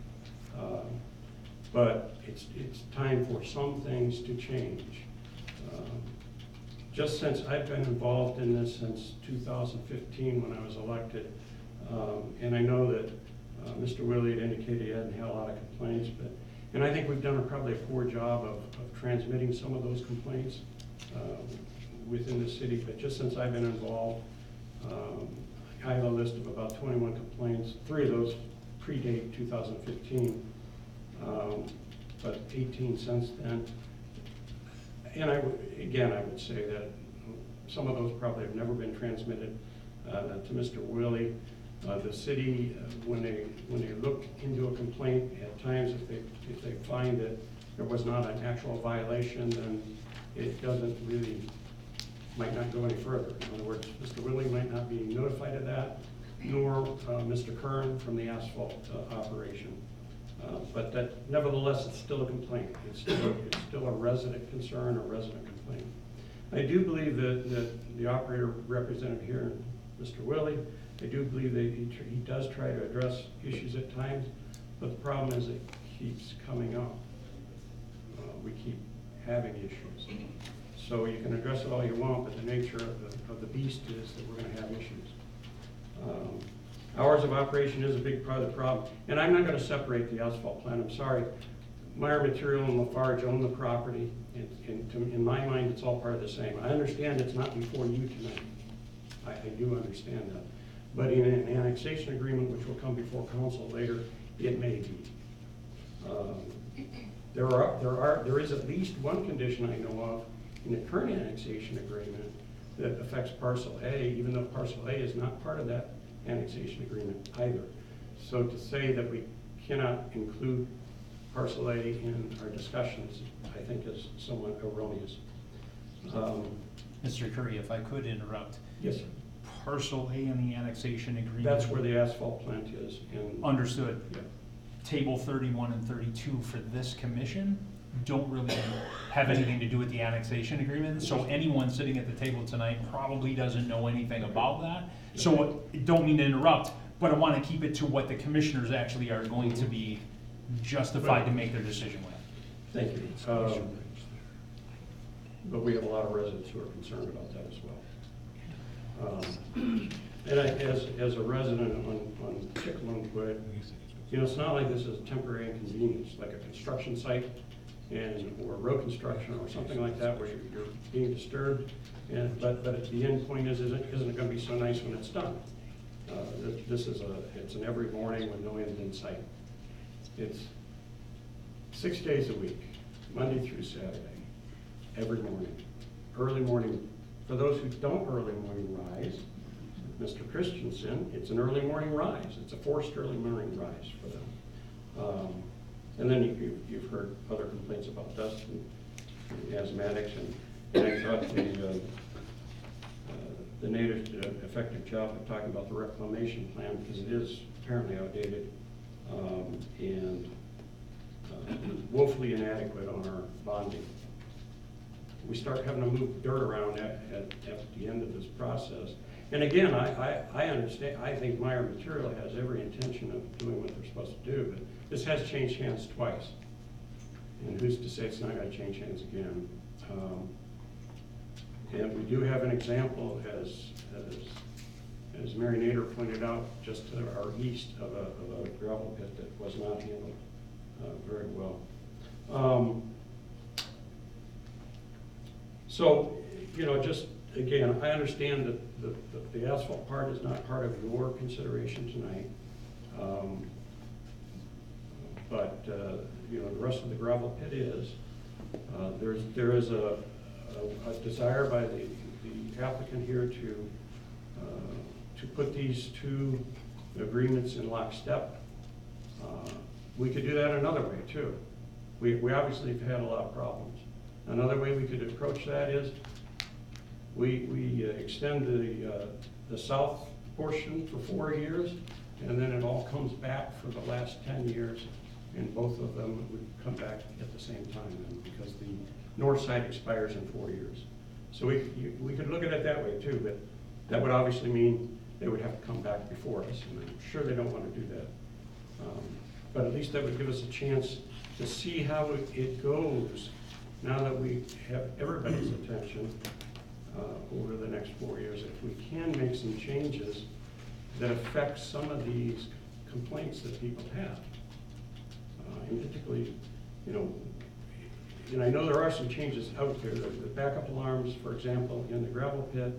But it's time for some things to change. Just since I've been involved in this since 2015 when I was elected, and I know that Mr. Willie had indicated he hadn't had a lot of complaints, and I think we've done probably a poor job of transmitting some of those complaints within the city. But just since I've been involved, I have a list of about 21 complaints. 3 of those predate 2015, but 18 since then. And I would say that some of those probably have never been transmitted to Mr. Willie. The city, when they look into a complaint, at times if they find that there was not an actual violation, then it might not go any further. In other words, Mr. Willie might not be notified of that, nor Mr. Kern from the asphalt operation. But that, nevertheless, it's still a complaint. It's still a resident concern, a resident complaint. I do believe that the operator represented here, Mr. Willie, I do believe that he does try to address issues at times, but the problem is it keeps coming up. We keep having issues. So you can address it all you want, but the nature of the beast is that we're going to have issues. Hours of operation is a big part of the problem. And I'm not going to separate the asphalt plant. I'm sorry. Meyer Material and Lafarge own the property. In my mind, it's all part of the same. I understand it's not before you tonight. I do understand that. But in an annexation agreement, which will come before council later, it may be. There is at least one condition I know of in the current annexation agreement that affects parcel A, even though parcel A is not part of that annexation agreement either. So to say that we cannot include parcel A in our discussions, I think is somewhat erroneous. Mr. Curry, if I could interrupt. Yes, sir. Parcel A in the annexation agreement. That's where the asphalt plant is. Understood. Yeah. Table 31 and 32 for this commission don't really have anything to do with the annexation agreement. So anyone sitting at the table tonight probably doesn't know anything about that. So don't mean to interrupt, but I want to keep it to what the commissioners actually are going to be justified to make their decision with. Thank you. But we have a lot of residents who are concerned about that as well. And as a resident on Chickalanwood, it's not like this is a temporary inconvenience, like a construction site or road construction or something like that where you're being disturbed. But at the end point isn't it going to be so nice when it's done? It's an every morning with no end in sight. It's 6 days a week, Monday through Saturday, every morning, early morning. For those who don't early morning rise, Mr. Christensen, it's an early morning rise. It's a forced early morning rise for them. And then you've heard other complaints about dust and asthmatics, and I thought the natives did an effective job of talking about the reclamation plan, because it is apparently outdated and woefully inadequate on our bonding. We start having to move dirt around at the end of this process. And again, I understand, I think Meyer Material has every intention of doing what they're supposed to do, but this has changed hands twice. And who's to say it's not going to change hands again? And we do have an example, as Mary Nader pointed out, just to our east of a gravel pit that was not handled very well. So, you know, just again, I understand that the asphalt part is not part of your consideration tonight. But you know, the rest of the gravel pit is. There is a desire by the applicant here to put these two agreements in lockstep. We could do that another way too. We obviously have had a lot of problems. Another way we could approach that is we extend the south portion for 4 years, and then it all comes back for the last 10 years, and both of them would come back at the same time then, because the north side expires in 4 years. So we could look at it that way too, but that would obviously mean they would have to come back before us, and I'm sure they don't want to do that. But at least that would give us a chance to see how it goes now that we have everybody's attention over the next 4 years. If we can make some changes that affect some of these complaints that people have. And particularly, you know, and I know there are some changes out there. The backup alarms, for example, in the gravel pit,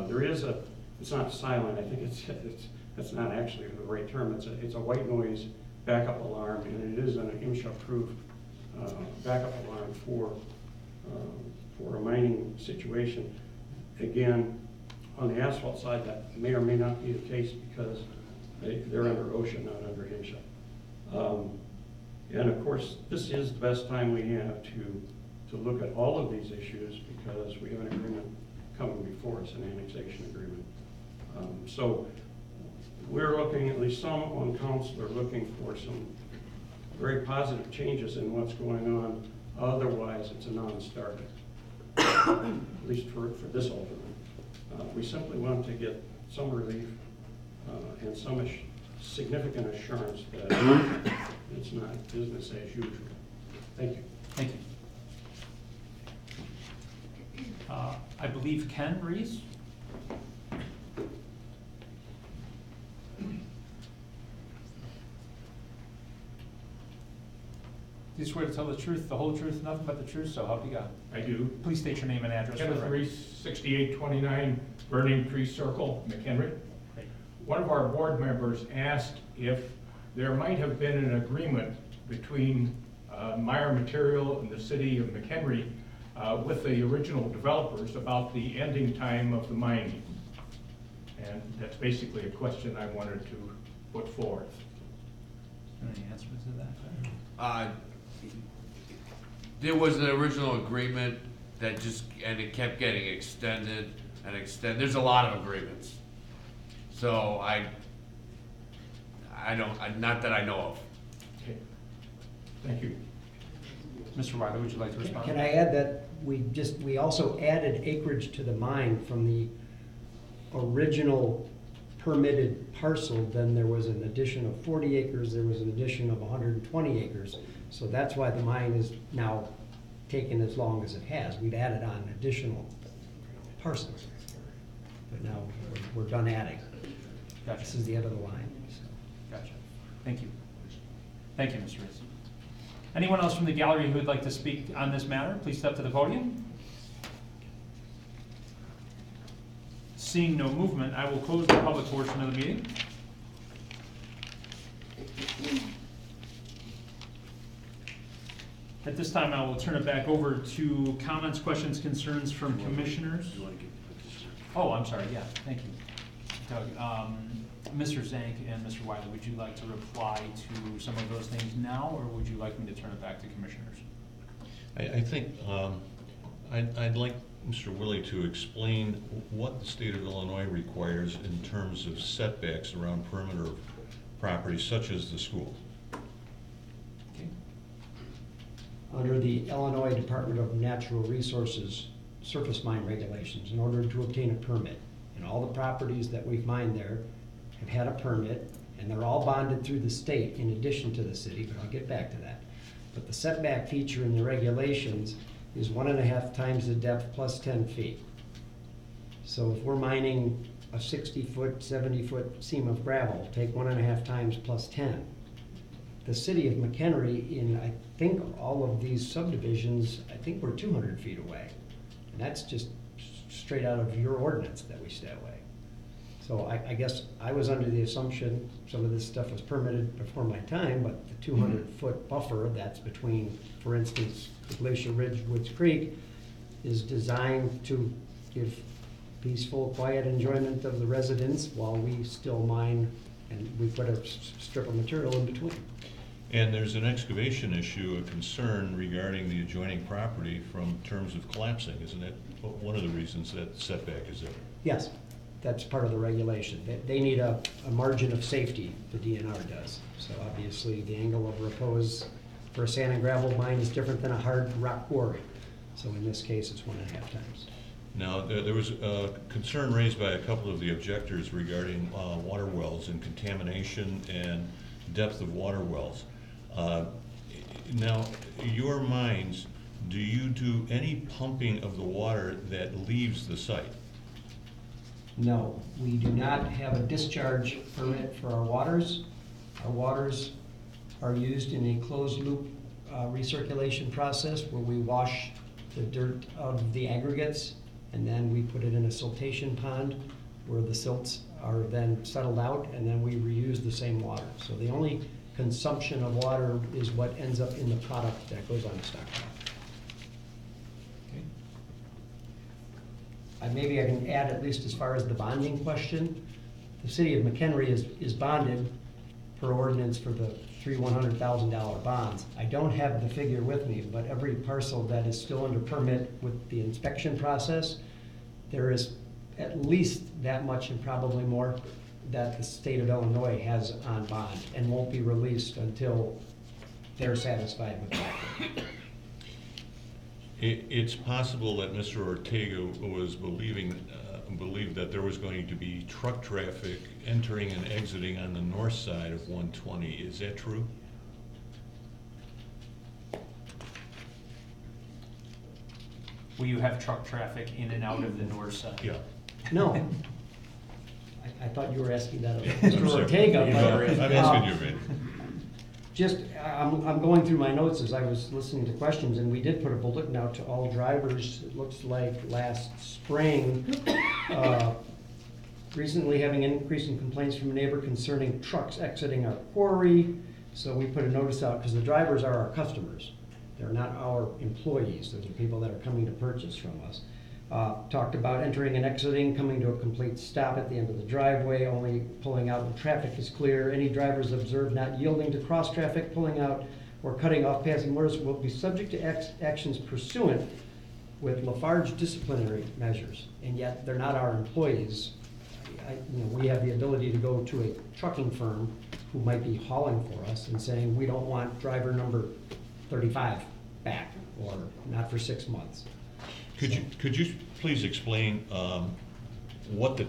there is it's not silent, I think that's not actually the right term. It's a white noise backup alarm, and it is an MSHA-proof backup alarm for a mining situation. Again, on the asphalt side, that may or may not be the case because they're under OSHA, not under MSHA. And of course, this is the best time we have to look at all of these issues because we have an agreement coming before us, an annexation agreement. So we're looking, at least some on council are looking for some very positive changes in what's going on. Otherwise, it's a non-starter, at least for this alderman. We simply want to get some relief and some significant assurance that it's not business as usual. Thank you. Thank you. I believe Ken Rees. Do you swear to tell the truth, the whole truth, nothing but the truth, so help you God? I do. Please state your name and address. Kenneth Rees, 6829 Burning Tree Circle, McHenry. One of our board members asked if there might have been an agreement between Meyer Material and the city of McHenry with the original developers about the ending time of the mining. And that's basically a question I wanted to put forth. Any answers to that? There was an original agreement that and it kept getting extended and extended. There's a lot of agreements. So not that I know of. Okay. Thank you. Mr. Wiley, would you like to respond? Can I add that we also added acreage to the mine from the original permitted parcel. Then there was an addition of 40 acres, there was an addition of 120 acres. So that's why the mine is now taken as long as it has. We've added on additional parcels. But now we're done adding. Gotcha. This is the end of the line. So. Gotcha. Thank you. Thank you, Mr. Rees. Anyone else from the gallery who would like to speak on this matter, please step to the podium. Seeing no movement, I will close the public portion of the meeting. At this time, I will turn it back over to comments, questions, concerns from commissioners. Oh, I'm sorry, yeah, thank you. Doug, Mr. Zank and Mr. Wiley, would you like to reply to some of those things now, or would you like me to turn it back to commissioners? I think I'd like Mr. Willie to explain what the state of Illinois requires in terms of setbacks around perimeter properties such as the school. Under the Illinois Department of Natural Resources surface mine regulations, in order to obtain a permit, and all the properties that we've mined there have had a permit, and they're all bonded through the state in addition to the city, but I'll get back to that. But the setback feature in the regulations is 1.5 times the depth plus 10 feet. So if we're mining a 60-foot, 70-foot seam of gravel, take 1.5 times plus 10. The city of McHenry, in I think all of these subdivisions, I think we're 200 feet away. And that's just straight out of your ordinance that we stay away. So I guess I was under the assumption some of this stuff was permitted before my time, but the 200-foot buffer that's between, for instance, the Glacier Ridge, Woods Creek, is designed to give peaceful, quiet enjoyment of the residents while we still mine, and we put a strip of material in between. And there's an excavation issue, a concern regarding the adjoining property from terms of collapsing. Isn't that one of the reasons that setback is there? Yes, that's part of the regulation. They need a margin of safety, the DNR does. So obviously the angle of repose for a sand and gravel mine is different than a hard rock quarry. So in this case, it's 1.5 times. Now, there was a concern raised by a couple of the objectors regarding water wells and contamination and depth of water wells. Now, your mines, do you do any pumping of the water that leaves the site? No, we do not have a discharge permit for our waters. Our waters are used in a closed loop recirculation process where we wash the dirt of the aggregates and then we put it in a siltation pond where the silts are then settled out and then we reuse the same water. So the only consumption of water is what ends up in the product that goes on the stockpile. Maybe I can add, at least as far as the bonding question. The city of McHenry is bonded per ordinance for the 3 $100,000 bonds. I don't have the figure with me, but every parcel that is still under permit with the inspection process, there is at least that much and probably more that the state of Illinois has on bond and won't be released until they're satisfied with that. It's possible that Mr. Ortega was believed that there was going to be truck traffic entering and exiting on the north side of 120. Is that true? Will you have truck traffic in and out of the north side? Yeah. No. I thought you were asking that of I'm Mr. sorry. Ortega. I'm asking you, man. Just, I'm going through my notes as I was listening to questions, and we did put a bulletin out to all drivers, it looks like last spring, recently having an increase in complaints from a neighbor concerning trucks exiting our quarry. So we put a notice out, because the drivers are our customers. They're not our employees. Those are people that are coming to purchase from us. Talked about entering and exiting, coming to a complete stop at the end of the driveway, only pulling out when traffic is clear. Any drivers observed not yielding to cross traffic, pulling out, or cutting off passing motorists will be subject to actions pursuant with Lafarge disciplinary measures. And yet, they're not our employees. We have the ability to go to a trucking firm who might be hauling for us and saying, we don't want driver number 35 back, or not for 6 months. Could you please explain what the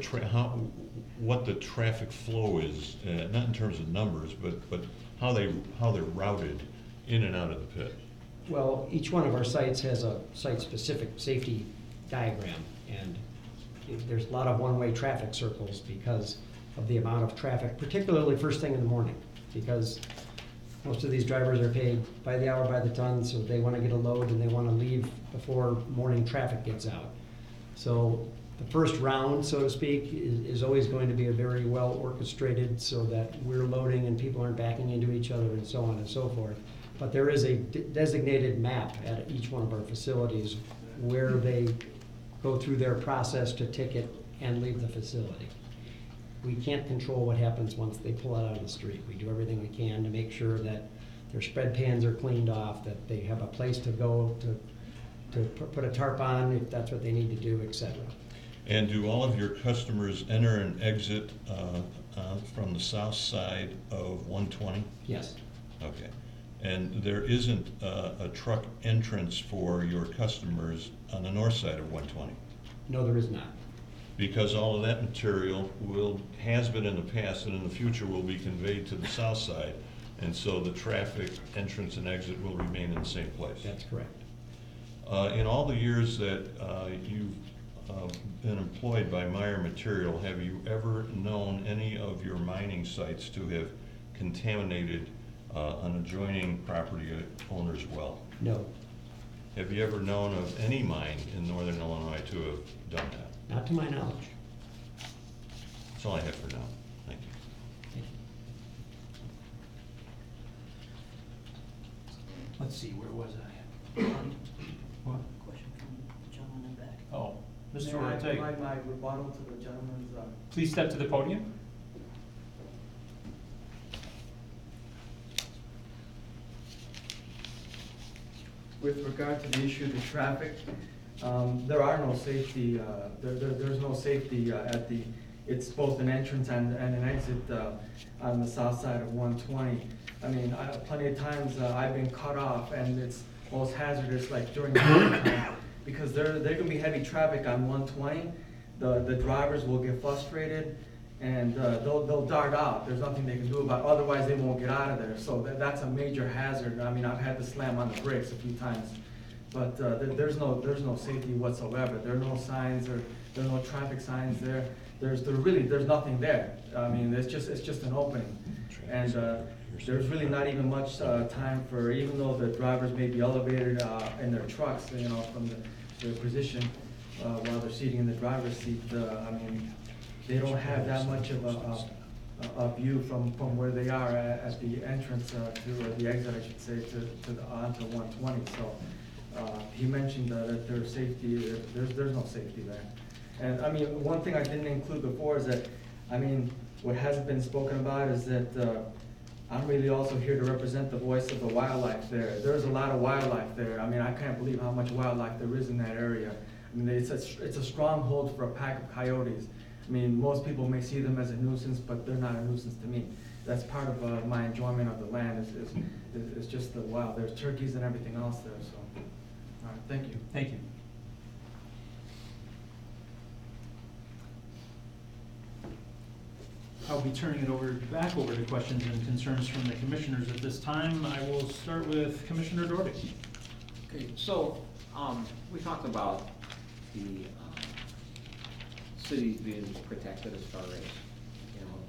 traffic flow is, not in terms of numbers, but how they're routed in and out of the pit? Well, each one of our sites has a site-specific safety diagram, and there's a lot of one-way traffic circles because of the amount of traffic, particularly first thing in the morning, because most of these drivers are paid by the hour, by the ton, so they want to get a load and they want to leave before morning traffic gets out. So the first round, so to speak, is always going to be a very well orchestrated so that we're loading and people aren't backing into each other and so on and so forth. But there is a designated map at each one of our facilities where they go through their process to ticket and leave the facility. We can't control what happens once they pull out on the street. We do everything we can to make sure that their spread pans are cleaned off, that they have a place to go to put a tarp on if that's what they need to do, et cetera. And do all of your customers enter and exit from the south side of 120? Yes. Okay. And there isn't a truck entrance for your customers on the north side of 120? No, there is not. Because all of that material has been in the past and in the future will be conveyed to the south side, and so the traffic entrance and exit will remain in the same place. That's correct. In all the years that you've been employed by Meyer Material, have you ever known any of your mining sites to have contaminated an adjoining property owner's well? No. Have you ever known of any mine in northern Illinois to have done that? Not to my knowledge. That's all I have for now. Thank you. Let's see, where was I? What? Question from the gentleman in back. Oh, Mr. May I Ortega. provide my rebuttal to the gentleman's, Please step to the podium. with regard to the issue of the traffic, there are no safety, there's no safety at the, it's both an entrance and an exit on the south side of 120. I mean, plenty of times I've been cut off, and it's most hazardous, like during the time, because there can be heavy traffic on 120. The drivers will get frustrated, and they'll dart out. There's nothing they can do about it. Otherwise they won't get out of there. So that's a major hazard. I mean, I've had to slam on the brakes a few times, but there's no safety whatsoever. There are no signs, there are no traffic signs there. There's nothing there. I mean, it's just an opening, and there's really not even much time for, even though the drivers may be elevated in their trucks, you know, from their position while they're sitting in the driver's seat. I mean, they don't have that much of a view from where they are at the entrance to the exit, I should say, onto 120. So he mentioned that there's safety. There's no safety there. And I mean, one thing I didn't include before is that, I mean, what hasn't been spoken about is that I'm really also here to represent the voice of the wildlife there. There's a lot of wildlife there. I mean, I can't believe how much wildlife there is in that area. I mean, it's a stronghold for a pack of coyotes. I mean, most people may see them as a nuisance, but they're not a nuisance to me. That's part of my enjoyment of the land is just the wild. There's turkeys and everything else there, so. All right, thank you. Thank you. I'll be turning it back over to questions and concerns from the commissioners at this time. I will start with Commissioner Doherty. Okay, so, we talked about the cities being protected as far as, you know,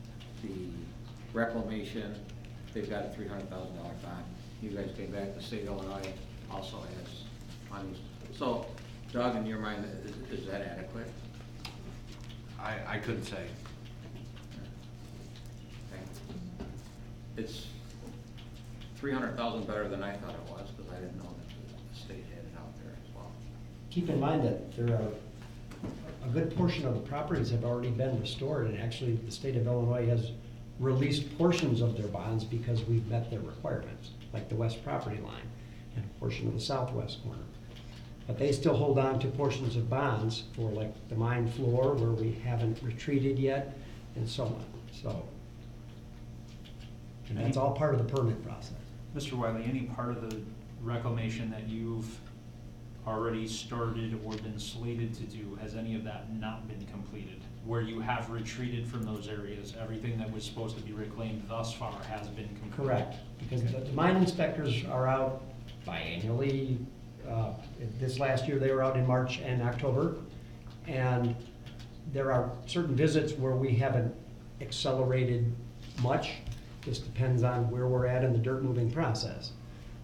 the reclamation. They've got a $300,000 bond. You guys came back, the state of Illinois also has monies. So, Doug, in your mind, is that adequate? I couldn't say. Okay. It's 300,000 better than I thought it was, because I didn't know that the state had it out there as well. Keep in mind that there are a good portion of the properties have already been restored, and actually the state of Illinois has released portions of their bonds because we've met their requirements, like the west property line and a portion of the southwest corner. But they still hold on to portions of bonds for like the mine floor where we haven't retreated yet, and so on. So, and that's all part of the permit process. Mr. Wiley, any part of the reclamation that you've already started or been slated to do, has any of that not been completed? Where you have retreated from those areas, everything that was supposed to be reclaimed thus far has been completed? Correct, because the mine inspectors are out biannually. This last year, they were out in March and October, and there are certain visits where we haven't accelerated much. This depends on where we're at in the dirt moving process.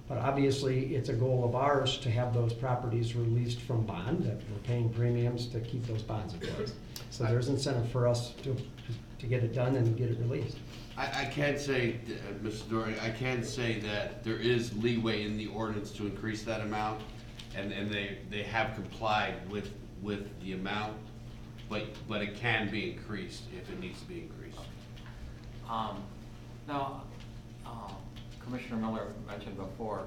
But obviously, it's a goal of ours to have those properties released from bond, that we're paying premiums to keep those bonds in place. So there's incentive for us to get it done and get it released. I can say, Mr. Dory, I can say that there is leeway in the ordinance to increase that amount, and they have complied with the amount, but it can be increased if it needs to be increased. Now, Commissioner Miller mentioned before,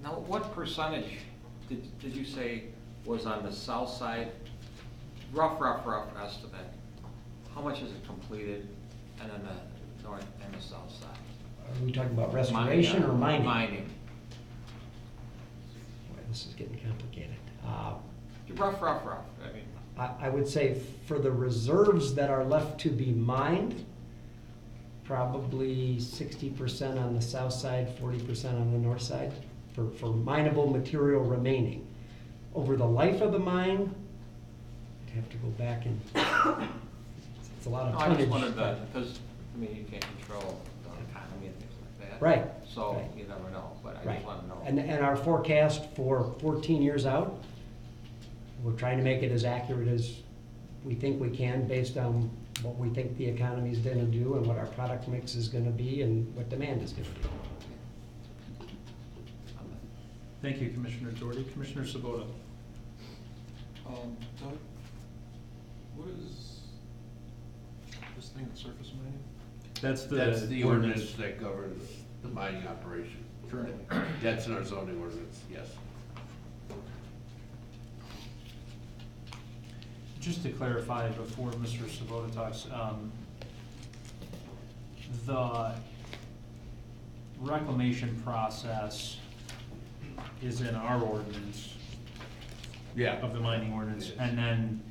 now what percentage did you say was on the south side? Rough estimate. How much is it completed, and then the north and the south side? Are we talking about restoration or mining? Mining. Boy, this is getting complicated. Rough. I mean, I would say for the reserves that are left to be mined, probably 60% on the south side, 40% on the north side for mineable material remaining. Over the life of the mine, I'd have to go back and, it's a lot of no, tonnage. I just wondered that, because, I mean, you can't control the economy and things like that. Right. So, right. you never know, but I Right. just want to know. And our forecast for 14 years out, we're trying to make it as accurate as we think we can based on what we think the economy is going to do and what our product mix is going to be and what demand is going to be. Thank you, Commissioner Doherty. Commissioner Sabota. Doug, what is this thing, the surface mining? That's the ordinance that governs the mining operation. Currently. That's in our zoning ordinance, yes. Just to clarify before Mr. Sabota talks, the reclamation process is in our ordinance. Yeah. Of the mining ordinance, and then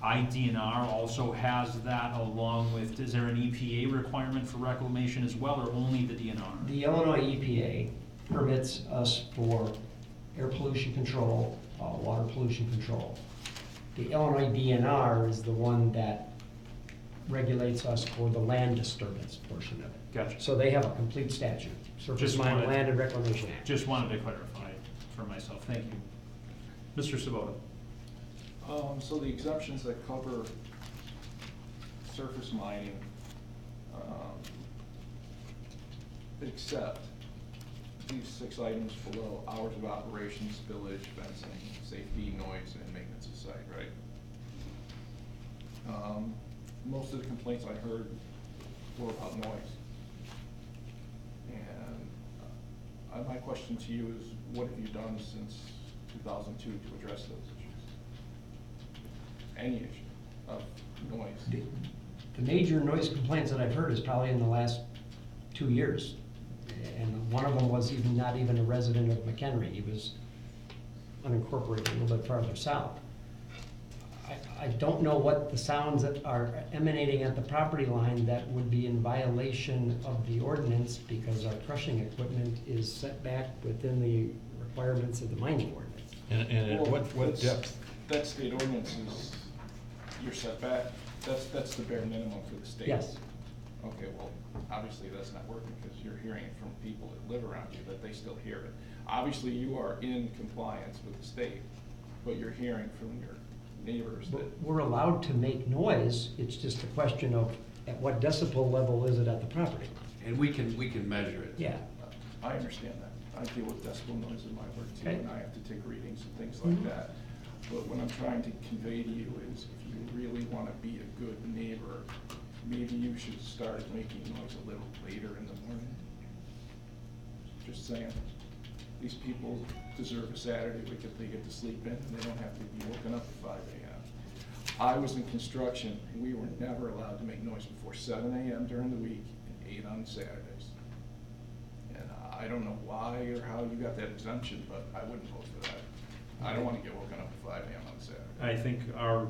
IDNR also has that along with, is there an EPA requirement for reclamation as well, or only the DNR? The Illinois EPA permits us for air pollution control, water pollution control. The Illinois DNR is the one that regulates us for the land disturbance portion of it. Gotcha. So they have a complete statute, Surface Mine Land and Reclamation Act. Just wanted to clarify for myself, thank you. Mr. Sabota. So the exemptions that cover surface mining, except these 6 items below: hours of operation, spillage, fencing, safety, noise, and maintenance of site, right? Most of the complaints I heard were about noise. And my question to you is, what have you done since 2002 to address those issues? Any issue of noise? The major noise complaints that I've heard is probably in the last 2 years. And one of them was not even a resident of McHenry. He was unincorporated, a little bit farther south. I don't know what the sounds that are emanating at the property line that would be in violation of the ordinance, because our crushing equipment is set back within the requirements of the mining ordinance. And at what depth? That state ordinance is, you're set back, that's the bare minimum for the state. Yes. Okay, well, obviously that's not working, because you're hearing it from people that live around you that they still hear it. Obviously, you are in compliance with the state, but you're hearing from your neighbors that. We're allowed to make noise, it's just a question of at what decibel level is it at the property. And we can measure it. Yeah. I understand that. I deal with decibel noise in my work too, Okay. and I have to take readings and things like Mhm. that. But what I'm trying to convey to you is, if you really want to be a good neighbor, maybe you should start making noise a little later in the morning. Just saying. These people deserve a Saturday weekend they get to sleep in, and they don't have to be woken up at 5 a.m. I was in construction, and we were never allowed to make noise before 7 a.m. during the week and 8 on Saturdays. And I don't know why or how you got that exemption, but I wouldn't vote for that. I don't want to get woken up at 5 a.m. on Saturday. I think our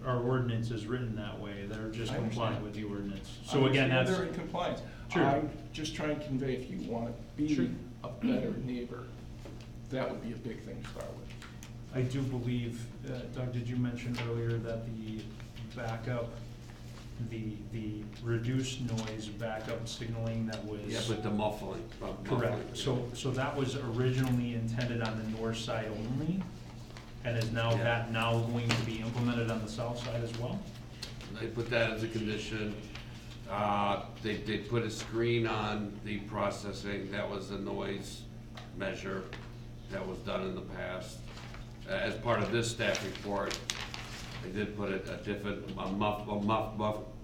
ordinance is written that way, they're just I complying understand. with the ordinance. I So again, understand that's. they're in compliance. Sure. I'm just trying to convey, if you want to Sure. be a better neighbor, that would be a big thing to start with. I do believe, Doug, did you mention earlier that the backup, the reduced noise backup signaling that was? Yeah, but the muffling. Correct, so that was originally intended on the north side only, and is now Yeah. that now going to be implemented on the south side as well? They put that as a condition. They put a screen on the processing. That was a noise measure that was done in the past. As part of this staff report, they did put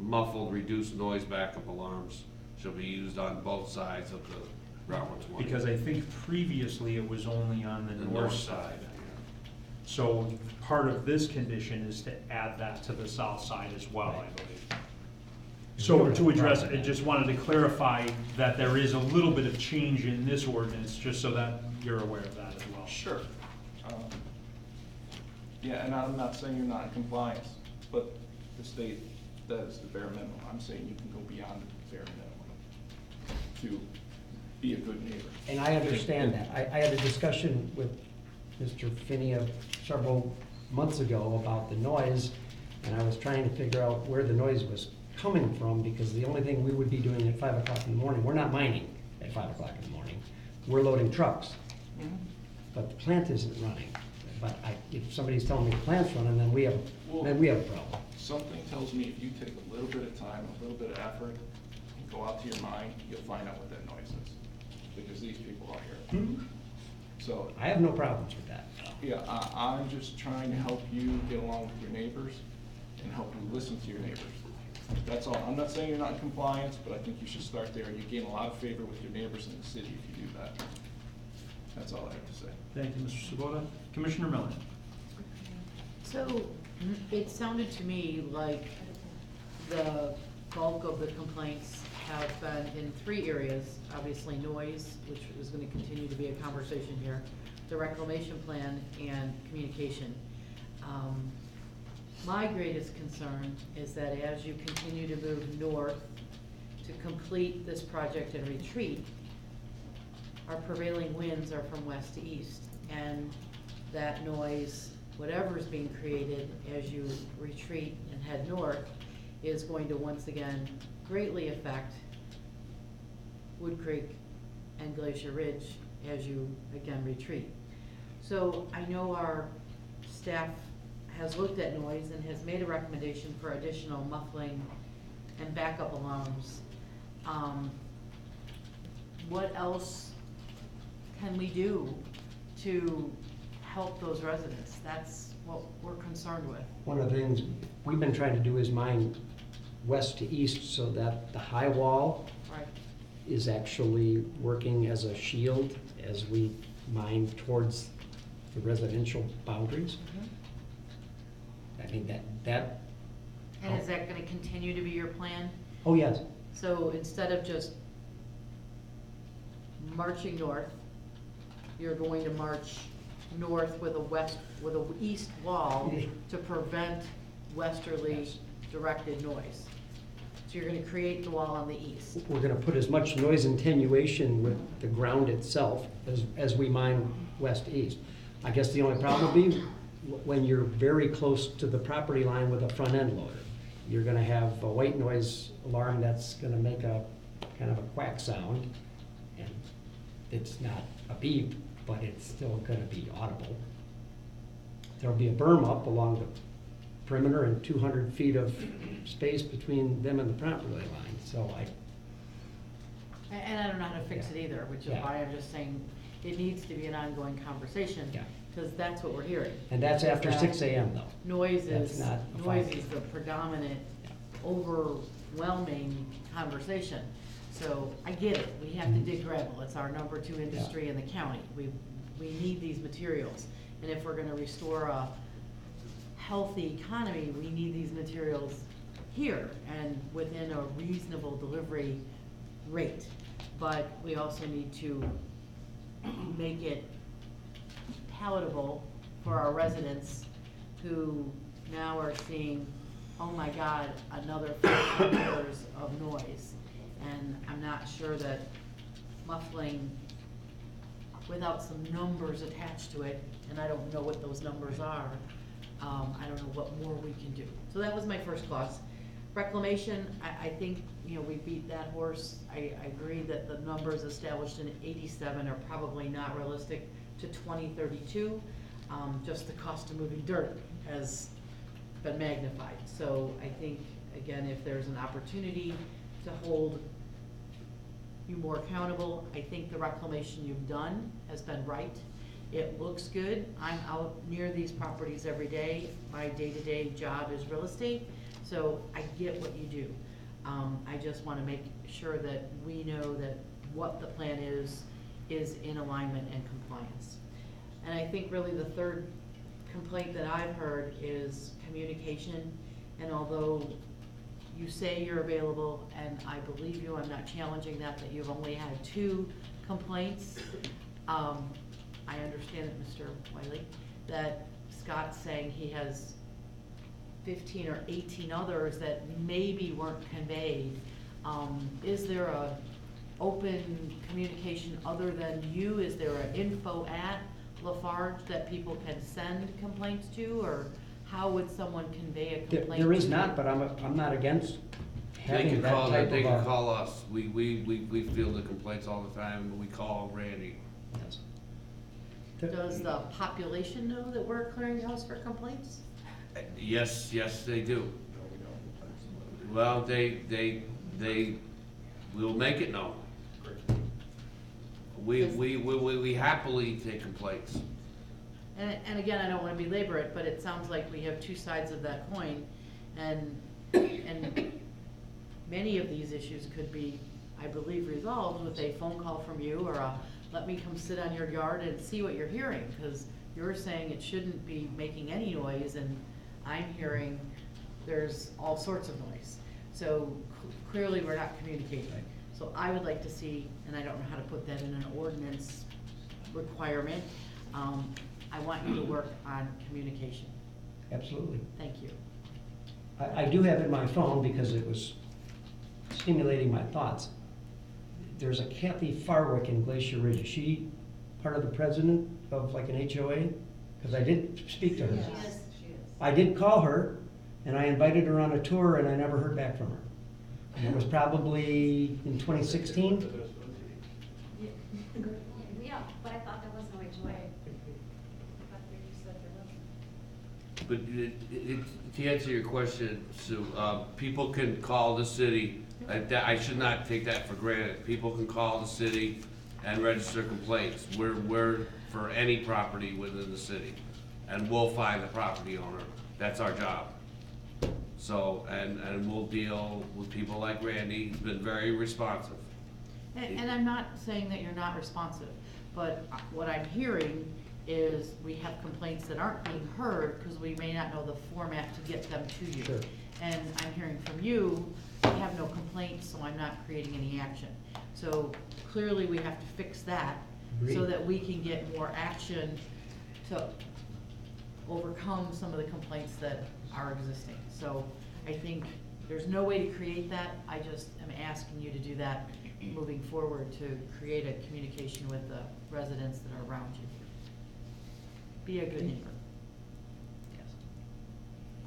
muffled reduced noise backup alarms shall be used on both sides of Route 120. Because I think previously it was only on the north side. So part of this condition is to add that to the south side as well, I believe. So to address, I just wanted to clarify that there is a little bit of change in this ordinance, just so that you're aware of that as well. Sure. Yeah, and I'm not saying you're not in compliance, but the state, that is the bare minimum. I'm saying you can go beyond the bare minimum to be a good neighbor. And I understand that. I had a discussion with Mr. Finney several months ago about the noise, and I was trying to figure out where the noise was coming from, because the only thing we would be doing at 5 o'clock in the morning, we're not mining at 5 o'clock in the morning. We're loading trucks, but the plant isn't running. But if somebody's telling me the plant's running, then we have a problem. Something tells me if you take a little bit of time, a little bit of effort, and go out to your mine, you'll find out what that noise is. Because these people are here. So I have no problems with that. yeah, I'm just trying to help you get along with your neighbors and help you listen to your neighbors. That's all. I'm not saying you're not in compliance, but I think you should start there. You gain a lot of favor with your neighbors in the city if you do that. That's all I have to say. Thank you, Mr. Sabota. Commissioner Miller. So it sounded to me like the bulk of the complaints have been in 3 areas. Obviously noise, which is going to continue to be a conversation here, the reclamation plan, and communication. My greatest concern is that as you continue to move north to complete this project and retreat, our prevailing winds are from west to east, and that noise, whatever is being created as you retreat and head north, is going to once again greatly affect Wood Creek and Glacier Ridge as you again retreat. So I know our staff has looked at noise and has made a recommendation for additional muffling and backup alarms. What else can we do to help those residents? That's what we're concerned with. One of the things we've been trying to do is mine west to east so that the high wall Right. is actually working as a shield as we mine towards the residential boundaries. I think that. And is that gonna continue to be your plan? Oh, yes. So instead of just marching north, you're going to march north with a east wall to prevent westerly directed noise. So you're gonna create the wall on the east. We're gonna put as much noise attenuation with the ground itself as we mine west-east. I guess the only problem will be when you're very close to the property line with a front-end loader. You're gonna have a white noise alarm that's gonna make a kind of a quack sound. And it's not a beep, but it's still gonna be audible. There'll be a berm up along the perimeter and 200 feet of space between them and the property line, so And I don't know how to fix it either, which is Yeah. why I'm just saying it needs to be an ongoing conversation. Yeah. Because that's what we're hearing. And that's after That 6 a.m. though. Noise That's is, not a noise 5 is the predominant, overwhelming conversation. So I get it, we have to dig gravel, it's our number 2 industry in the county. We need these materials. And if we're gonna restore a healthy economy, we need these materials here and within a reasonable delivery rate. But we also need to make it palatable for our residents who now are seeing, oh my God, another 5 years of noise. And I'm not sure that muffling without some numbers attached to it, and I don't know what those numbers are, I don't know what more we can do. So that was my first clause. Reclamation, I think, we beat that horse. I agree that the numbers established in '87 are probably not realistic to 2032. Just the cost of moving dirt has been magnified. So I think, again, if there's an opportunity to hold you more accountable, I think the reclamation you've done has been right. It looks good. I'm out near these properties every day. My day-to-day job is real estate, so I get what you do. I just want to make sure that we know that what the plan is in alignment and compliance. And I think really the third complaint that I've heard is communication, and although you say you're available, and I believe you, I'm not challenging that you've only had 2 complaints. I understand that, Mr. Wiley, that Scott's saying he has 15 or 18 others that maybe weren't conveyed. Is there a open communication other than you? Is there an info at Lafarge that people can send complaints to, or how would someone convey a complaint? There is not, but I'm not against having that type of. They can call us. We field the complaints all the time, but we call Randy. Yes. Does the population know that we're a clearinghouse for complaints? Yes, they do. Well, they will make it known. We happily take complaints. And again, I don't want to belabor it, but it sounds like we have 2 sides of that coin, and many of these issues could be, I believe, resolved with a phone call from you, or a, let me come sit on your yard and see what you're hearing, because you're saying it shouldn't be making any noise, and I'm hearing there's all sorts of noise. So clearly we're not communicating. So I would like to see, and I don't know how to put that in an ordinance requirement, I want you to work on communication. Absolutely. Thank you. I do have it in my phone because it was stimulating my thoughts. There's a Kathy Farwick in Glacier Ridge. Is she part of the president of like an HOA? Because I did speak to her. Yes, she is. I did call her, and I invited her on a tour, and I never heard back from her. And it was probably in 2016. Yeah, but I thought there was no HOA. I thought you said there wasn't. But to answer your question, Sue, people can call the city. I should not take that for granted. People can call the city and register complaints. We're for any property within the city, and we'll find the property owner. That's our job. So, and we'll deal with people like Randy. He's been very responsive. And I'm not saying that you're not responsive, but what I'm hearing is we have complaints that aren't being heard because we may not know the format to get them to you. Sure. And I'm hearing from you, I have no complaints, so I'm not creating any action. So clearly we have to fix that so Agreed. that we can get more action to overcome some of the complaints that are existing. So I think there's no way to create that. I just am asking you to do that moving forward, to create a communication with the residents that are around you. Be a good neighbor. Yes.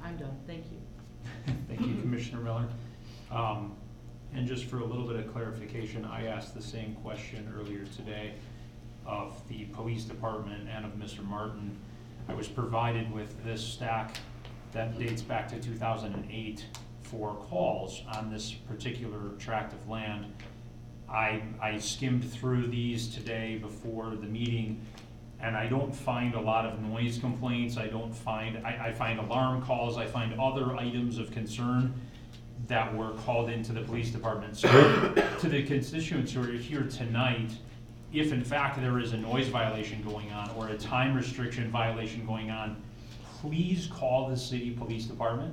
I'm done. Thank you. Thank you, Commissioner Miller. And just for a little bit of clarification, I asked the same question earlier today of the police department and of Mr. Martin. I was provided with this stack that dates back to 2008 for calls on this particular tract of land. I skimmed through these today before the meeting, and I don't find a lot of noise complaints. I find alarm calls. I find other items of concern that were called into the police department. So to the constituents who are here tonight, if in fact there is a noise violation going on or a time restriction violation going on, please call the city police department.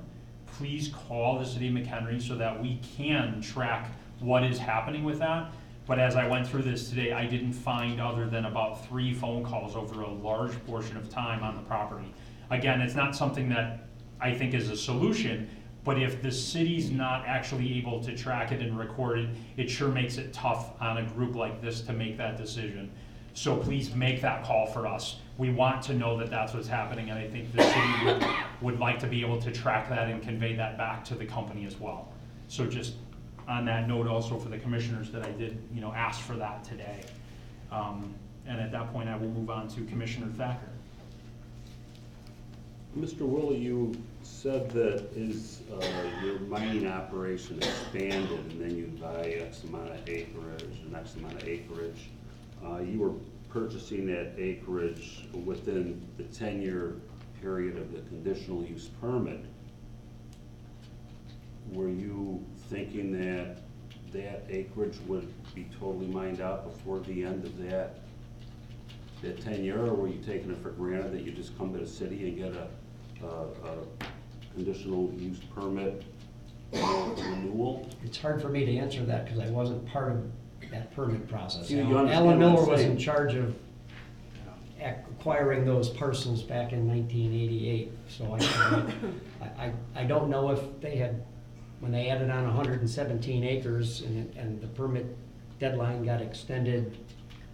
Please call the city of McHenry so that we can track what is happening with that. But as I went through this today, I didn't find other than about 3 phone calls over a large portion of time on the property. Again, it's not something that I think is a solution, but if the city's not actually able to track it and record it, it sure makes it tough on a group like this to make that decision. So please make that call for us. We want to know that that's what's happening, and I think the city would like to be able to track that and convey that back to the company as well. So just on that note, also for the commissioners, that I did, ask for that today. And at that point, I will move on to Commissioner Thacker. Mr. Willie, you said that your mining operation expanded and then you buy X amount of acreage and X amount of acreage. You were purchasing that acreage within the 10-year period of the conditional use permit. Were you thinking that that acreage would be totally mined out before the end of that 10-year, or were you taking it for granted that you just come to the city and get a conditional use permit renewal? It's hard for me to answer that because I wasn't part of that permit process. You understand Alan what I'm Miller was saying? in charge of acquiring those parcels back in 1988. So I don't know if they had, when they added on 117 acres and the permit deadline got extended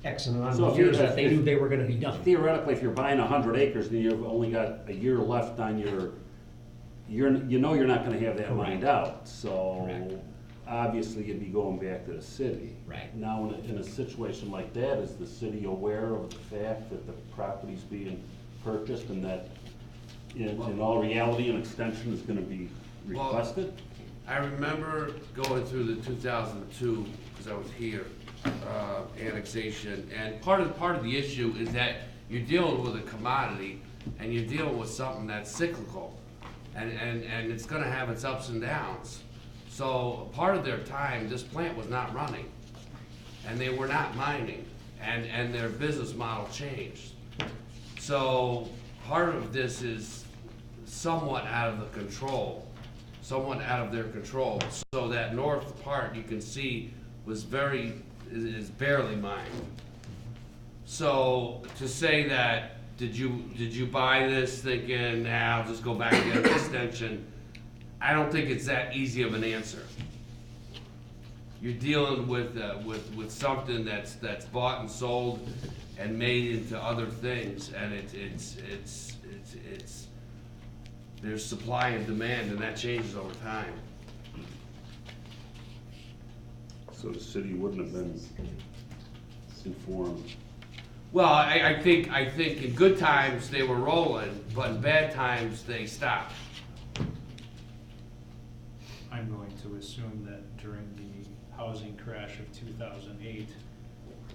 X amount of years, that they knew they were gonna be done. Theoretically, if you're buying 100 acres, then you've only got a year left on you're not gonna have that mined out. So obviously you'd be going back to the city. Right. Now, in a situation like that, is the city aware of the fact that the property's being purchased and that in all reality, an extension is gonna be requested? I remember going through the 2002, because I was here, annexation, and part of the issue is that you're dealing with a commodity and you're dealing with something that's cyclical, and it's gonna have its ups and downs. So part of their time, this plant was not running, and they were not mining, and their business model changed. So part of this is somewhat out of their control. So that north part you can see is barely mined. So to say that, did you buy this thinking, I'll just go back and get an extension? I don't think it's that easy of an answer. You're dealing with something that's bought and sold and made into other things, and it's there's supply and demand, and that changes over time. So the city wouldn't have been informed? Well, I think in good times they were rolling, but in bad times they stopped. I'm going to assume that during the housing crash of 2008,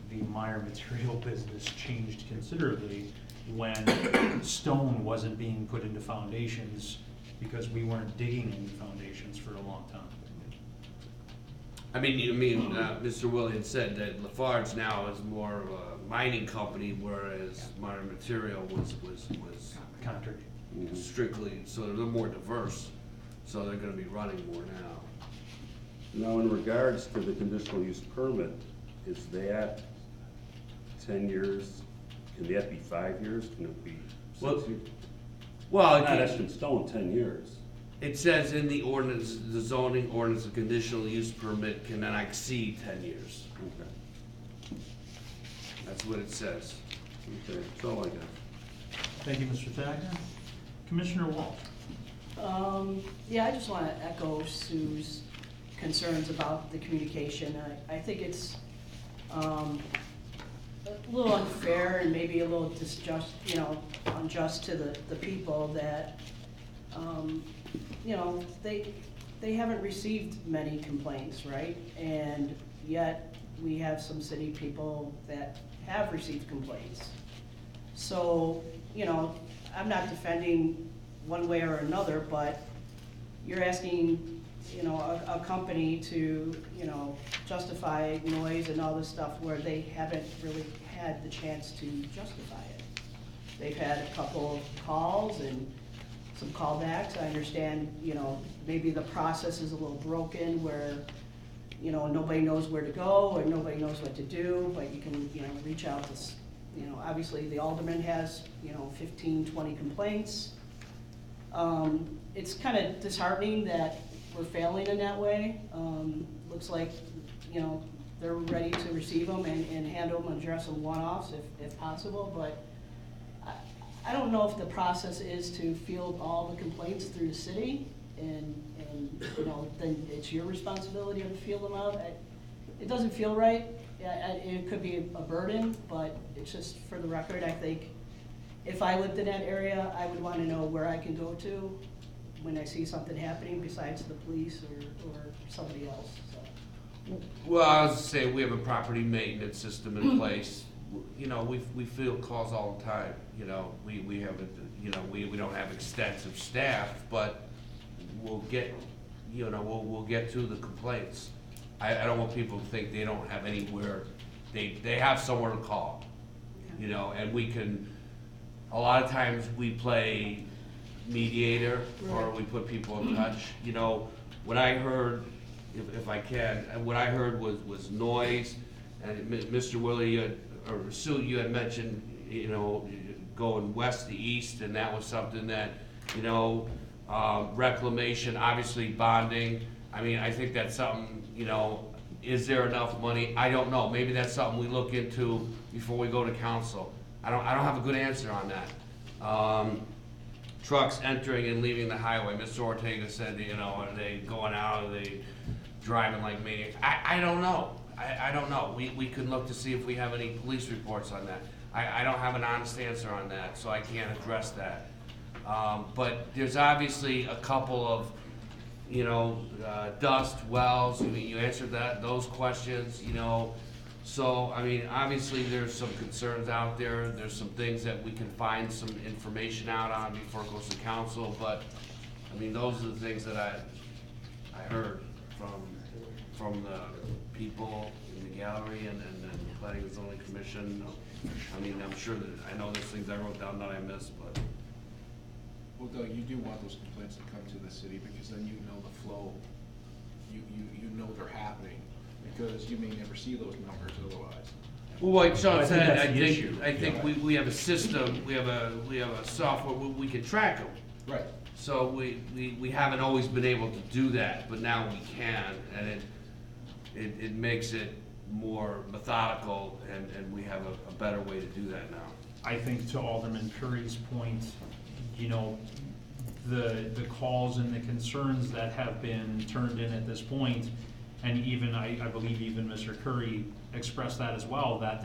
the Meyer material business changed considerably when stone wasn't being put into foundations because we weren't digging any foundations for a long time. Mr. Williams said that Lafarge now is more of a mining company, whereas Meyer Material was Concrete. Strictly, so they're more diverse, so they're gonna be running more now. Now, in regards to the conditional use permit, is that 10 years? Can that be 5 years? Can it be 6 years? Well, It's not etched in stone, 10 years. It says in the ordinance, the zoning ordinance, a conditional use permit can not exceed 10 years. Okay. That's what it says. Okay, that's all I got. Thank you, Mr. Thacker. Commissioner Walt. Yeah, I just want to echo Sue's concerns about the communication. I think it's a little unfair and maybe a little unjust to the people that, they haven't received many complaints, right? And yet we have some city people that have received complaints. So, I'm not defending one way or another, but you're asking, a company to, justify noise and all this stuff where they haven't really had the chance to justify it. They've had a couple of calls and some callbacks. I understand, maybe the process is a little broken where, nobody knows where to go or nobody knows what to do, but you can, reach out to, obviously the alderman has, 15, 20 complaints. It's kind of disheartening that we're failing in that way. Looks like, they're ready to receive them and handle them and address them one-offs if possible, but I don't know if the process is to field all the complaints through the city and then it's your responsibility to field them out. It doesn't feel right. It could be a burden, but it's just for the record, I think if I lived in that area, I would want to know where I can go to when I see something happening besides the police or somebody else, so. Well, I was saying, we have a property maintenance system in place. We field calls all the time. We have we don't have extensive staff, but we'll get, we'll get to the complaints. I don't want people to think they don't have anywhere, they have somewhere to call, you know, and we can, a lot of times we play mediator, or we put people in touch, you know. What I heard, if I can, what I heard was noise, and Mr. Willie, or Sue, you had mentioned, you know, going west to east, and that was something that, you know, reclamation, obviously bonding. I mean, I think that's something, you know, is there enough money? I don't know. Maybe that's something we look into before we go to council. I don't have a good answer on that. Trucks entering and leaving the highway. Mr. Ortega said, you know, are they going out? Are they driving like maniacs? I don't know. I don't know. We can look to see if we have any police reports on that. I don't have an honest answer on that, so I can't address that. But there's obviously a couple of, you know, dust wells. I mean, you answered those questions, you know. So, I mean, obviously there's some concerns out there. There's some things that we can find some information out on before it goes to council. But, I mean, those are the things that I heard from the people in the gallery and the Planning and Zoning Commission. I mean, I'm sure that, I know there's things I wrote down that I missed, but. Well, Doug, you do want those complaints to come to the city, because then you know the flow. You know they're happening, because you may never see those numbers otherwise. Well, like Sean said, I Yeah. think we have a system, we have a software, we can track them. Right. So we haven't always been able to do that, but now we can, and it makes it more methodical, and we have a better way to do that now. I think to Alderman Curry's point, you know, the calls and the concerns that have been turned in at this point, and even, I believe even Mr. Curry expressed that as well, that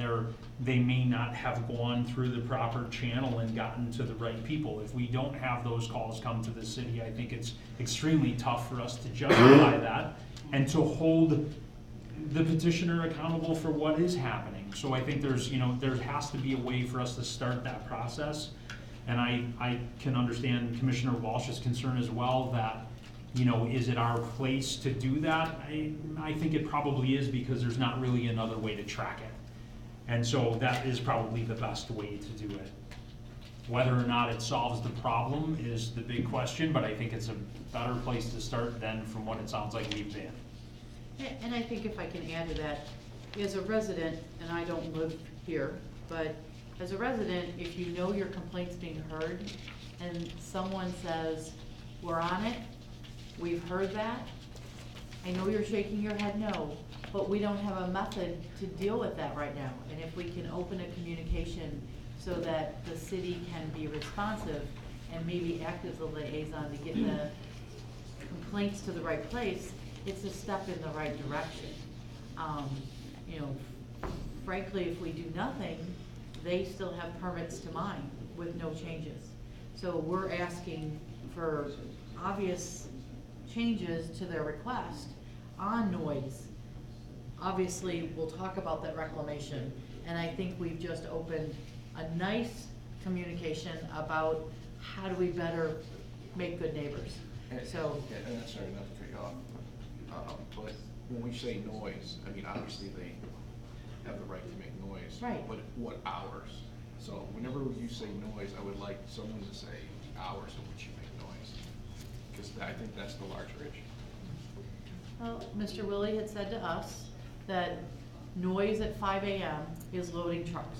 they may not have gone through the proper channel and gotten to the right people. If we don't have those calls come to the city, I think it's extremely tough for us to justify that and to hold the petitioner accountable for what is happening. So I think there has to be a way for us to start that process. And I can understand Commissioner Walsh's concern as well, that, you know, is it our place to do that? I think it probably is, because there's not really another way to track it. And so that is probably the best way to do it. Whether or not it solves the problem is the big question, but I think it's a better place to start than from what it sounds like we've been. And I think if I can add to that, as a resident, and I don't live here, but as a resident, if you know your complaint's being heard and someone says, we're on it, we've heard that, I know you're shaking your head no, but we don't have a method to deal with that right now. And if we can open a communication so that the city can be responsive and maybe act as a liaison to get the complaints to the right place, it's a step in the right direction. You know, frankly, if we do nothing, they still have permits to mine with no changes. So we're asking for obvious changes to their request on noise. Obviously, we'll talk about that reclamation, and I think we've just opened a nice communication about how do we better make good neighbors. So. And I'm sorry, not to cut you off, but when we say noise, I mean, obviously they have the right to make noise. Right. But what hours? So whenever you say noise, I would like someone to say the hours in which you make noise, because I think that's the larger issue. Well, Mr. Willie had said to us that noise at 5 a.m. is loading trucks.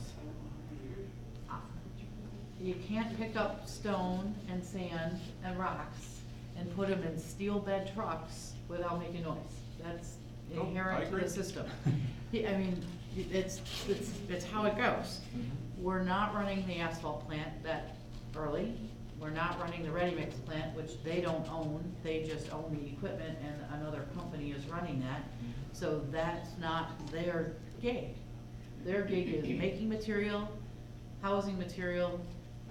You can't pick up stone and sand and rocks and put them in steel bed trucks without making noise. That's inherent to the system. I mean, it's how it goes. We're not running the asphalt plant that early. We're not running the ready-mix plant, which they don't own. They just own the equipment, and another company is running that. So that's not their gig. Their gig is making material, housing material,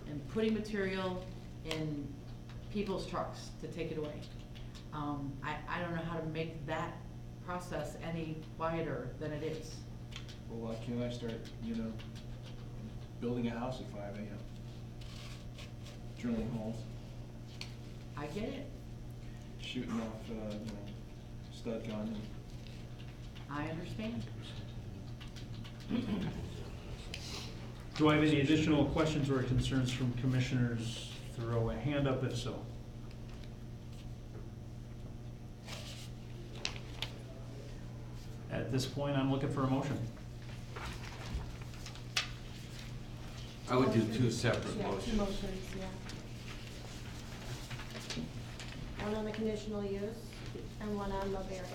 and putting material in people's trucks to take it away. I don't know how to make that process any quieter than it is. Well, why can't I start, building a house at 5 a.m.? Drilling holes, I get it. shooting off, stud gun, and I understand. Do I have any additional questions or concerns from commissioners? Throw a hand up if so. At this point, I'm looking for a motion. I would do two separate Yeah, two motions. motions, yeah. One on the conditional use and one on the variance.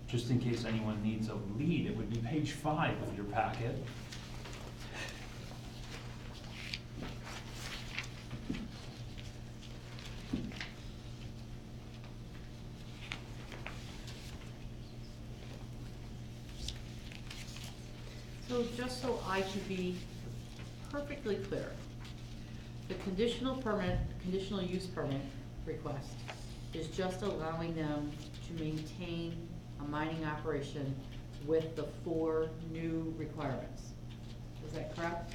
Just in case anyone needs a lead, it would be page 5 of your packet. So just so I can be perfectly clear, the conditional use permit request is just allowing them to maintain a mining operation with the 4 new requirements. Is that correct?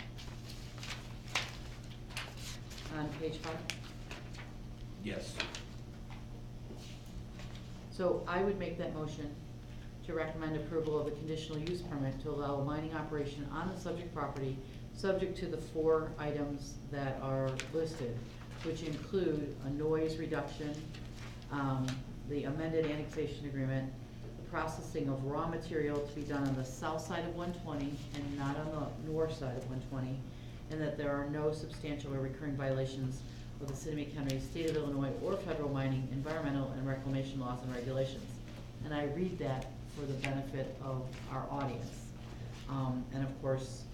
On page 5? Yes. So I would make that motion to recommend approval of the conditional use permit to allow a mining operation on the subject property, subject to the 4 items that are listed, which include a noise reduction, the amended annexation agreement, the processing of raw material to be done on the south side of 120 and not on the north side of 120, and that there are no substantial or recurring violations of the City of McHenry, State of Illinois, or federal mining, environmental, and reclamation laws and regulations. And I read that for the benefit of our audience. And of course,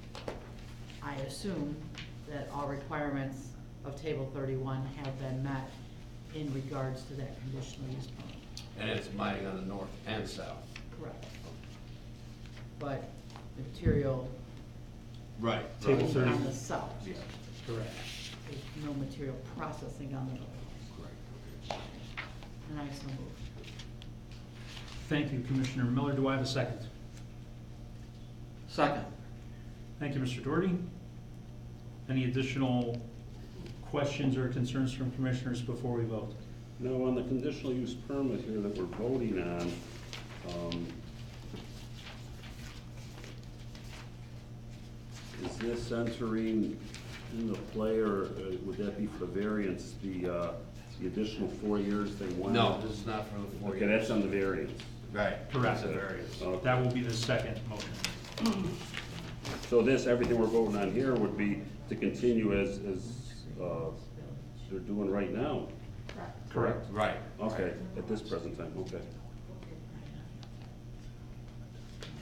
I assume that all requirements of Table 31 have been met in regards to that conditional use permit. And it's mining on the north and south. Correct. But material Right. Table 30. on the south. Yeah. Correct. There's no material processing on the north. Correct. And I so move. Thank you, Commissioner Miller. Do I have a second? Second. Thank you, Mr. Doherty. Any additional questions or concerns from commissioners before we vote? Now, on the conditional use permit here that we're voting on, is this entering into play, or would that be for the variance, the additional 4 years they want? No, this is not for the 4 years. Okay, that's on the variance. Right. Correct. It's a variance. Okay. That will be the second motion. So this, everything we're voting on here would be to continue as they're doing right now? Correct? Right. Okay, at this present time, okay.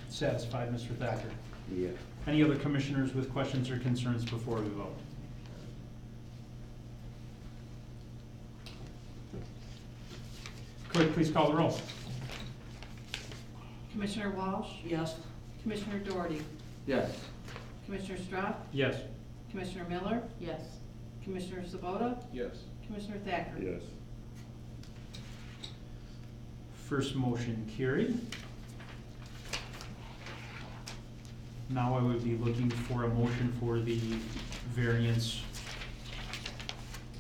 Satisfied, Mr. Thacker? Yeah. Any other commissioners with questions or concerns before we vote? Clerk, please call the roll. Commissioner Walsh? Yes. Commissioner Doherty? Yes. Commissioner Strauss? Yes. Commissioner Miller? Yes. Commissioner Sabota? Yes. Commissioner Thacker? Yes. First motion carried. Now I would be looking for a motion for the variance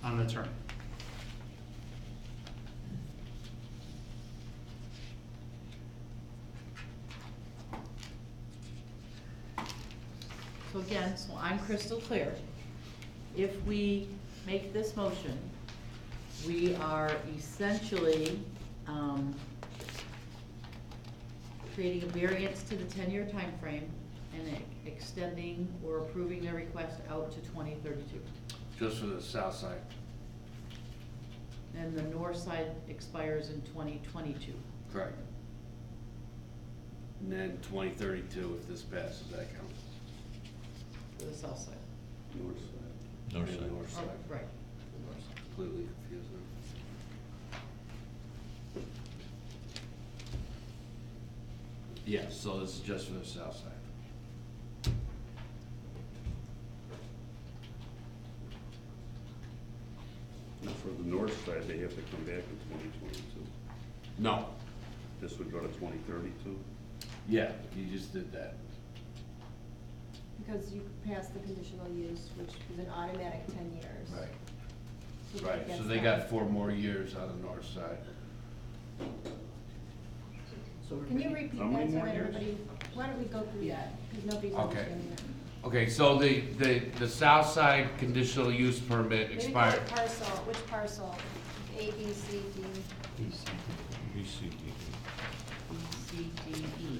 on the term. So again, so I'm crystal clear. If we make this motion, we are essentially creating a variance to the 10-year time frame and extending or approving their request out to 2032. Just for the south side. And the north side expires in 2022. Correct. And then 2032, if this passes, that counts. For the south side. North side. North And side. North side. Oh, right, the north side. Completely confused now. Yes, so this is just for the south side. And for the north side, they have to come back in 2022. No. This would go to 2032? Yeah, you just did that. Because you passed the conditional use, which is an automatic 10 years. Right. So Right, that so gets they done. got 4 more years on the north side. Can you repeat How that many so more that years? everybody, why don't we go through that? Because nobody's Okay. understanding that. Okay, so the south side conditional use permit Maybe go expired. to parcel, which parcel? A, B, C, D.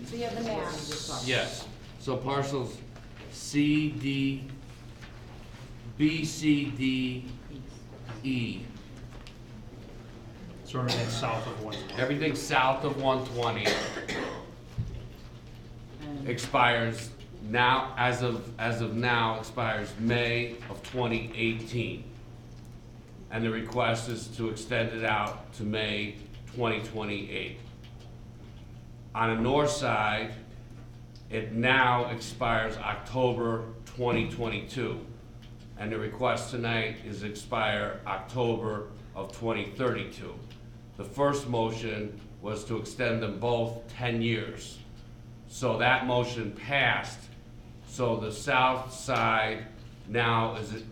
So you have the map. Yes, so parcels C, D, B, C, D, E. So everything south of 120. Everything south of 120 expires now, as of now, expires May of 2018. And the request is to extend it out to May 2028. On the north side, it now expires October 2022. And the request tonight is expire October of 2032. The first motion was to extend them both 10 years. So that motion passed. So the south side now is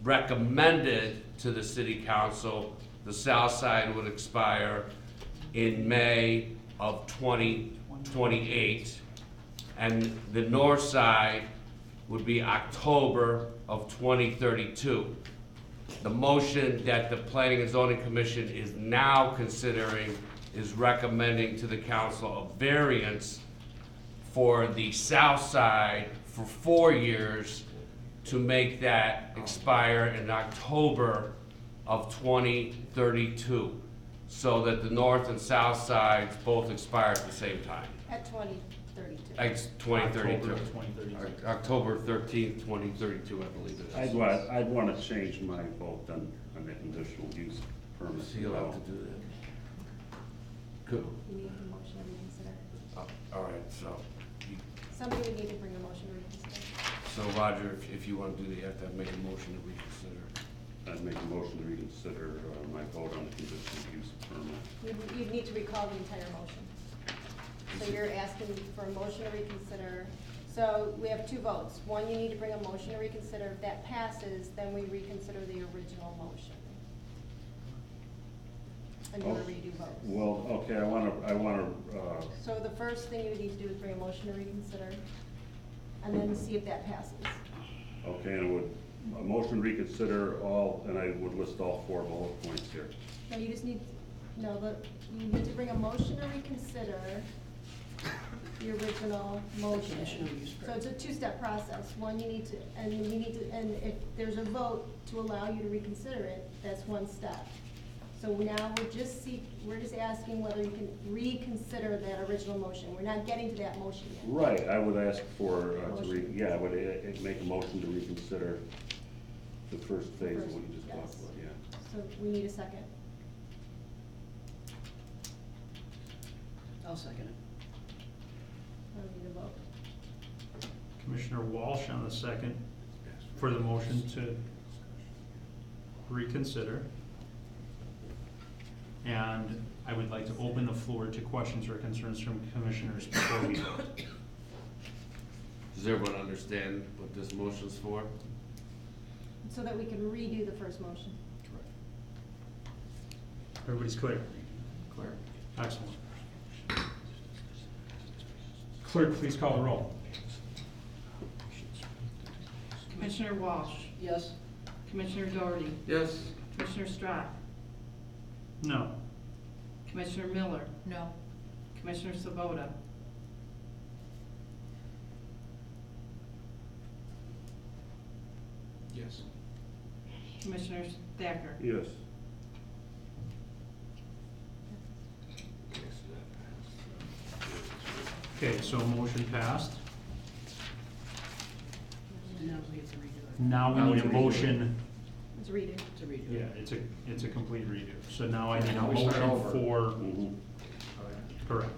recommended to the city council. The south side would expire in May of 2028. And the north side would be October of 2032. The motion that the Planning and Zoning Commission is now considering is recommending to the council a variance for the south side for 4 years to make that expire in October of 2032, so that the north and south sides both expire at the same time. At 2032. It's 2032. October of 2032. October 13th, 2032, I believe it is. I'd want to change my vote on the conditional use permit. So you'll have to do that. Good. You need a motion to reconsider. All right, so, Somebody would need to bring a motion to reconsider. so Roger, if you want to do that, you have to make a motion to reconsider. I'd make a motion to reconsider my vote on the conditional use permit. You'd need to recall the entire motion. So you're asking for a motion to reconsider. So we have 2 votes. One, you need to bring a motion to reconsider. If that passes, then we reconsider the original motion. And do a redo vote. Well, okay, I want to, So the first thing you would need to do is bring a motion to reconsider, and then see if that passes. okay, and I would, a motion to reconsider all, and I would list all 4 bullet points here. No, you just need, no, but you need to bring a motion to reconsider the original motion. Conditional use So it's a 2-step process. One, you need to, and if there's a vote to allow you to reconsider it, that's 1 step. So now we're just asking whether you can reconsider that original motion. We're not getting to that motion yet. Right, I would ask for, Motion. I would make a motion to reconsider the first phase of what you just talked Yes. about, yeah. So we need a second. I'll second it. I need a vote. Commissioner Walsh on the second for the motion to reconsider. And I would like to open the floor to questions or concerns from commissioners before we vote. Does everyone understand what this motion's for? So that we can redo the first motion. Everybody's clear? Clear. Excellent. Clerk, please call the roll. Commissioner Walsh, Yes. Commissioner Doherty, Yes. Commissioner Strack, No. Commissioner Miller, No. Commissioner Sabota, Yes. Commissioner Thacker. Yes. Okay, so motion passed. Now we have to redo it. Now we need a motion. It's redo. To redo Yeah, it. it's a complete redo. So now I need a Now we start motion over. for, Mhm. correct.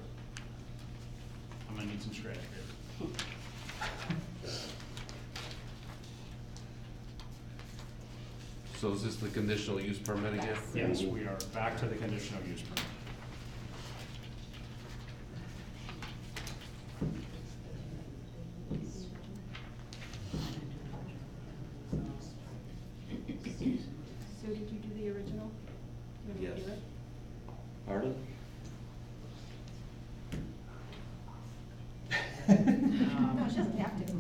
I'm gonna need some scratch paper. So is this the conditional use permit again? Yes, we are back to the conditional use permit. So did you do the original? You want me to Yes. do it? Pardon? No, she doesn't have to.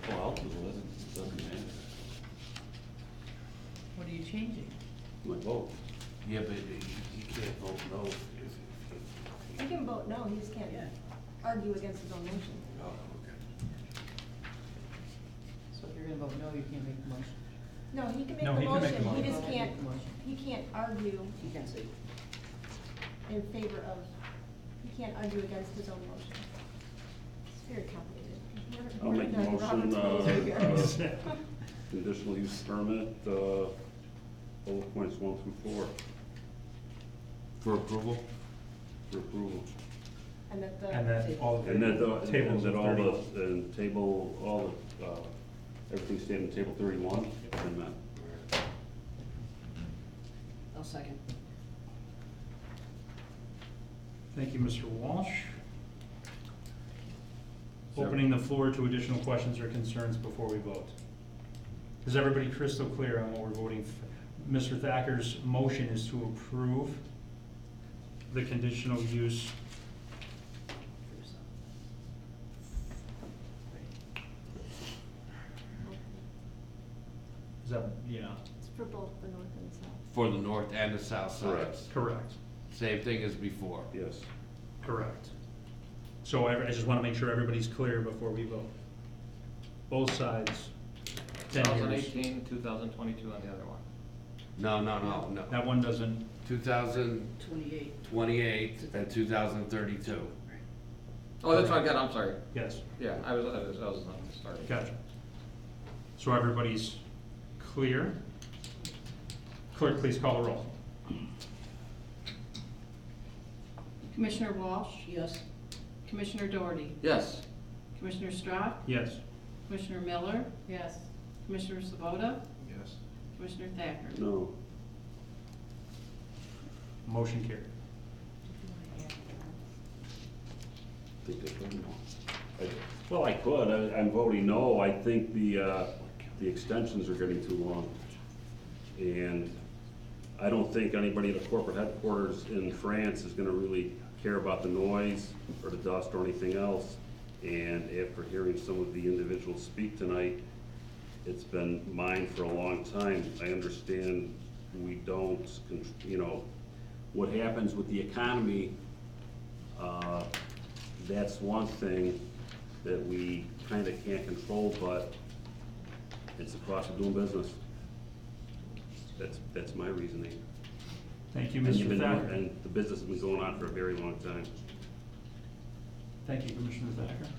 Well, it doesn't matter. What are you changing? My vote. Yeah, but you can't vote no if He can vote no, he just can't argue against his own motion. oh, okay. So if you're gonna vote no, you can't make the motion. No, he can make No, the he can make the motion, he motion. just Make can't, the motion. he can't argue You can't say. in favor of, he can't argue against his own motion. It's very complicated. I'll make a We're not motion, Robert's rules here. conditional use permit, bullet points 1 through 4, For approval? for approval. And that the. And then all the And then, tables and of all 31. the, and table, all the, everything stayed in table 31, and that. I'll second. Thank you, Mr. Walsh. Sure. Opening the floor to additional questions or concerns before we vote. Is everybody crystal clear on what we're voting for? Mr. Thacker's motion is to approve the conditional use. Is that, yeah, It's for both the north and the south. For the north and the south Correct. sides? correct, Same thing as before? Yes. correct. So I just want to make sure everybody's clear before we vote. Both sides, 10 years. 2018, 2022 on the other one. No. That one doesn't, 28. 2028 and 2032. Oh, that's what I got, I'm sorry. yes, Yeah, I was on the start. gotcha. So everybody's clear? Clerk, please call the roll. Commissioner Walsh? Yes. Commissioner Doherty? Yes. Commissioner Strack? Yes. Commissioner Miller? Yes. Commissioner Sabota? Yes. Commissioner Thacker? No. Motion carried. I think I voted no. Well, I could, I'm voting no, I think the extensions are getting too long. And I don't think anybody at the corporate headquarters in France is gonna really care about the noise or the dust or anything else. And after hearing some of the individuals speak tonight, it's been mine for a long time. I understand we don't, you know, what happens with the economy, that's one thing that we kinda can't control, but it's the cost of doing business. That's my reasoning. Thank you, And you've Mr. been- Thacker. And the business has been going on for a very long time. Thank you, Commissioner Thacker.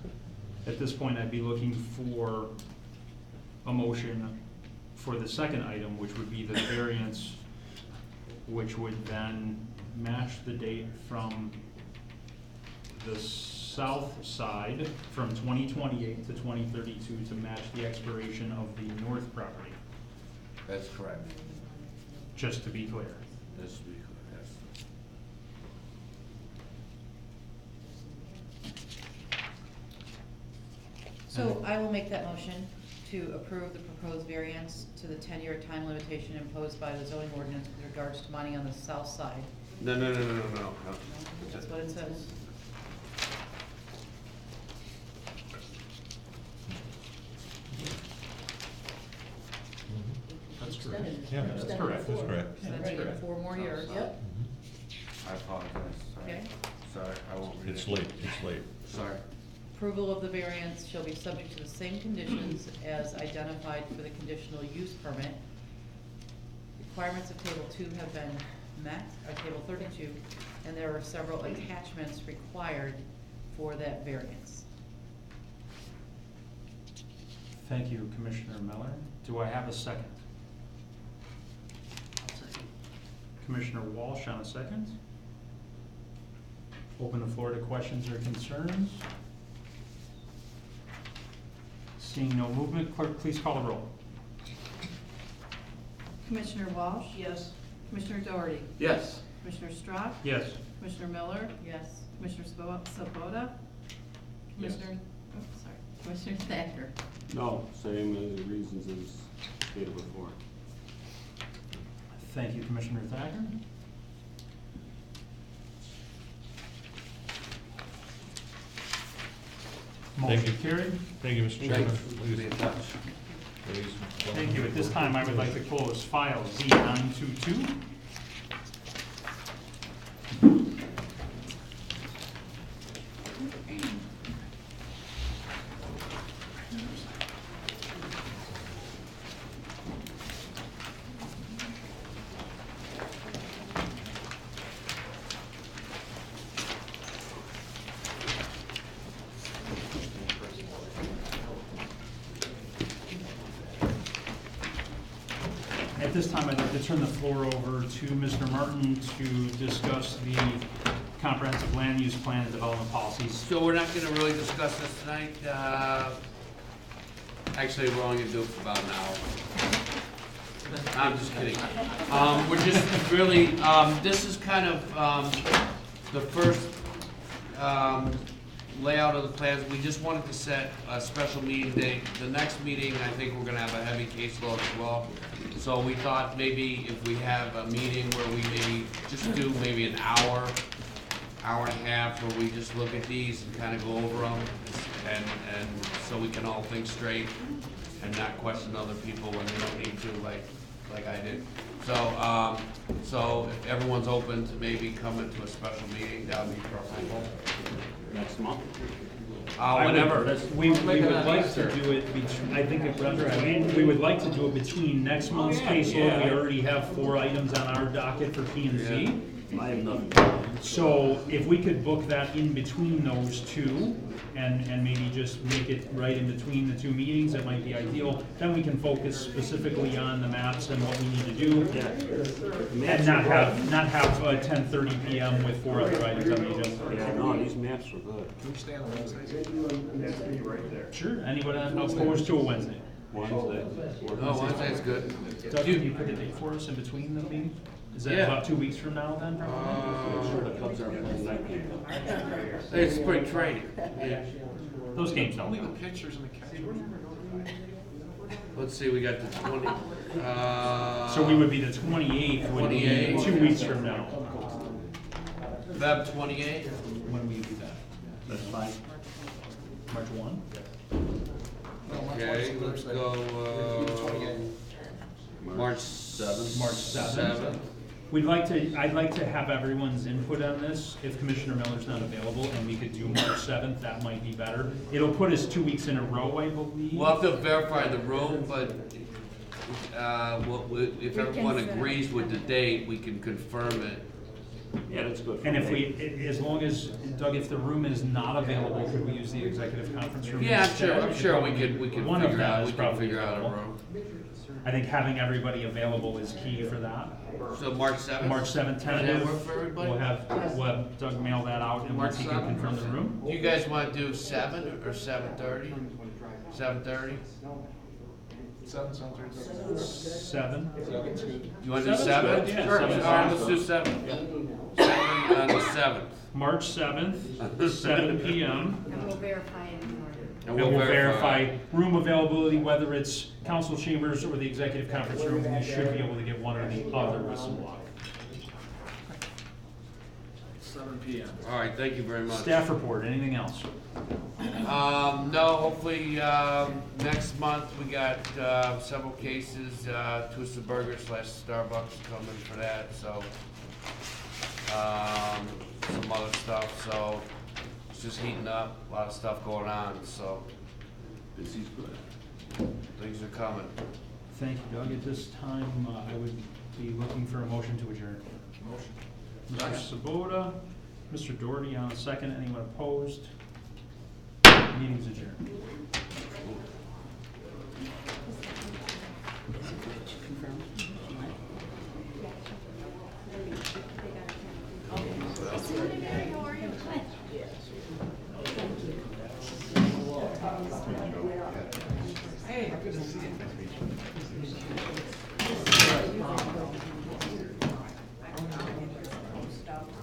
At this point, I'd be looking for a motion for the second item, which would be the variance, which would then match the date from the south side, from 2028 to 2032, to match the expiration of the north property, That's correct. just to be clear. Just to be clear, yes. So I will make that motion to approve the proposed variance to the 10-year time limitation imposed by the zoning ordinance with regards to mining on the south side. No. That's what it says. That's correct. Yeah, that's correct, that's correct. That's right, 4 more years. Yep. I apologize, sorry. Okay. Sorry, I won't read it. It's late, it's late. Sorry. Approval of the variance shall be subject to the same conditions as identified for the conditional use permit. Requirements of Table 2 have been met, or Table 32, and there are several attachments required for that variance. Thank you, Commissioner Miller. Do I have a second? Commissioner Walsh on a second. Open the floor to questions or concerns. Seeing no movement, clerk, please call the roll. Commissioner Walsh? Yes. Commissioner Doherty? Yes. Commissioner Strack? Yes. Commissioner Miller? Yes. Commissioner Sabota? Yes. Commissioner Thacker? No, same as the reasons as stated before. Thank you, Commissioner Thacker. Thank you. Motion carried. Thank you, Mr. Chairman. We'll be in touch. Please. Thank you. At this time, I would like to close file Z922. At this time, I'd like to turn the floor over to Mr. Martin to discuss the comprehensive land use plan and development policies. So we're not gonna really discuss this tonight. Actually, we're only gonna do it for about an hour. I'm just kidding. We're just really, this is kind of the first layout of the plans. We just wanted to set a special meeting date. The next meeting, I think we're gonna have a heavy caseload as well. So we thought maybe if we have a meeting where we maybe just do maybe an hour and a half, where we just look at these and kind of go over them, and so we can all think straight and not question other people when they don't need to, like I did. So if everyone's open to maybe coming to a special meeting, that would be preferable. Next month? Whenever. We would like to do it, I think we would like to do it between next month's caseload. We already have 4 items on our docket for P and Z. I have nothing. So if we could book that in between those two, and maybe just make it right in between the 2 meetings, that might be ideal. Then we can focus specifically on the maps and what we need to do. And not have 10:30 PM with 4 other items on the agenda. Yeah, no, these maps are good. Can we stay on the Wednesdays? Right there. Sure, anyone opposed to a Wednesday? Wednesday. Oh, Wednesday's good. Doug, can you pick a date for us in between the meetings? Is that Yeah. about 2 weeks from now then, probably? Sure, the Cubs are playing night game. It's spring training. Those games don't Only the count. pitchers and the catchers. Let's see, we got the 20. So we would be the 28th, would be 28th. 2 weeks from now. Feb 28th? When we do that? That's fine. March 1? Okay, let's go, March 7th. March 7th. I'd like to have everyone's input on this. If Commissioner Miller's not available and we could do March 7th, that might be better. It'll put us 2 weeks in a row, I believe. We'll have to verify the room, but if everyone agrees with the date, we can confirm it. Yeah, that's good. And if as long as, Doug, if the room is not available, could we use the executive conference room? Yeah, instead? I'm sure we could One of figure them out, is we can probably figure out a available. room. I think having everybody available is key for that. So March 7th? March 7th Does that tentative. work for everybody? We'll have Doug mail that out and once he can confirm the room. You guys want to do 7 or 7:30? 7:30? 7 sounds good. 7. You want to do 7's 7? good, yeah, Sure, 7's all right, let's awesome. do 7. 7 on the 7th. March 7th, 7 PM. And we'll verify it in order. And we'll verify room availability, whether it's council chambers or the executive conference room. We should be able to get one or the other with some luck. 7 PM. All right, thank you very much. Staff report, anything else? No, hopefully, next month, we got, several cases, Twisted Burger / Starbucks coming for that, so, some other stuff, so, it's just heating up, a lot of stuff going on, so, Busy's good. things are coming. Thank you, Doug. At this time, I would be looking for a motion to adjourn. Motion. Mr. Sabota, Mr. Doherty on a second. Anyone opposed? Meeting's adjourned. How are you? Hey, good to see you.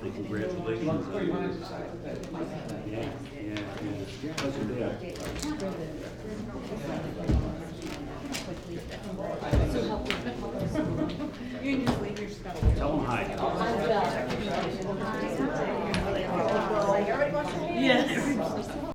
And congratulations. Yeah, yeah, yeah. How's your dad?